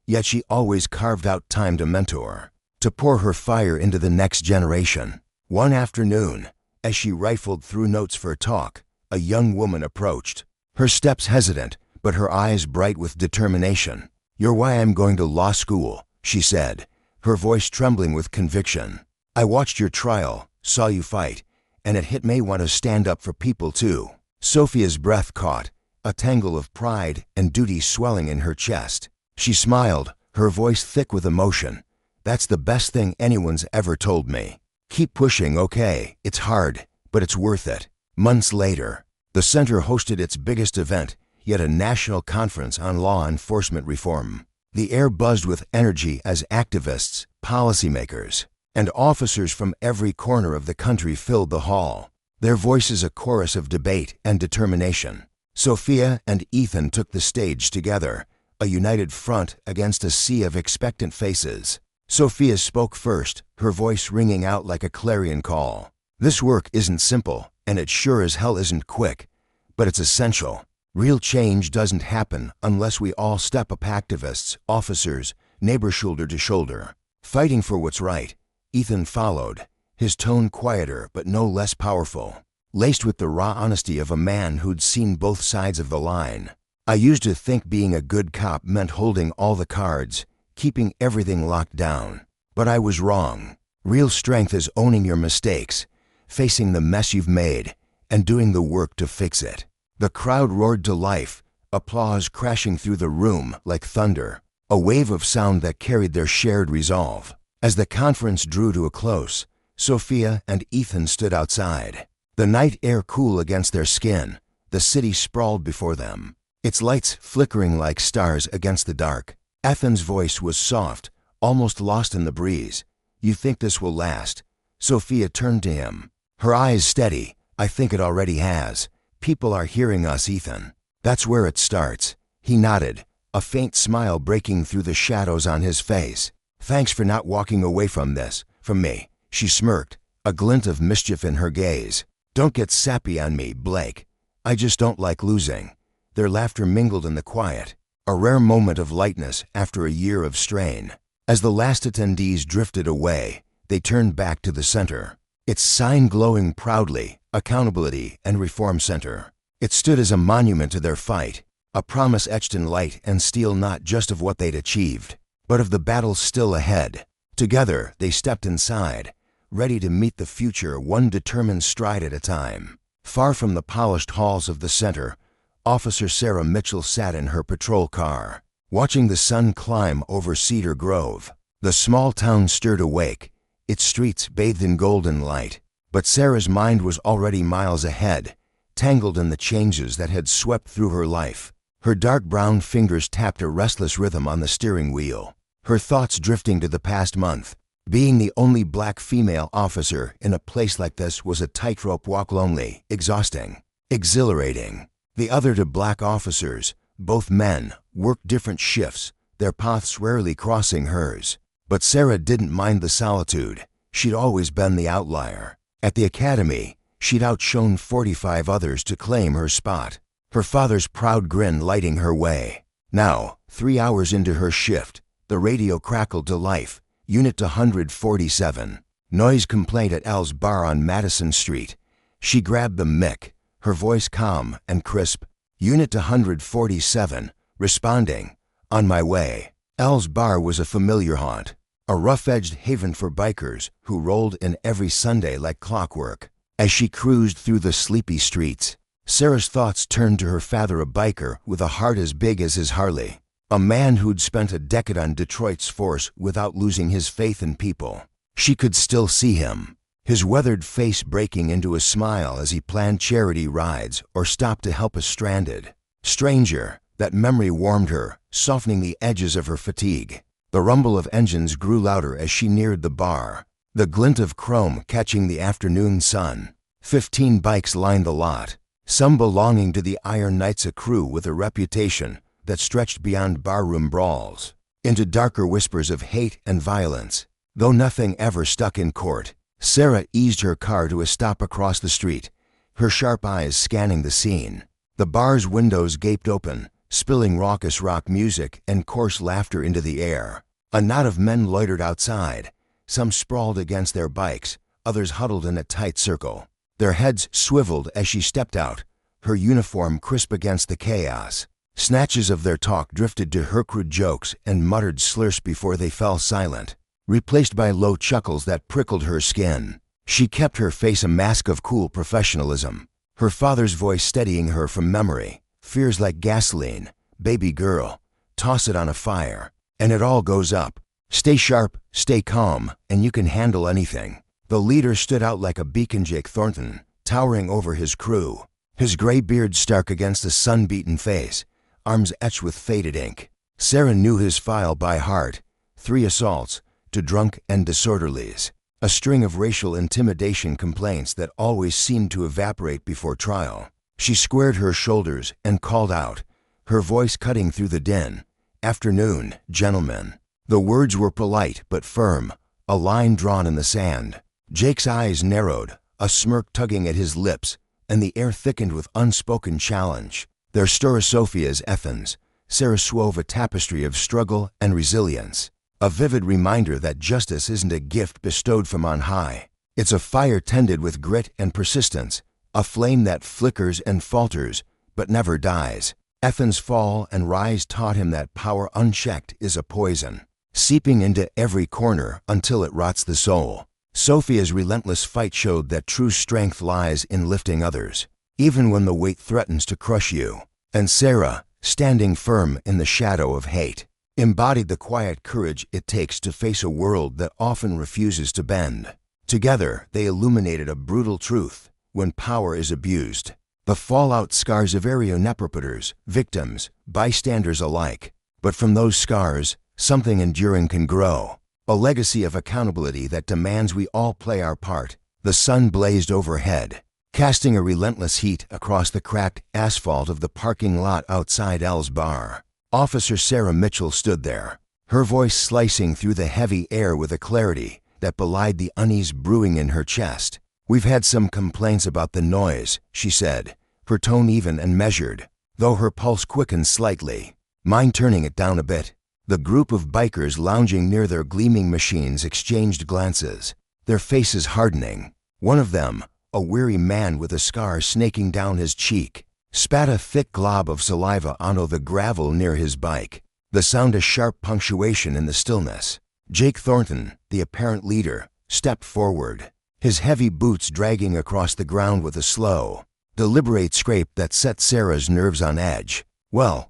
Yet she always carved out time to mentor, to pour her fire into the next generation. One afternoon, as she rifled through notes for a talk, a young woman approached, her steps hesitant, but her eyes bright with determination. You're why I'm going to law school, she said, her voice trembling with conviction. I watched your trial, saw you fight, and it hit me want to stand up for people too. Sophia's breath caught, a tangle of pride and duty swelling in her chest. She smiled, her voice thick with emotion. That's the best thing anyone's ever told me. Keep pushing, okay? It's hard, but it's worth it. Months later, the center hosted its biggest event, yet a national conference on law enforcement reform. The air buzzed with energy as activists, policymakers, and officers from every corner of the country filled the hall, their voices a chorus of debate and determination. Sophia and Ethan took the stage together, a united front against a sea of expectant faces. Sophia spoke first, her voice ringing out like a clarion call. This work isn't simple, and it sure as hell isn't quick, but it's essential. Real change doesn't happen unless we all step up, activists, officers, neighbors, shoulder to shoulder, fighting for what's right. Ethan followed, his tone quieter but no less powerful, laced with the raw honesty of a man who'd seen both sides of the line. I used to think being a good cop meant holding all the cards, keeping everything locked down. But I was wrong. Real strength is owning your mistakes, facing the mess you've made, and doing the work to fix it. The crowd roared to life, applause crashing through the room like thunder, a wave of sound that carried their shared resolve. As the conference drew to a close, Sophia and Ethan stood outside, the night air cool against their skin, the city sprawled before them. its lights flickering like stars against the dark. Ethan's voice was soft, almost lost in the breeze. "You think this will last?" Sophia turned to him, her eyes steady. "I think it already has. People are hearing us, Ethan. That's where it starts." He nodded, a faint smile breaking through the shadows on his face. "Thanks for not walking away from me." She smirked, a glint of mischief in her gaze. "Don't get sappy on me, Blake. I just don't like losing." Their laughter mingled in the quiet, a rare moment of lightness after a year of strain. As the last attendees drifted away, they turned back to the center, its sign glowing proudly, Accountability and Reform Center. It stood as a monument to their fight, a promise etched in light and steel, not just of what they'd achieved, but of the battle still ahead. Together, they stepped inside, ready to meet the future one determined stride at a time. Far from the polished halls of the center, Officer Sarah Mitchell sat in her patrol car, watching the sun climb over Cedar Grove. The small town stirred awake, its streets bathed in golden light. But Sarah's mind was already miles ahead, tangled in the changes that had swept through her life. Her dark brown fingers tapped a restless rhythm on the steering wheel, her thoughts drifting to the past month. Being the only black female officer in a place like this was a tightrope walk, lonely, exhausting, exhilarating. The other two black officers, both men, worked different shifts, their paths rarely crossing hers. But Sarah didn't mind the solitude. She'd always been the outlier. At the academy, she'd outshone 45 others to claim her spot, her father's proud grin lighting her way. Now, 3 hours into her shift, the radio crackled to life. Unit 147. Noise complaint at L's bar on Madison Street. She grabbed the mic, her voice calm and crisp. Unit 147, responding. On my way. L's bar was a familiar haunt, a rough-edged haven for bikers who rolled in every Sunday like clockwork. As she cruised through the sleepy streets, Sarah's thoughts turned to her father, a biker with a heart as big as his Harley, a man who'd spent a decade on Detroit's force without losing his faith in people. She could still see him, his weathered face breaking into a smile as he planned charity rides or stopped to help a stranded stranger. That memory warmed her, softening the edges of her fatigue. The rumble of engines grew louder as she neared the bar, the glint of chrome catching the afternoon sun. 15 bikes lined the lot, some belonging to the Iron Knights, a crew with a reputation that stretched beyond barroom brawls into darker whispers of hate and violence. Though nothing ever stuck in court, Sarah eased her car to a stop across the street, her sharp eyes scanning the scene. The bar's windows gaped open, spilling raucous rock music and coarse laughter into the air. A knot of men loitered outside, some sprawled against their bikes, others huddled in a tight circle. Their heads swiveled as she stepped out, her uniform crisp against the chaos. Snatches of their talk drifted to her crude jokes and muttered slurs before they fell silent, replaced by low chuckles that prickled her skin. She kept her face a mask of cool professionalism, her father's voice steadying her from memory. "Fear's like gasoline, baby girl. Toss it on a fire, and it all goes up. Stay sharp, stay calm, and you can handle anything." The leader stood out like a beacon, Jake Thornton, towering over his crew, his gray beard stark against a sun-beaten face, arms etched with faded ink. Sarah knew his file by heart: 3 assaults to drunk and disorderlies, a string of racial intimidation complaints that always seemed to evaporate before trial. She squared her shoulders and called out, her voice cutting through the din. "Afternoon, gentlemen." The words were polite but firm, a line drawn in the sand. Jake's eyes narrowed, a smirk tugging at his lips, and the air thickened with unspoken challenge. Their story, Sophia's Ethan's, Sarah wove a tapestry of struggle and resilience, a vivid reminder that justice isn't a gift bestowed from on high. It's a fire tended with grit and persistence, a flame that flickers and falters, but never dies. Ethan's fall and rise taught him that power unchecked is a poison, seeping into every corner until it rots the soul. Sophia's relentless fight showed that true strength lies in lifting others, even when the weight threatens to crush you. And Sarah, standing firm in the shadow of hate, embodied the quiet courage it takes to face a world that often refuses to bend. Together, they illuminated a brutal truth: when power is abused, The fallout scars of areonepropators, victims, bystanders alike. But from those scars, something enduring can grow. A legacy of accountability that demands we all play our part. The sun blazed overhead, casting a relentless heat across the cracked asphalt of the parking lot outside L's bar. Officer Sarah Mitchell stood there, her voice slicing through the heavy air with a clarity that belied the unease brewing in her chest. "We've had some complaints about the noise," she said, her tone even and measured, though her pulse quickened slightly. "Mind turning it down a bit?" The group of bikers lounging near their gleaming machines exchanged glances, their faces hardening. One of them, a weary man with a scar snaking down his cheek, spat a thick glob of saliva onto the gravel near his bike, the sound of sharp punctuation in the stillness. Jake Thornton, the apparent leader, stepped forward, his heavy boots dragging across the ground with a slow, deliberate scrape that set Sarah's nerves on edge. Well,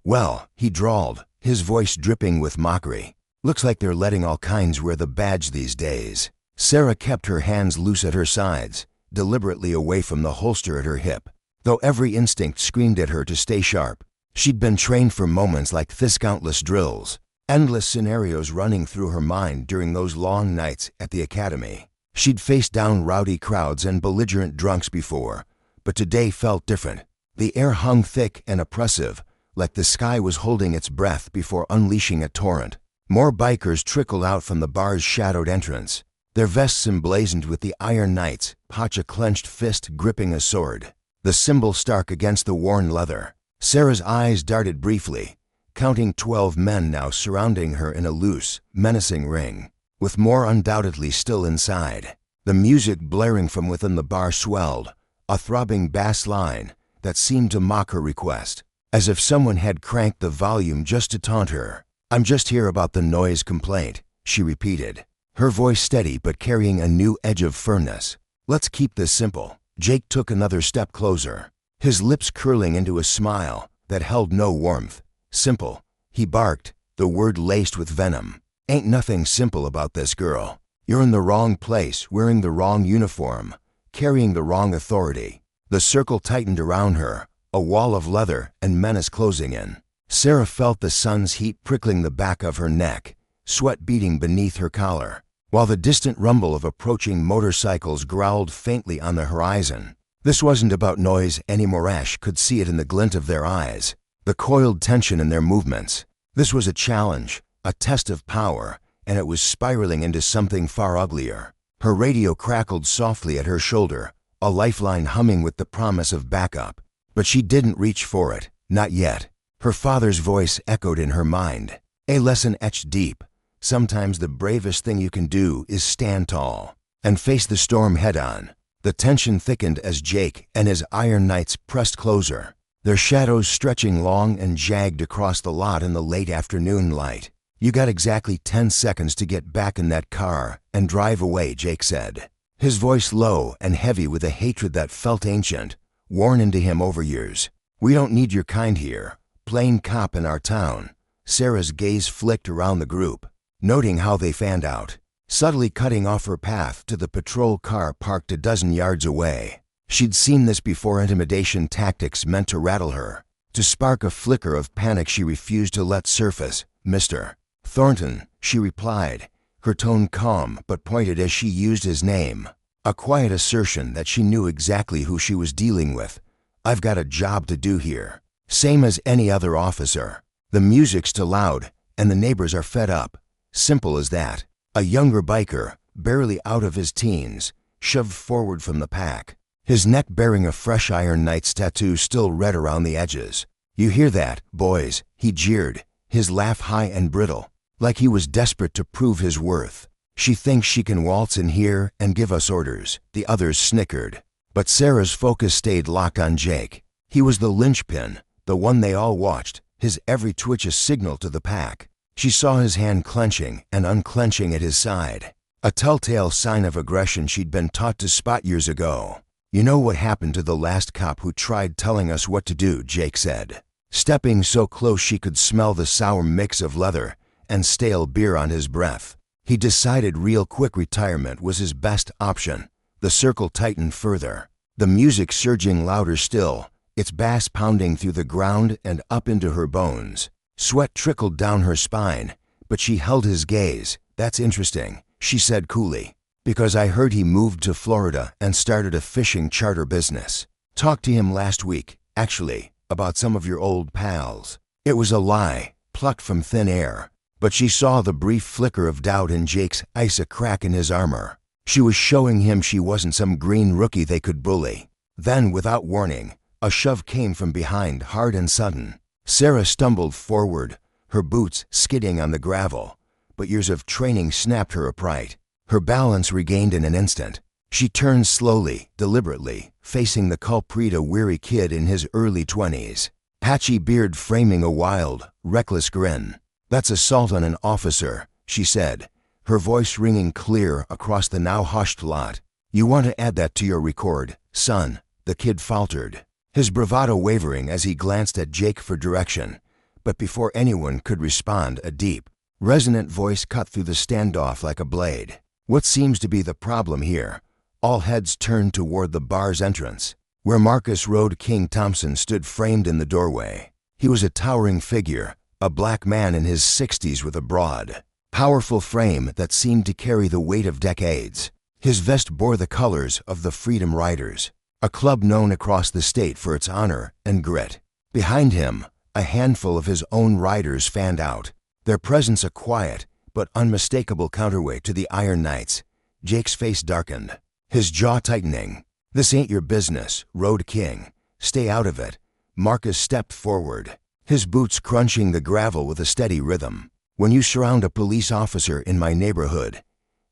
he drawled, his voice dripping with mockery. "Looks like they're letting all kinds wear the badge these days." Sarah kept her hands loose at her sides, deliberately away from the holster at her hip, though every instinct screamed at her to stay sharp. She'd been trained for moments like this, countless drills, endless scenarios running through her mind during those long nights at the academy. She'd faced down rowdy crowds and belligerent drunks before, but today felt different. The air hung thick and oppressive, like the sky was holding its breath before unleashing a torrent. More bikers trickled out from the bar's shadowed entrance, their vests emblazoned with the Iron Knights, Potch a clenched fist gripping a sword, the symbol stark against the worn leather. Sarah's eyes darted briefly, counting 12 men now surrounding her in a loose, menacing ring, with more undoubtedly still inside. The music blaring from within the bar swelled, a throbbing bass line that seemed to mock her request, as if someone had cranked the volume just to taunt her. "I'm just here about the noise complaint," she repeated, her voice steady but carrying a new edge of firmness. "Let's keep this simple." Jake took another step closer, his lips curling into a smile that held no warmth. "Simple," he barked, the word laced with venom. "Ain't nothing simple about this, girl. You're in the wrong place, wearing the wrong uniform, carrying the wrong authority." The circle tightened around her, a wall of leather and menace closing in. Sarah felt the sun's heat prickling the back of her neck, sweat beating beneath her collar, while the distant rumble of approaching motorcycles growled faintly on the horizon. This wasn't about noise anymore. Ash could see it in the glint of their eyes, the coiled tension in their movements. This was a challenge, a test of power, and it was spiraling into something far uglier. Her radio crackled softly at her shoulder, a lifeline humming with the promise of backup. But she didn't reach for it, not yet. Her father's voice echoed in her mind, a lesson etched deep. Sometimes the bravest thing you can do is stand tall and face the storm head-on. The tension thickened as Jake and his Iron Knights pressed closer, their shadows stretching long and jagged across the lot in the late afternoon light. "You got exactly 10 seconds to get back in that car and drive away," Jake said, his voice low and heavy with a hatred that felt ancient, worn into him over years. "We don't need your kind here. Plain cop in our town." Sarah's gaze flicked around the group, noting how they fanned out, subtly cutting off her path to the patrol car parked a dozen yards away. She'd seen this before, intimidation tactics meant to rattle her, to spark a flicker of panic she refused to let surface. "Mr. Thornton," she replied, her tone calm but pointed as she used his name, a quiet assertion that she knew exactly who she was dealing with. "I've got a job to do here, same as any other officer. The music's too loud, and the neighbors are fed up. Simple as that." A younger biker, barely out of his teens, shoved forward from the pack, his neck bearing a fresh Iron Knights tattoo still red around the edges. "You hear that, boys?" he jeered, his laugh high and brittle, like he was desperate to prove his worth. "She thinks she can waltz in here and give us orders." The others snickered, but Sarah's focus stayed locked on Jake. He was the linchpin, the one they all watched, his every twitch a signal to the pack. She saw his hand clenching and unclenching at his side, a telltale sign of aggression she'd been taught to spot years ago. "You know what happened to the last cop who tried telling us what to do," Jake said, stepping so close she could smell the sour mix of leather and stale beer on his breath. He decided real quick retirement was his best option. The circle tightened further, the music surging louder still its bass pounding through the ground and up into her bones. Sweat trickled down her spine, but she held his gaze. "That's interesting," she said coolly, "because I heard he moved to Florida and started a fishing charter business. Talked to him last week, actually, about some of your old pals." It was a lie, plucked from thin air, but she saw the brief flicker of doubt in Jake's eyes, a crack in his armor. She was showing him she wasn't some green rookie they could bully. Then, without warning, a shove came from behind, hard and sudden. Sarah stumbled forward, her boots skidding on the gravel, but years of training snapped her upright. Her balance regained in an instant. She turned slowly, deliberately, facing the culprit, a weary kid in his early 20s. Patchy beard framing a wild, reckless grin. "That's assault on an officer," she said, her voice ringing clear across the now hushed lot. "You want to add that to your record, son," the kid faltered, his bravado wavering as he glanced at Jake for direction. But before anyone could respond, a deep, resonant voice cut through the standoff like a blade. "What seems to be the problem here?" All heads turned toward the bar's entrance, where Marcus Road King Thompson stood framed in the doorway. He was a towering figure, a black man in his 60s with a broad, powerful frame that seemed to carry the weight of decades. His vest bore the colors of the Freedom Riders, a club known across the state for its honor and grit. Behind him, a handful of his own riders fanned out, their presence a quiet but unmistakable counterweight to the Iron Knights. Jake's face darkened, his jaw tightening. "This ain't your business, Road King. Stay out of it." Marcus stepped forward, his boots crunching the gravel with a steady rhythm. "When you surround a police officer in my neighborhood,"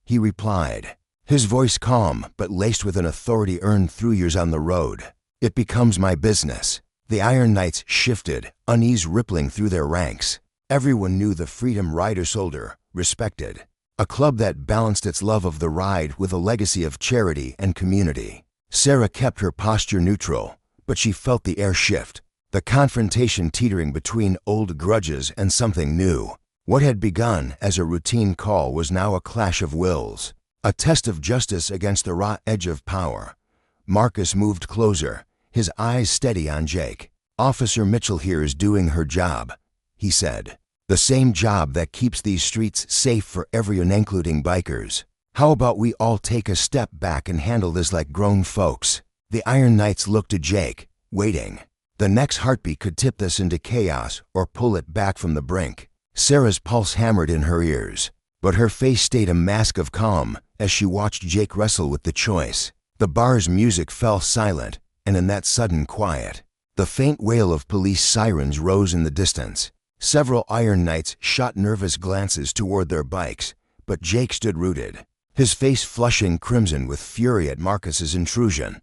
he replied, his voice calm but laced with an authority earned through years on the road, "it becomes my business." The Iron Knights shifted, unease rippling through their ranks. Everyone knew the Freedom Rider soldier, respected, a club that balanced its love of the ride with a legacy of charity and community. Sarah kept her posture neutral, but she felt the air shift, the confrontation teetering between old grudges and something new. What had begun as a routine call was now a clash of wills, a test of justice against the raw edge of power. Marcus moved closer, his eyes steady on Jake. "Officer Mitchell here is doing her job," he said. "The same job that keeps these streets safe for everyone, including bikers. How about we all take a step back and handle this like grown folks?" The Iron Knights looked to Jake, waiting. The next heartbeat could tip this into chaos or pull it back from the brink. Sarah's pulse hammered in her ears, but her face stayed a mask of calm as she watched Jake wrestle with the choice. The bar's music fell silent, and in that sudden quiet, the faint wail of police sirens rose in the distance. Several Iron Knights shot nervous glances toward their bikes, but Jake stood rooted, his face flushing crimson with fury at Marcus's intrusion.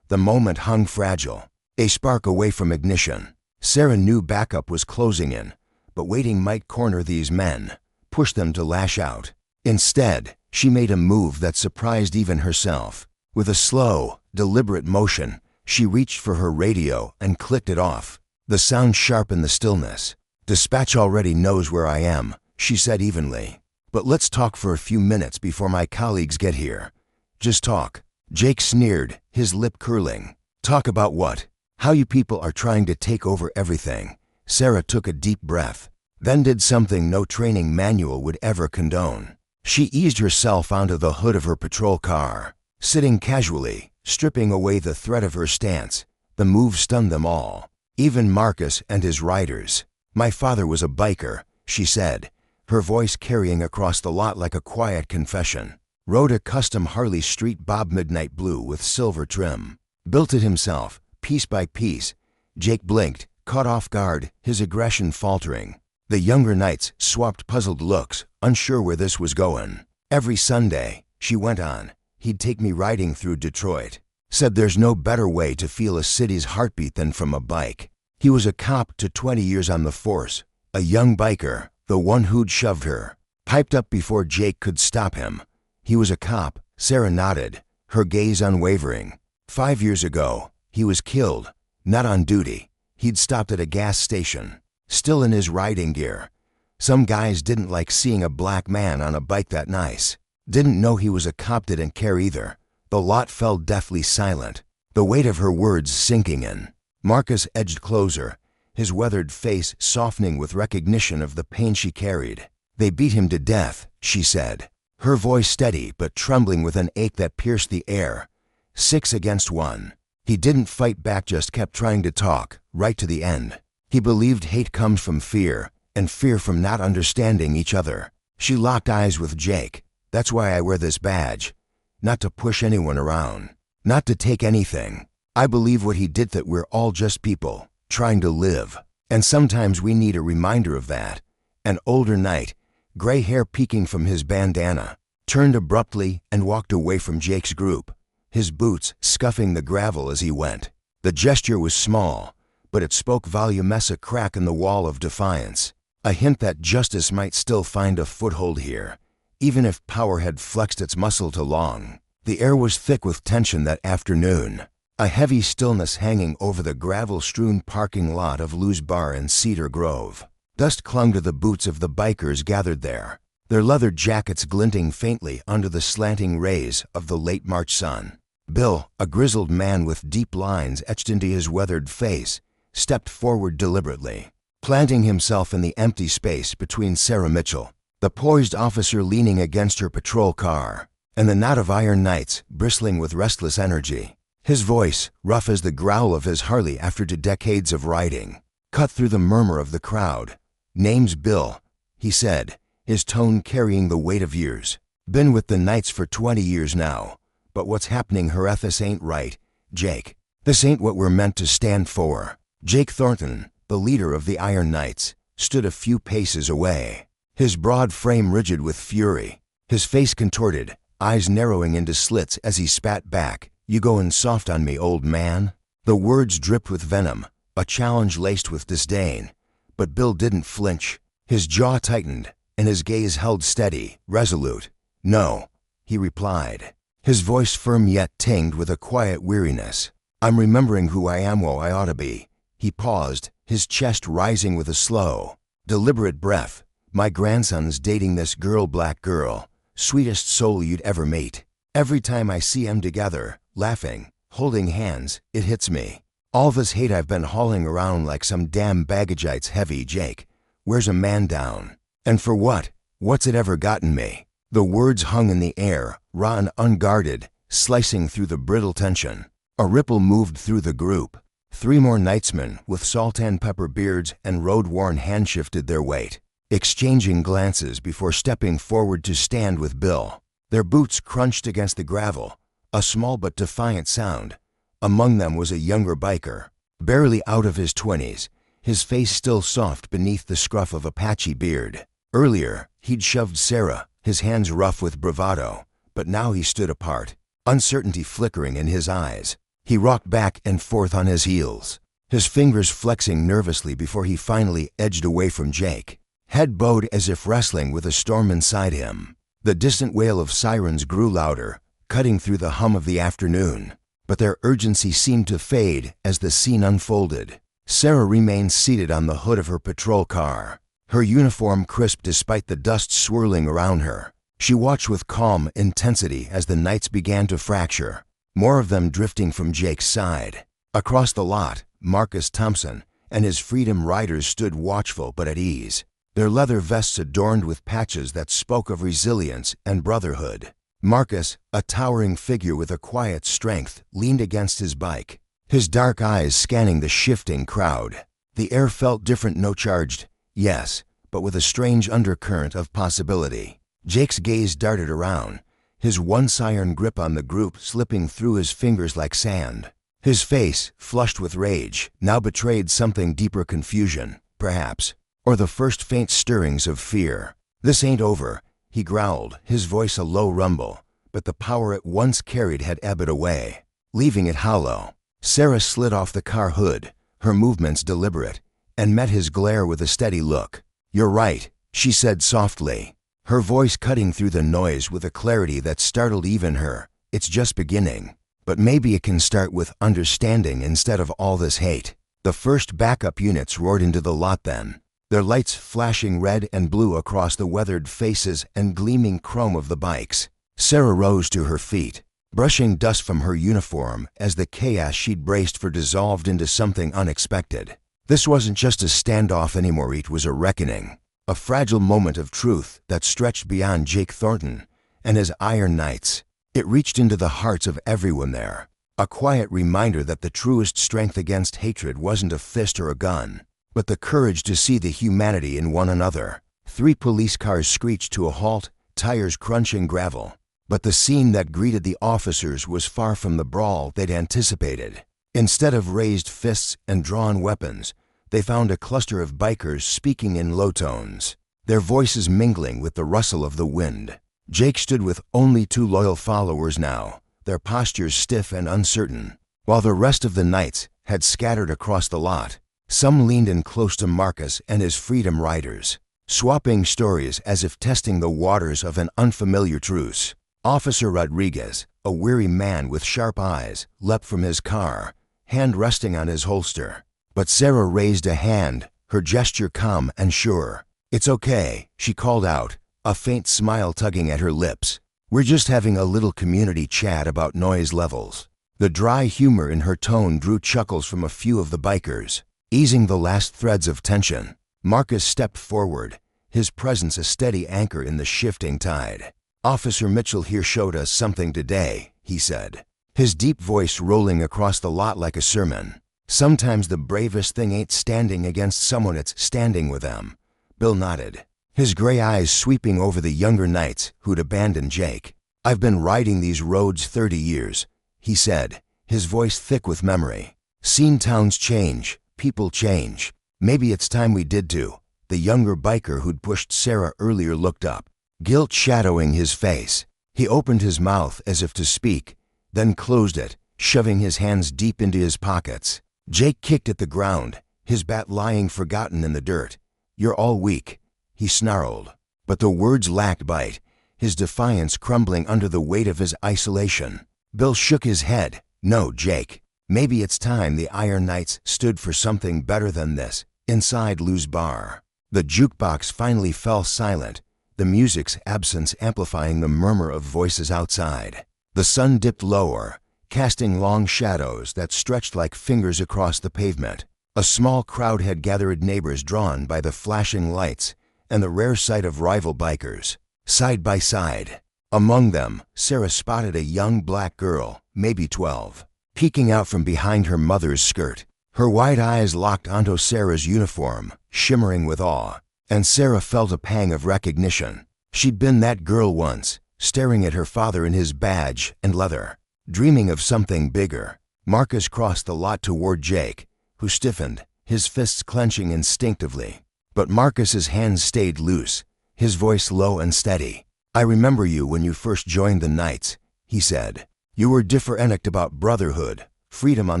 The moment hung fragile, a spark away from ignition. Sarah knew backup was closing in, but waiting might corner these men, push them to lash out. Instead, she made a move that surprised even herself. With a slow, deliberate motion, she reached for her radio and clicked it off, the sound sharp in the stillness. "Dispatch already knows where I am," she said evenly. "But let's talk for a few minutes before my colleagues get here." "Just talk." Jake sneered, his lip curling. "Talk about what?" "How you people are trying to take over everything." Sarah took a deep breath, then did something no training manual would ever condone. She eased herself onto the hood of her patrol car, sitting casually, stripping away the threat of her stance. The move stunned them all, even Marcus and his riders. "My father was a biker," she said, her voice carrying across the lot like a quiet confession. "Rode a custom Harley Street Bob midnight blue with silver trim. Built it himself, piece by piece." Jake blinked, caught off guard, his aggression faltering. The younger knights swapped puzzled looks, unsure where this was going. "Every Sunday," she went on, "he'd take me riding through Detroit. Said there's no better way to feel a city's heartbeat than from a bike." He was a cop to 20 years on the force, a young biker, the one who'd shoved her, piped up before Jake could stop him. "He was a cop," Sarah nodded, her gaze unwavering. 5 years ago, he was killed, not on duty. He'd stopped at a gas station, still in his riding gear. Some guys didn't like seeing a black man on a bike that nice. Didn't know he was a cop, didn't care either. The lot fell deathly silent, the weight of her words sinking in. Marcus edged closer, his weathered face softening with recognition of the pain she carried. "They beat him to death," she said, her voice steady but trembling with an ache that pierced the air. 6 against 1. He didn't fight back, just kept trying to talk, right to the end. He believed hate comes from fear, and fear from not understanding each other. She locked eyes with Jake. "That's why I wear this badge. Not to push anyone around. Not to take anything. I believe what he did, that we're all just people, trying to live. And sometimes we need a reminder of that." An older knight, gray hair peeking from his bandana, turned abruptly and walked away from Jake's group, his boots scuffing the gravel as he went. The gesture was small, but it spoke volumes, a crack in the wall of defiance, a hint that justice might still find a foothold here, even if power had flexed its muscle too long. The air was thick with tension that afternoon, a heavy stillness hanging over the gravel-strewn parking lot of Lou's Bar in Cedar Grove. Dust clung to the boots of the bikers gathered there, their leather jackets glinting faintly under the slanting rays of the late March sun. Bill, a grizzled man with deep lines etched into his weathered face, stepped forward deliberately, planting himself in the empty space between Sarah Mitchell, the poised officer leaning against her patrol car, and the knot of iron knights bristling with restless energy. His voice, rough as the growl of his Harley after 2 decades of riding, cut through the murmur of the crowd. "Name's Bill," he said, his tone carrying the weight of years. "Been with the Knights for 20 years now, but what's happening here, this ain't right, Jake. This ain't what we're meant to stand for." Jake Thornton, the leader of the Iron Knights, stood a few paces away, his broad frame rigid with fury, his face contorted, eyes narrowing into slits as he spat back. "You goin' soft on me, old man?" The words dripped with venom, a challenge laced with disdain. But Bill didn't flinch. His jaw tightened, and his gaze held steady, resolute. "No," he replied, his voice firm yet tinged with a quiet weariness. "I'm remembering who I am, I ought to be." He paused, his chest rising with a slow, deliberate breath. "My grandson's dating this girl, black girl, sweetest soul you'd ever meet. Every time I see 'em together, laughing, holding hands, it hits me. All this hate I've been hauling around like some damn baggage's heavy, Jake. Where's a man down? And for what? What's it ever gotten me?" The words hung in the air, raw and unguarded, slicing through the brittle tension. A ripple moved through the group. 3 more knightsmen with salt and pepper beards and road-worn hands shifted their weight, exchanging glances before stepping forward to stand with Bill. Their boots crunched against the gravel, a small but defiant sound. Among them was a younger biker, barely out of his 20s, his face still soft beneath the scruff of a patchy beard. Earlier, he'd shoved Sarah, his hands rough with bravado, but now he stood apart, uncertainty flickering in his eyes. He rocked back and forth on his heels, his fingers flexing nervously before he finally edged away from Jake, head bowed as if wrestling with a storm inside him. The distant wail of sirens grew louder, cutting through the hum of the afternoon, but their urgency seemed to fade as the scene unfolded. Sarah remained seated on the hood of her patrol car, her uniform crisp despite the dust swirling around her. She watched with calm intensity as the knights began to fracture, more of them drifting from Jake's side. Across the lot, Marcus Thompson and his Freedom Riders stood watchful but at ease, their leather vests adorned with patches that spoke of resilience and brotherhood. Marcus, a towering figure with a quiet strength, leaned against his bike, his dark eyes scanning the shifting crowd. The air felt different, no charged, yes, but with a strange undercurrent of possibility. Jake's gaze darted around, his once-iron grip on the group slipping through his fingers like sand. His face, flushed with rage, now betrayed something deeper: confusion, perhaps, or the first faint stirrings of fear. "This ain't over," he growled, his voice a low rumble, but the power it once carried had ebbed away, leaving it hollow. Sarah slid off the car hood, her movements deliberate, and met his glare with a steady look. "You're right," she said softly, her voice cutting through the noise with a clarity that startled even her. "It's just beginning, but maybe it can start with understanding instead of all this hate." The first backup units roared into the lot then, their lights flashing red and blue across the weathered faces and gleaming chrome of the bikes. Sarah rose to her feet, brushing dust from her uniform as the chaos she'd braced for dissolved into something unexpected. This wasn't just a standoff anymore, it was a reckoning, a fragile moment of truth that stretched beyond Jake Thornton and his Iron Knights. It reached into the hearts of everyone there, a quiet reminder that the truest strength against hatred wasn't a fist or a gun, but the courage to see the humanity in one another. 3 police cars screeched to a halt, tires crunching gravel. But the scene that greeted the officers was far from the brawl they'd anticipated. Instead of raised fists and drawn weapons, they found a cluster of bikers speaking in low tones, their voices mingling with the rustle of the wind. Jake stood with only 2 loyal followers now, their postures stiff and uncertain, while the rest of the knights had scattered across the lot. Some leaned in close to Marcus and his freedom riders, swapping stories as if testing the waters of an unfamiliar truce. Officer Rodriguez, a weary man with sharp eyes, leapt from his car, hand resting on his holster. But Sarah raised a hand, her gesture calm and sure. "It's okay," she called out, a faint smile tugging at her lips. "We're just having a little community chat about noise levels." The dry humor in her tone drew chuckles from a few of the bikers, easing the last threads of tension. Marcus stepped forward, his presence a steady anchor in the shifting tide. "Officer Mitchell here showed us something today," he said, his deep voice rolling across the lot like a sermon. "Sometimes the bravest thing ain't standing against someone, it's standing with them." Bill nodded, his gray eyes sweeping over the younger knights who'd abandoned Jake. "I've been riding these roads 30 years, he said, his voice thick with memory. "Seen towns change, people change. Maybe it's time we did too." The younger biker who'd pushed Sarah earlier looked up, guilt shadowing his face. He opened his mouth as if to speak, then closed it, shoving his hands deep into his pockets. Jake kicked at the ground, his bat lying forgotten in the dirt. "You're all weak," he snarled. But the words lacked bite, his defiance crumbling under the weight of his isolation. Bill shook his head. "No, Jake. Maybe it's time the Iron Knights stood for something better than this." Inside Lou's bar, the jukebox finally fell silent, the music's absence amplifying the murmur of voices outside. The sun dipped lower, casting long shadows that stretched like fingers across the pavement. A small crowd had gathered, neighbors drawn by the flashing lights and the rare sight of rival bikers, side by side. Among them, Sarah spotted a young black girl, maybe 12, peeking out from behind her mother's skirt. Her wide eyes locked onto Sarah's uniform, shimmering with awe, and Sarah felt a pang of recognition. She'd been that girl once, staring at her father in his badge and leather, dreaming of something bigger. Marcus crossed the lot toward Jake, who stiffened, his fists clenching instinctively. But Marcus's hands stayed loose, his voice low and steady. "I remember you when you first joined the Knights," he said. "You were different about brotherhood, freedom on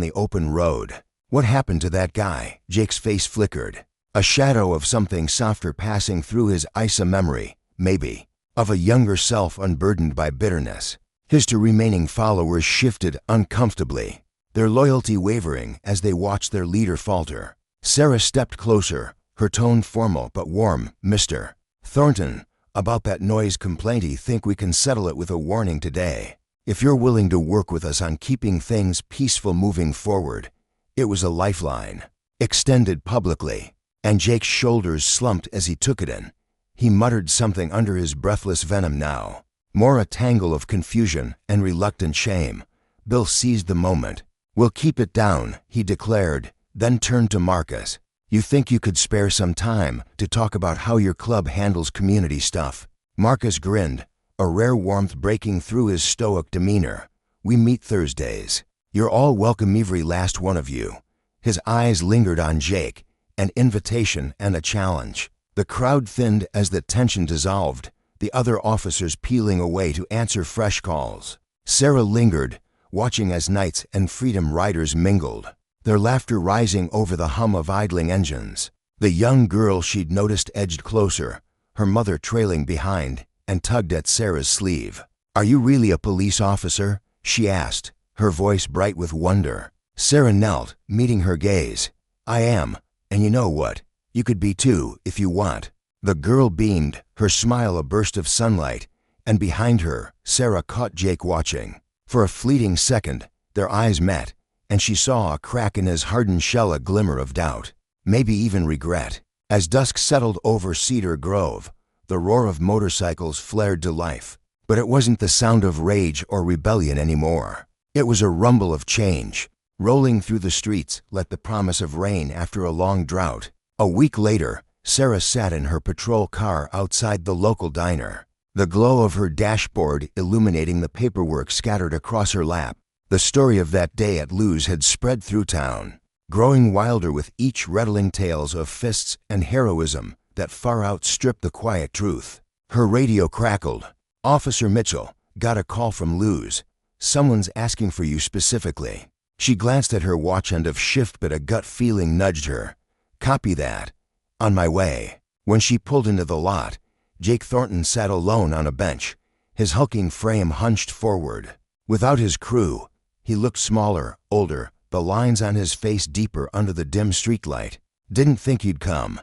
the open road. What happened to that guy?" Jake's face flickered, a shadow of something softer passing through his Isa memory, maybe, of a younger self unburdened by bitterness. His 2 remaining followers shifted uncomfortably, their loyalty wavering as they watched their leader falter. Sarah stepped closer, her tone formal but warm. "Mr. Thornton, about that noise complaint, I think we can settle it with a warning today. If you're willing to work with us on keeping things peaceful moving forward." It was a lifeline, extended publicly, and Jake's shoulders slumped as he took it in. He muttered something under his breathless venom now, more a tangle of confusion and reluctant shame. Bill seized the moment. "We'll keep it down," he declared, then turned to Marcus. "You think you could spare some time to talk about how your club handles community stuff?" Marcus grinned, a rare warmth breaking through his stoic demeanor. "We meet Thursdays. You're all welcome, every last one of you." His eyes lingered on Jake, an invitation and a challenge. The crowd thinned as the tension dissolved, the other officers peeling away to answer fresh calls. Sarah lingered, watching as Knights and Freedom Riders mingled, their laughter rising over the hum of idling engines. The young girl she'd noticed edged closer, her mother trailing behind, and tugged at Sarah's sleeve. "Are you really a police officer?" she asked, her voice bright with wonder. Sarah knelt, meeting her gaze. "I am, and you know what? You could be too, if you want." The girl beamed, her smile a burst of sunlight, and behind her, Sarah caught Jake watching. For a fleeting second, their eyes met, and she saw a crack in his hardened shell, a glimmer of doubt, maybe even regret. As dusk settled over Cedar Grove, the roar of motorcycles flared to life. But it wasn't the sound of rage or rebellion anymore. It was a rumble of change, rolling through the streets like the promise of rain after a long drought. A week later, Sarah sat in her patrol car outside the local diner, the glow of her dashboard illuminating the paperwork scattered across her lap. The story of that day at Lou's had spread through town, growing wilder with each rattling tales of fists and heroism that far outstripped the quiet truth. Her radio crackled. "Officer Mitchell, got a call from Lou's. Someone's asking for you specifically." She glanced at her watch end of shift, but a gut feeling nudged her. "Copy that. On my way." When she pulled into the lot, Jake Thornton sat alone on a bench, his hulking frame hunched forward. Without his crew, he looked smaller, older, the lines on his face deeper under the dim streetlight. "Didn't think you'd come,"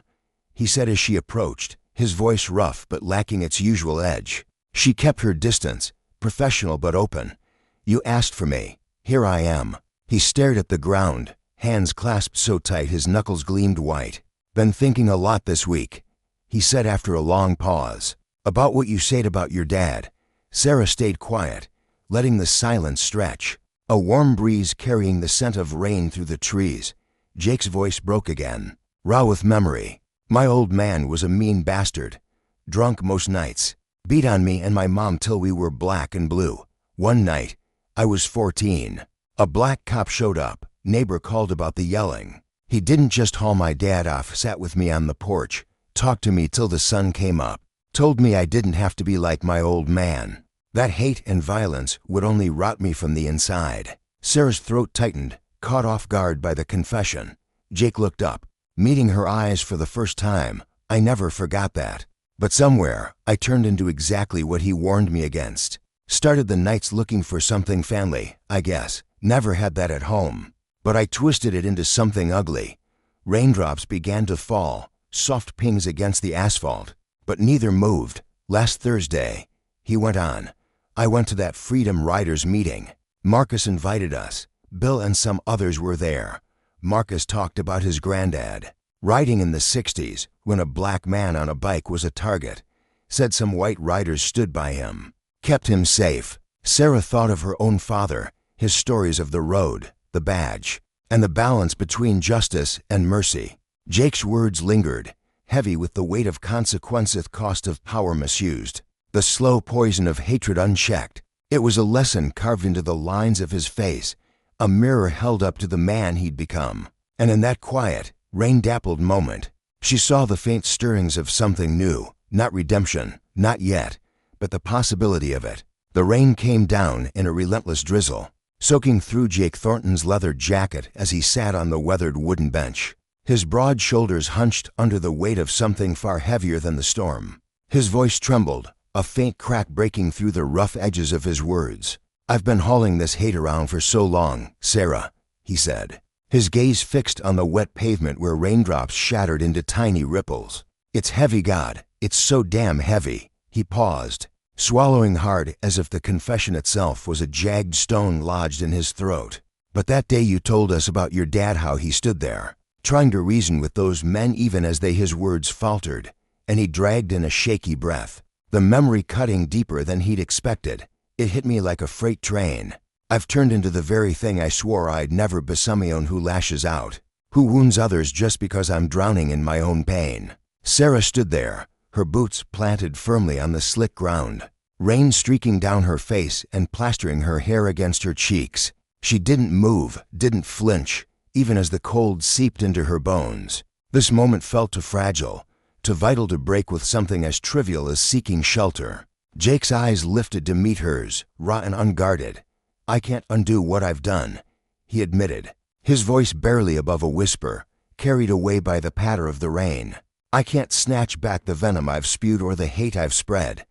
he said as she approached, his voice rough but lacking its usual edge. She kept her distance, professional but open. "You asked for me. Here I am." He stared at the ground, hands clasped so tight his knuckles gleamed white. "Been thinking a lot this week," he said after a long pause. "About what you said about your dad." Sarah stayed quiet, letting the silence stretch. A warm breeze carrying the scent of rain through the trees. Jake's voice broke again, raw with memory. "My old man was a mean bastard. Drunk most nights. Beat on me and my mom till we were black and blue. One night, I was 14. A black cop showed up. Neighbor called about the yelling. He didn't just haul my dad off, sat with me on the porch, talked to me till the sun came up, told me I didn't have to be like my old man. That hate and violence would only rot me from the inside." Sarah's throat tightened, caught off guard by the confession. Jake looked up, meeting her eyes for the first time. "I never forgot that. But somewhere, I turned into exactly what he warned me against. Started the nights looking for something family, I guess. Never had that at home. But I twisted it into something ugly. Raindrops began to fall, soft pings against the asphalt. But neither moved. Last Thursday," he went on, "I went to that Freedom Riders meeting. Marcus invited us. Bill and some others were there. Marcus talked about his granddad. Riding in the 60s, when a black man on a bike was a target. Said some white riders stood by him, kept him safe." Sarah thought of her own father, his stories of the road, the badge, and the balance between justice and mercy. Jake's words lingered, heavy with the weight of consequences, cost of power misused, the slow poison of hatred unchecked. It was a lesson carved into the lines of his face, a mirror held up to the man he'd become. And in that quiet, rain-dappled moment, she saw the faint stirrings of something new, not redemption, not yet, but the possibility of it. The rain came down in a relentless drizzle, soaking through Jake Thornton's leather jacket as he sat on the weathered wooden bench. His broad shoulders hunched under the weight of something far heavier than the storm. His voice trembled, a faint crack breaking through the rough edges of his words. "I've been hauling this hate around for so long, Sarah," he said, his gaze fixed on the wet pavement where raindrops shattered into tiny ripples. "It's heavy, God, it's so damn heavy." He paused, swallowing hard as if the confession itself was a jagged stone lodged in his throat. "But that day you told us about your dad, how he stood there, trying to reason with those men even as his words faltered," and he dragged in a shaky breath, the memory cutting deeper than he'd expected. "It hit me like a freight train. I've turned into the very thing I swore I'd never be, someone who lashes out, who wounds others just because I'm drowning in my own pain." Sarah stood there, her boots planted firmly on the slick ground, rain streaking down her face and plastering her hair against her cheeks. She didn't move, didn't flinch, even as the cold seeped into her bones. This moment felt too fragile, too vital to break with something as trivial as seeking shelter. Jake's eyes lifted to meet hers, raw and unguarded. "I can't undo what I've done," he admitted, his voice barely above a whisper, carried away by the patter of the rain. "I can't snatch back the venom I've spewed or the hate I've spread.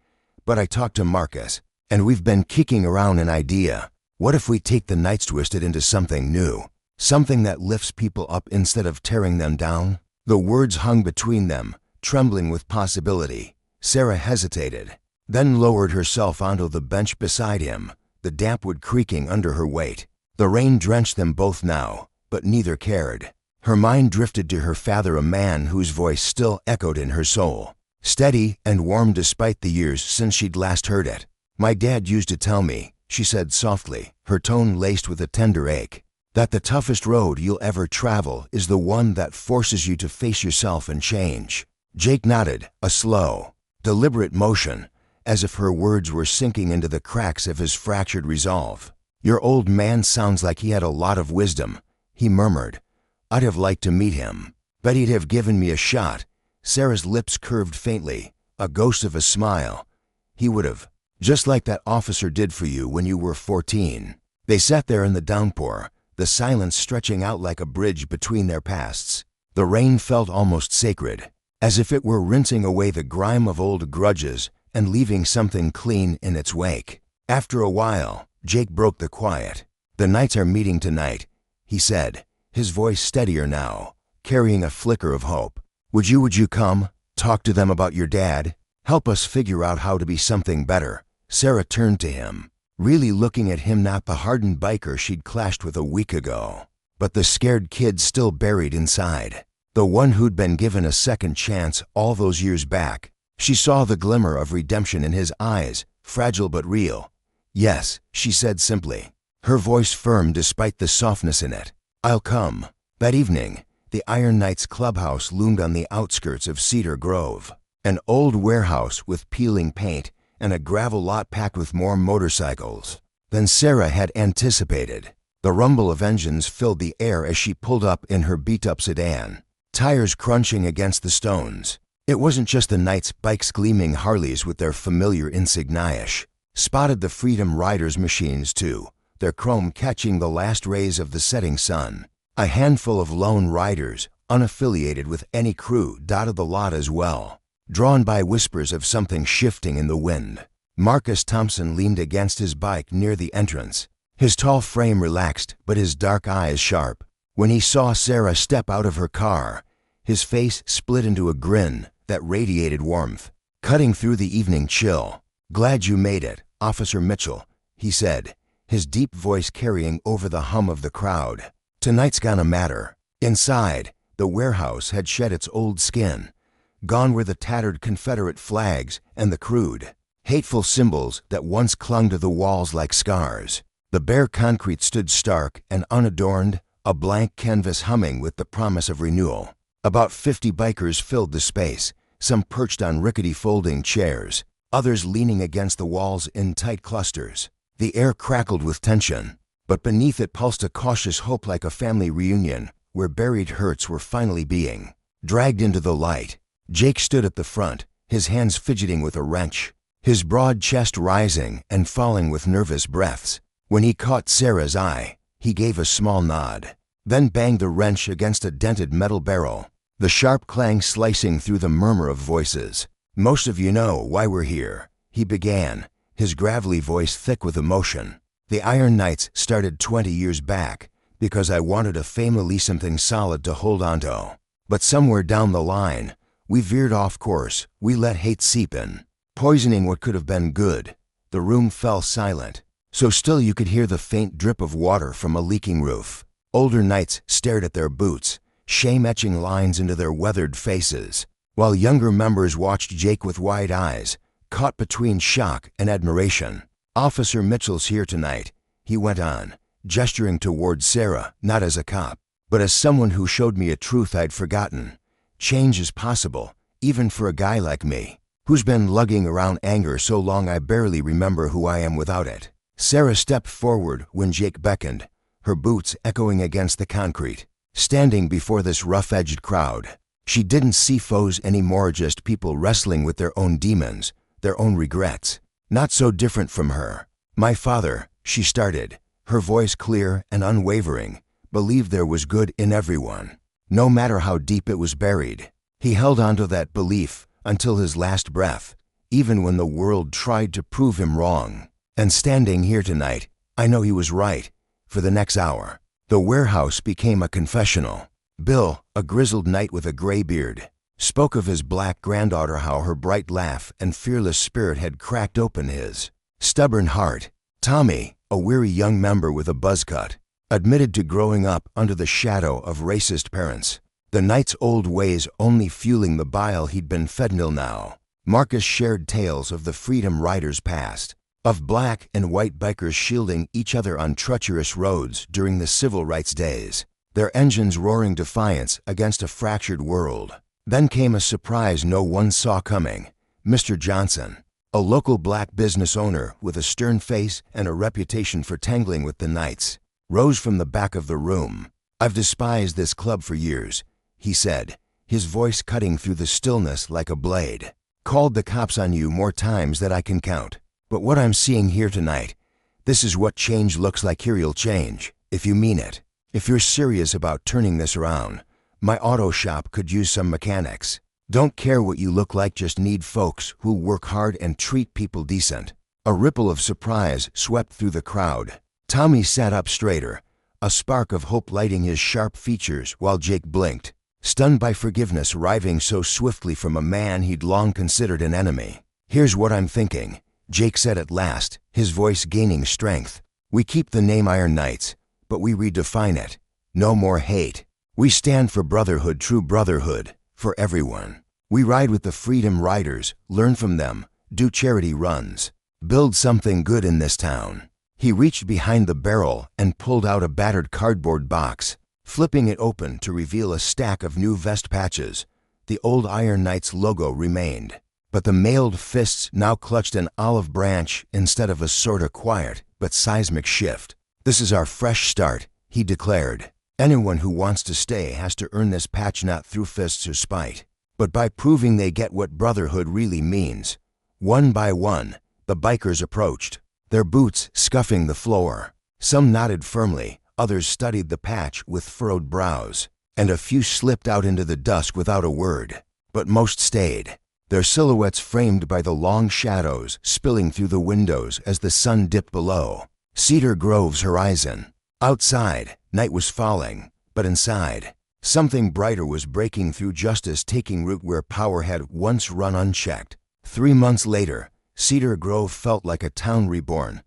But I talked to Marcus, and we've been kicking around an idea. What if we take the nights, twist it into something new? Something that lifts people up instead of tearing them down?" The words hung between them, trembling with possibility. Sarah hesitated, then lowered herself onto the bench beside him, the damp wood creaking under her weight. The rain drenched them both now, but neither cared. Her mind drifted to her father, a man whose voice still echoed in her soul, steady and warm despite the years since she'd last heard it. "My dad used to tell me," she said softly, her tone laced with a tender ache, "that the toughest road you'll ever travel is the one that forces you to face yourself and change." Jake nodded, a slow, deliberate motion, as if her words were sinking into the cracks of his fractured resolve. "Your old man sounds like he had a lot of wisdom," he murmured. "I'd have liked to meet him. Bet he'd have given me a shot." Sarah's lips curved faintly, a ghost of a smile. "He would have. Just like that officer did for you when you were 14. They sat there in the downpour, the silence stretching out like a bridge between their pasts. The rain felt almost sacred, as if it were rinsing away the grime of old grudges and leaving something clean in its wake. After a while, Jake broke the quiet. "The Knights are meeting tonight," he said, his voice steadier now, carrying a flicker of hope. Would you come? Talk to them about your dad? Help us figure out how to be something better." Sarah turned to him, really looking at him, not the hardened biker she'd clashed with a week ago, but the scared kid still buried inside, the one who'd been given a second chance all those years back. She saw the glimmer of redemption in his eyes, fragile but real. "Yes," she said simply, her voice firm despite the softness in it. "I'll come." That evening, the Iron Knights clubhouse loomed on the outskirts of Cedar Grove, an old warehouse with peeling paint and a gravel lot packed with more motorcycles than Sarah had anticipated. The rumble of engines filled the air as she pulled up in her beat-up sedan, tires crunching against the stones. It wasn't just the Knights' bikes, gleaming Harleys with their familiar insignia. Spotted the Freedom Riders machines too, their chrome catching the last rays of the setting sun. A handful of lone riders, unaffiliated with any crew, dotted the lot as well, drawn by whispers of something shifting in the wind. Marcus Thompson leaned against his bike near the entrance, his tall frame relaxed but his dark eyes sharp. When he saw Sarah step out of her car, his face split into a grin that radiated warmth, cutting through the evening chill. "Glad you made it, Officer Mitchell," he said, his deep voice carrying over the hum of the crowd. "Tonight's gonna matter." Inside, the warehouse had shed its old skin. Gone were the tattered Confederate flags and the crude, hateful symbols that once clung to the walls like scars. The bare concrete stood stark and unadorned, a blank canvas humming with the promise of renewal. About 50 bikers filled the space, some perched on rickety folding chairs, others leaning against the walls in tight clusters. The air crackled with tension, but beneath it pulsed a cautious hope, like a family reunion where buried hurts were finally being dragged into the light. Jake stood at the front, his hands fidgeting with a wrench, his broad chest rising and falling with nervous breaths. When he caught Sarah's eye, he gave a small nod, then banged the wrench against a dented metal barrel, the sharp clang slicing through the murmur of voices. "Most of you know why we're here," he began, his gravelly voice thick with emotion. "The Iron Knights started 20 years back because I wanted a family, something solid to hold onto. But somewhere down the line, we veered off course. We let hate seep in, poisoning what could have been good." The room fell silent, so still you could hear the faint drip of water from a leaking roof. Older Knights stared at their boots, shame etching lines into their weathered faces, while younger members watched Jake with wide eyes, caught between shock and admiration. "Officer Mitchell's here tonight," he went on, gesturing toward Sarah, "not as a cop, but as someone who showed me a truth I'd forgotten. Change is possible, even for a guy like me, who's been lugging around anger so long I barely remember who I am without it." Sarah stepped forward when Jake beckoned, her boots echoing against the concrete. Standing before this rough-edged crowd, she didn't see foes anymore, just people wrestling with their own demons, their own regrets. Not so different from her. "My father," she started, her voice clear and unwavering, "believed there was good in everyone, no matter how deep it was buried. He held on to that belief until his last breath, even when the world tried to prove him wrong. And standing here tonight, I know he was right." For the next hour, the warehouse became a confessional. Bill, a grizzled knight with a gray beard, spoke of his black granddaughter, how her bright laugh and fearless spirit had cracked open his stubborn heart. Tommy, a weary young member with a buzz cut, admitted to growing up under the shadow of racist parents. The knight's old ways only fueling the bile he'd been fed till now. Marcus shared tales of the Freedom Riders' past, of black and white bikers shielding each other on treacherous roads during the civil rights days, their engines roaring defiance against a fractured world. Then came a surprise no one saw coming. Mr. Johnson, a local black business owner with a stern face and a reputation for tangling with the knights, rose from the back of the room. "I've despised this club for years," he said, his voice cutting through the stillness like a blade. "Called the cops on you more times than I can count. But what I'm seeing here tonight, this is what change looks like. Here you'll change, if you mean it. If you're serious about turning this around, my auto shop could use some mechanics. Don't care what you look like, just need folks who work hard and treat people decent." A ripple of surprise swept through the crowd. Tommy sat up straighter, a spark of hope lighting his sharp features while Jake blinked, stunned by forgiveness arriving so swiftly from a man he'd long considered an enemy. "Here's what I'm thinking," Jake said at last, his voice gaining strength. "We keep the name Iron Knights, but we redefine it. No more hate. We stand for brotherhood, true brotherhood, for everyone. We ride with the Freedom Riders, learn from them, do charity runs, build something good in this town." He reached behind the barrel and pulled out a battered cardboard box, flipping it open to reveal a stack of new vest patches. The old Iron Knights logo remained, but the mailed fists now clutched an olive branch instead of a sort of quiet but seismic shift. "This is our fresh start," he declared. "Anyone who wants to stay has to earn this patch, not through fists or spite, but by proving they get what brotherhood really means." One by one, the bikers approached, their boots scuffing the floor. Some nodded firmly, others studied the patch with furrowed brows, and a few slipped out into the dusk without a word. But most stayed, their silhouettes framed by the long shadows spilling through the windows as the sun dipped below Cedar Grove's horizon. Outside, night was falling, but inside, something brighter was breaking through, justice taking root where power had once run unchecked. 3 months later, Cedar Grove felt like a town reborn.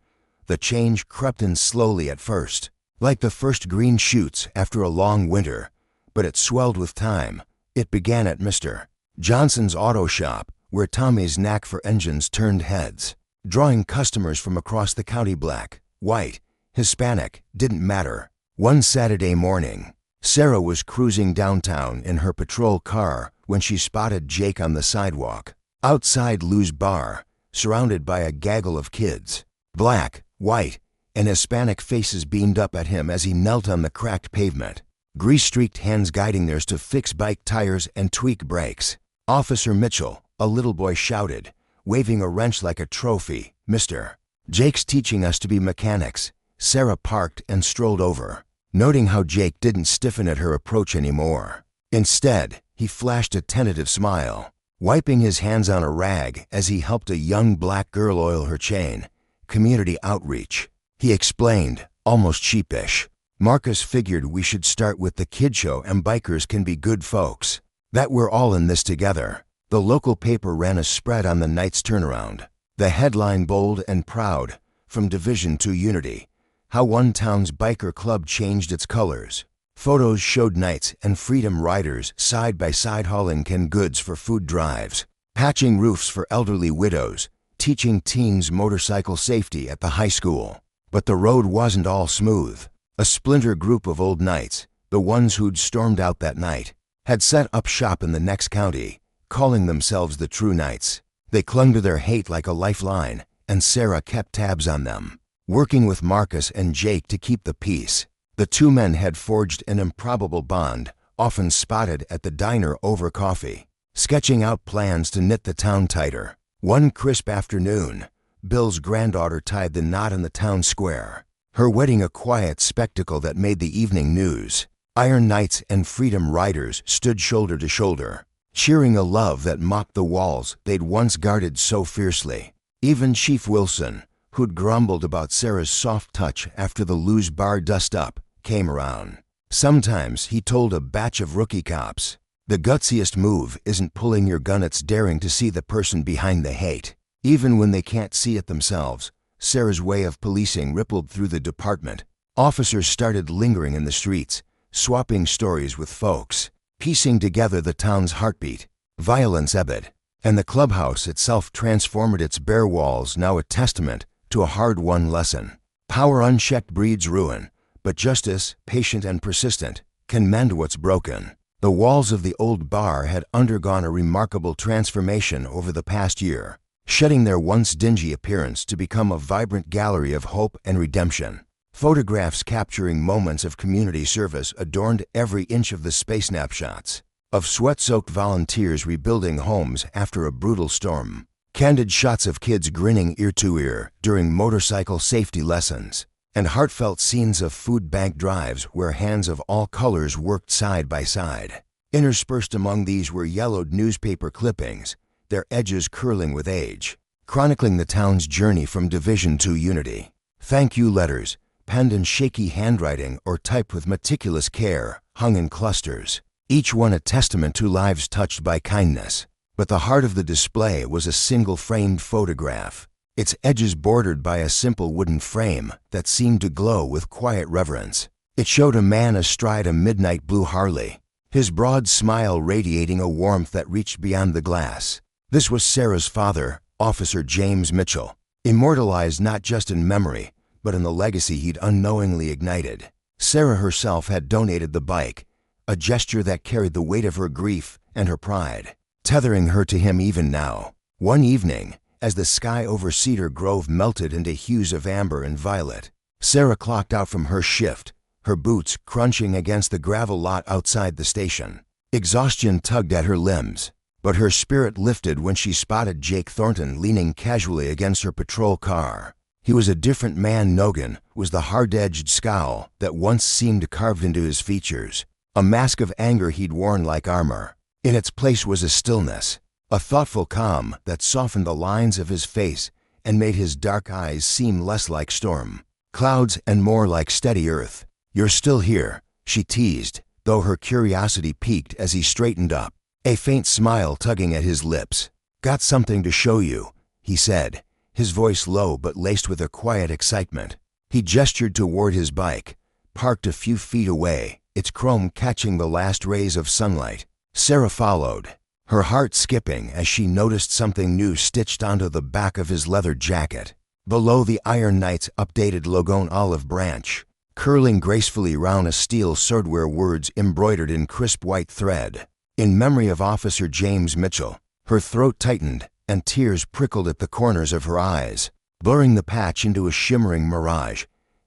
The change crept in slowly at first, like the first green shoots after a long winter, but it swelled with time. It began at Mr. Johnson's auto shop, where Tommy's knack for engines turned heads, drawing customers from across the county. Black, white, Hispanic, didn't matter. One Saturday morning, Sarah was cruising downtown in her patrol car when she spotted Jake on the sidewalk, outside Lou's bar, surrounded by a gaggle of kids. Black, white, and Hispanic faces beamed up at him as he knelt on the cracked pavement, grease-streaked hands guiding theirs to fix bike tires and tweak brakes. "Officer Mitchell," a little boy shouted, waving a wrench like a trophy. "Mr. Jake's teaching us to be mechanics." Sarah parked and strolled over, noting how Jake didn't stiffen at her approach anymore. Instead, he flashed a tentative smile, wiping his hands on a rag as he helped a young black girl oil her chain. "Community outreach," he explained, almost sheepish. "Marcus figured we should start with the kid show and bikers can be good folks. That we're all in this together." The local paper ran a spread on the night's turnaround. The headline bold and proud, "From Division to Unity. How one town's biker club changed its colors." Photos showed Knights and Freedom Riders side by side hauling canned goods for food drives, patching roofs for elderly widows, teaching teens motorcycle safety at the high school. But the road wasn't all smooth. A splinter group of old Knights, the ones who'd stormed out that night, had set up shop in the next county, calling themselves the True Knights. They clung to their hate like a lifeline, and Sarah kept tabs on them, working with Marcus and Jake to keep the peace. The two men had forged an improbable bond, often spotted at the diner over coffee, sketching out plans to knit the town tighter. One crisp afternoon, Bill's granddaughter tied the knot in the town square, her wedding a quiet spectacle that made the evening news. Iron Knights and Freedom Riders stood shoulder to shoulder, cheering a love that mocked the walls they'd once guarded so fiercely. Even Chief Wilson, who'd grumbled about Sarah's soft touch after the Lou's bar dust-up, came around. Sometimes, he told a batch of rookie cops, the gutsiest move isn't pulling your gun, it's daring to see the person behind the hate. Even when they can't see it themselves, Sarah's way of policing rippled through the department. Officers started lingering in the streets, swapping stories with folks, piecing together the town's heartbeat. Violence ebbed, and the clubhouse itself transformed, its bare walls now a testament to a hard-won lesson. Power unchecked breeds ruin, but justice, patient and persistent, can mend what's broken. The walls of the old bar had undergone a remarkable transformation over the past year, shedding their once dingy appearance to become a vibrant gallery of hope and redemption. Photographs capturing moments of community service adorned every inch of the space, snapshots of sweat-soaked volunteers rebuilding homes after a brutal storm, candid shots of kids grinning ear to ear during motorcycle safety lessons, and heartfelt scenes of food bank drives where hands of all colors worked side by side. Interspersed among these were yellowed newspaper clippings, their edges curling with age, chronicling the town's journey from division to unity. Thank you letters, penned in shaky handwriting or typed with meticulous care, hung in clusters, each one a testament to lives touched by kindness. But the heart of the display was a single framed photograph, its edges bordered by a simple wooden frame that seemed to glow with quiet reverence. It showed a man astride a midnight blue Harley, his broad smile radiating a warmth that reached beyond the glass. This was Sarah's father, Officer James Mitchell, immortalized not just in memory, but in the legacy he'd unknowingly ignited. Sarah herself had donated the bike, a gesture that carried the weight of her grief and her pride, tethering her to him even now. One evening, as the sky over Cedar Grove melted into hues of amber and violet, Sarah clocked out from her shift, her boots crunching against the gravel lot outside the station. Exhaustion tugged at her limbs, but her spirit lifted when she spotted Jake Thornton leaning casually against her patrol car. He was a different man. Nogan was the hard-edged scowl that once seemed carved into his features, a mask of anger he'd worn like armor. In its place was a stillness, a thoughtful calm that softened the lines of his face and made his dark eyes seem less like storm clouds and more like steady earth. "You're still here," she teased, though her curiosity piqued as he straightened up, a faint smile tugging at his lips. "Got something to show you," he said, his voice low but laced with a quiet excitement. He gestured toward his bike, parked a few feet away, its chrome catching the last rays of sunlight. Sarah followed, her heart skipping as she noticed something new stitched onto the back of his leather jacket. Below, the Iron Knight's updated logo, an olive branch, curling gracefully round a steel sword, were words embroidered in crisp white thread. "In memory of Officer James Mitchell." Her throat tightened, and tears prickled at the corners of her eyes, blurring the patch into a shimmering mirage.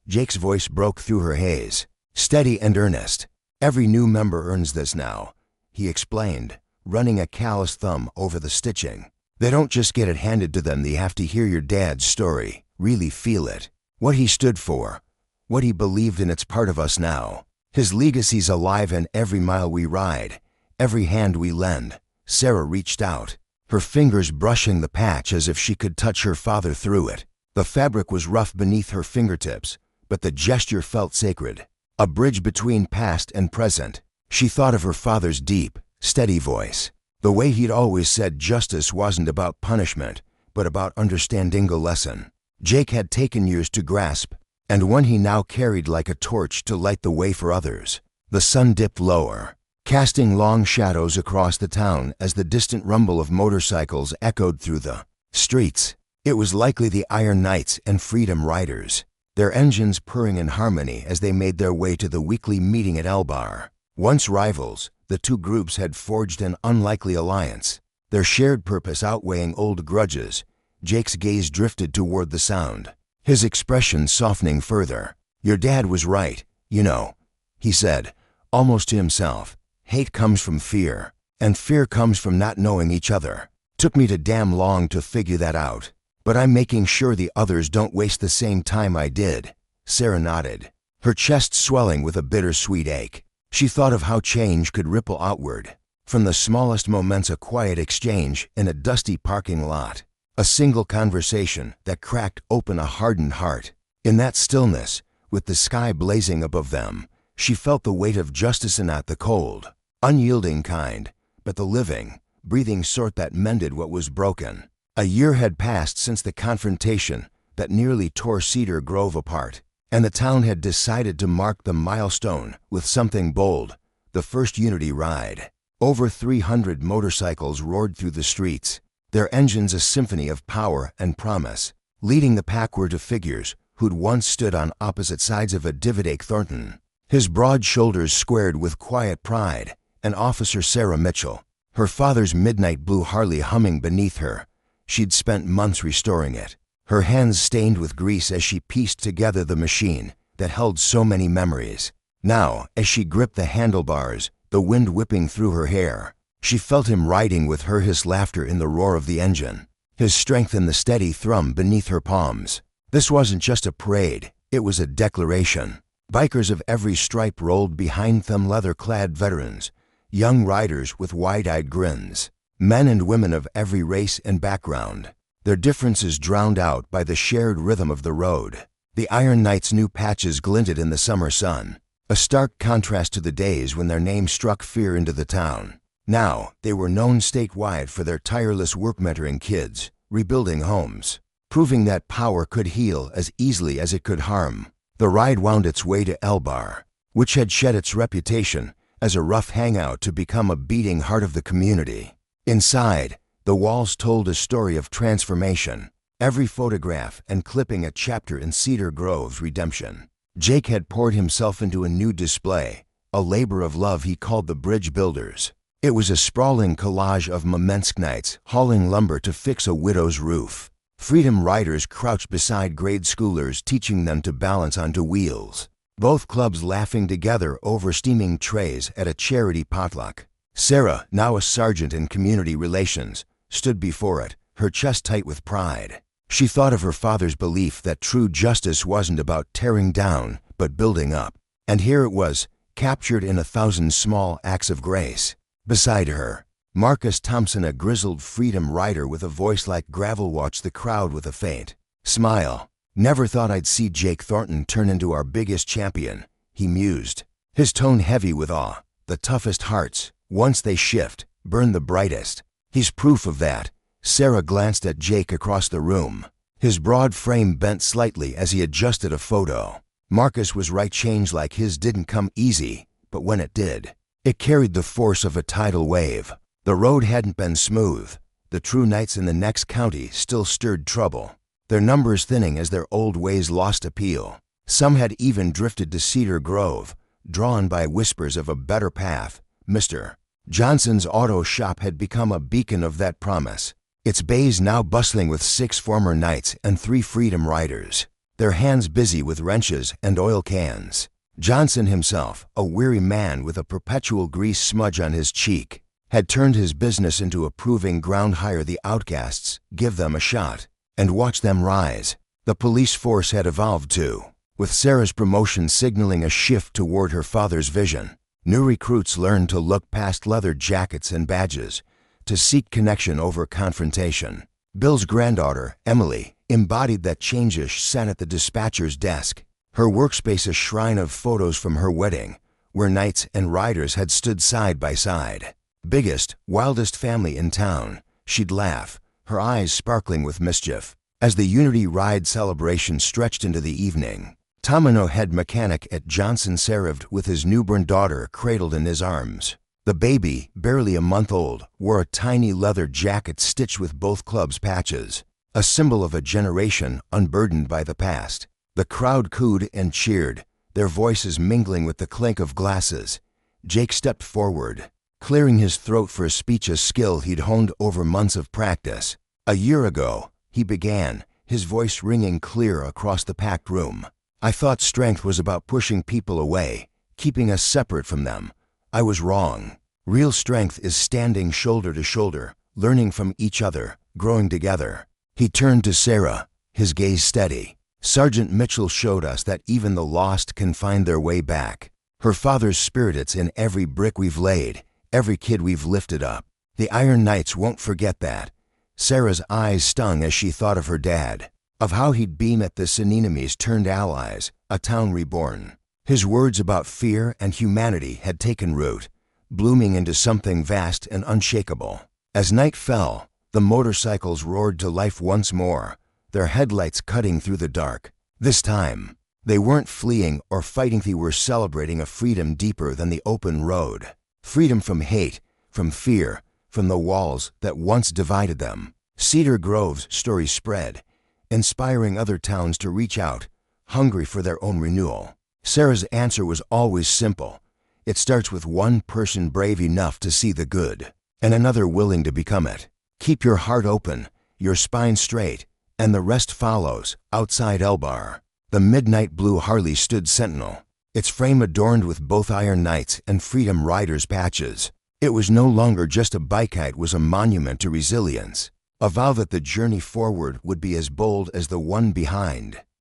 Jake's voice broke through her haze, steady and earnest. "Every new member earns this now," he explained, running a callous thumb over the stitching. "They don't just get it handed to them, they have to hear your dad's story, really feel it. What he stood for, what he believed in, it's part of us now. His legacy's alive in every mile we ride, every hand we lend." Sarah reached out, her fingers brushing the patch as if she could touch her father through it. The fabric was rough beneath her fingertips, but the gesture felt sacred, a bridge between past and present. She thought of her father's deep, steady voice, the way he'd always said justice wasn't about punishment, but about understanding. A lesson Jake had taken years to grasp, and one he now carried like a torch to light the way for others. The sun dipped lower, casting long shadows across the town as the distant rumble of motorcycles echoed through the streets. It was likely the Iron Knights and Freedom Riders, their engines purring in harmony as they made their way to the weekly meeting at Elbar. Once rivals, the two groups had forged an unlikely alliance, their shared purpose outweighing old grudges. Jake's gaze drifted toward the sound, his expression softening further. "Your dad was right, you know," he said, almost to himself. "Hate comes from fear, and fear comes from not knowing each other. Took me too damn long to figure that out, but I'm making sure the others don't waste the same time I did." Sarah nodded, her chest swelling with a bittersweet ache. She thought of how change could ripple outward, from the smallest moments, a quiet exchange in a dusty parking lot, a single conversation that cracked open a hardened heart. In that stillness, with the sky blazing above them, she felt the weight of justice, and not the cold, unyielding kind, but the living, breathing sort that mended what was broken. A year had passed since the confrontation, that nearly tore Cedar Grove apart, and the town had decided to mark the milestone with something bold: the first Unity ride. Over 300 motorcycles roared through the streets, their engines a symphony of power and promise. Leading the pack were two figures who'd once stood on opposite sides of a Dividake Thornton, his broad shoulders squared with quiet pride, and Officer Sarah Mitchell, her father's midnight blue Harley humming beneath her. She'd spent months restoring it, her hands stained with grease as she pieced together the machine that held so many memories. Now, as she gripped the handlebars, the wind whipping through her hair, she felt him riding with her, his laughter in the roar of the engine, his strength in the steady thrum beneath her palms. This wasn't just a parade, it was a declaration. Bikers of every stripe rolled behind them, leather-clad veterans, young riders with wide-eyed grins, men and women of every race and background, their differences drowned out by the shared rhythm of the road. The Iron Knights' new patches glinted in the summer sun, a stark contrast to the days when their name struck fear into the town. Now, they were known statewide for their tireless work mentoring kids, rebuilding homes, proving that power could heal as easily as it could harm. The ride wound its way to Elbar, which had shed its reputation as a rough hangout to become a beating heart of the community. Inside, the walls told a story of transformation, every photograph and clipping a chapter in Cedar Grove's redemption. Jake had poured himself into a new display, a labor of love he called the Bridge Builders. It was a sprawling collage of Mamensk Knights hauling lumber to fix a widow's roof, Freedom Riders crouched beside grade schoolers teaching them to balance onto wheels, both clubs laughing together over steaming trays at a charity potluck. Sarah, now a sergeant in community relations, stood before it, her chest tight with pride. She thought of her father's belief that true justice wasn't about tearing down, but building up. And here it was, captured in 1,000 small acts of grace. Beside her, Marcus Thompson, a grizzled Freedom Rider with a voice like gravel, watched the crowd with a faint smile. "Never thought I'd see Jake Thornton turn into our biggest champion," he mused, his tone heavy with awe. "The toughest hearts, once they shift, burn the brightest. He's proof of that." Sarah glanced at Jake across the room. His broad frame bent slightly as he adjusted a photo. Marcus was right. Change like his didn't come easy, but when it did, it carried the force of a tidal wave. The road hadn't been smooth. The true knights in the next county still stirred trouble, their numbers thinning as their old ways lost appeal. Some had even drifted to Cedar Grove, drawn by whispers of a better path. Mr. Johnson's auto shop had become a beacon of that promise, its bays now bustling with 6 former knights and 3 Freedom Riders, their hands busy with wrenches and oil cans. Johnson himself, a weary man with a perpetual grease smudge on his cheek, had turned his business into a proving ground. Hire the outcasts, give them a shot, and watch them rise. The police force had evolved too, with Sarah's promotion signaling a shift toward her father's vision. New recruits learned to look past leather jackets and badges, to seek connection over confrontation. Bill's granddaughter, Emily, embodied that change as she sat at the dispatcher's desk, her workspace a shrine of photos from her wedding, where knights and riders had stood side by side. Biggest, wildest family in town, she'd laugh, her eyes sparkling with mischief. As the Unity Ride celebration stretched into the evening, Tomino, head mechanic at Johnson, arrived with his newborn daughter cradled in his arms. The baby, barely a month old, wore a tiny leather jacket stitched with both clubs' patches, a symbol of a generation unburdened by the past. The crowd cooed and cheered, their voices mingling with the clink of glasses. Jake stepped forward, clearing his throat for a speech, a skill he'd honed over months of practice. "A year ago," he began, his voice ringing clear across the packed room, "I thought strength was about pushing people away, keeping us separate from them. I was wrong. Real strength is standing shoulder to shoulder, learning from each other, growing together." He turned to Sarah, his gaze steady. "Sergeant Mitchell showed us that even the lost can find their way back. Her father's spirit, it's in every brick we've laid, every kid we've lifted up. The Iron Knights won't forget that." Sarah's eyes stung as she thought of her dad, of how he'd been at the enemies turned allies, a town reborn. His words about fear and humanity had taken root, blooming into something vast and unshakable. As night fell, the motorcycles roared to life once more, their headlights cutting through the dark. This time, they weren't fleeing or fighting, they were celebrating a freedom deeper than the open road. Freedom from hate, from fear, from the walls that once divided them. Cedar Grove's story spread, inspiring other towns to reach out, hungry for their own renewal. Sarah's answer was always simple. It starts with one person brave enough to see the good, and another willing to become it. Keep your heart open, your spine straight, and the rest follows. Outside Elbar, the midnight blue Harley stood sentinel, its frame adorned with both Iron Knights and Freedom Riders patches. It was no longer just a bike, it was a monument to resilience, a vow that the journey forward would be as bold as the one behind.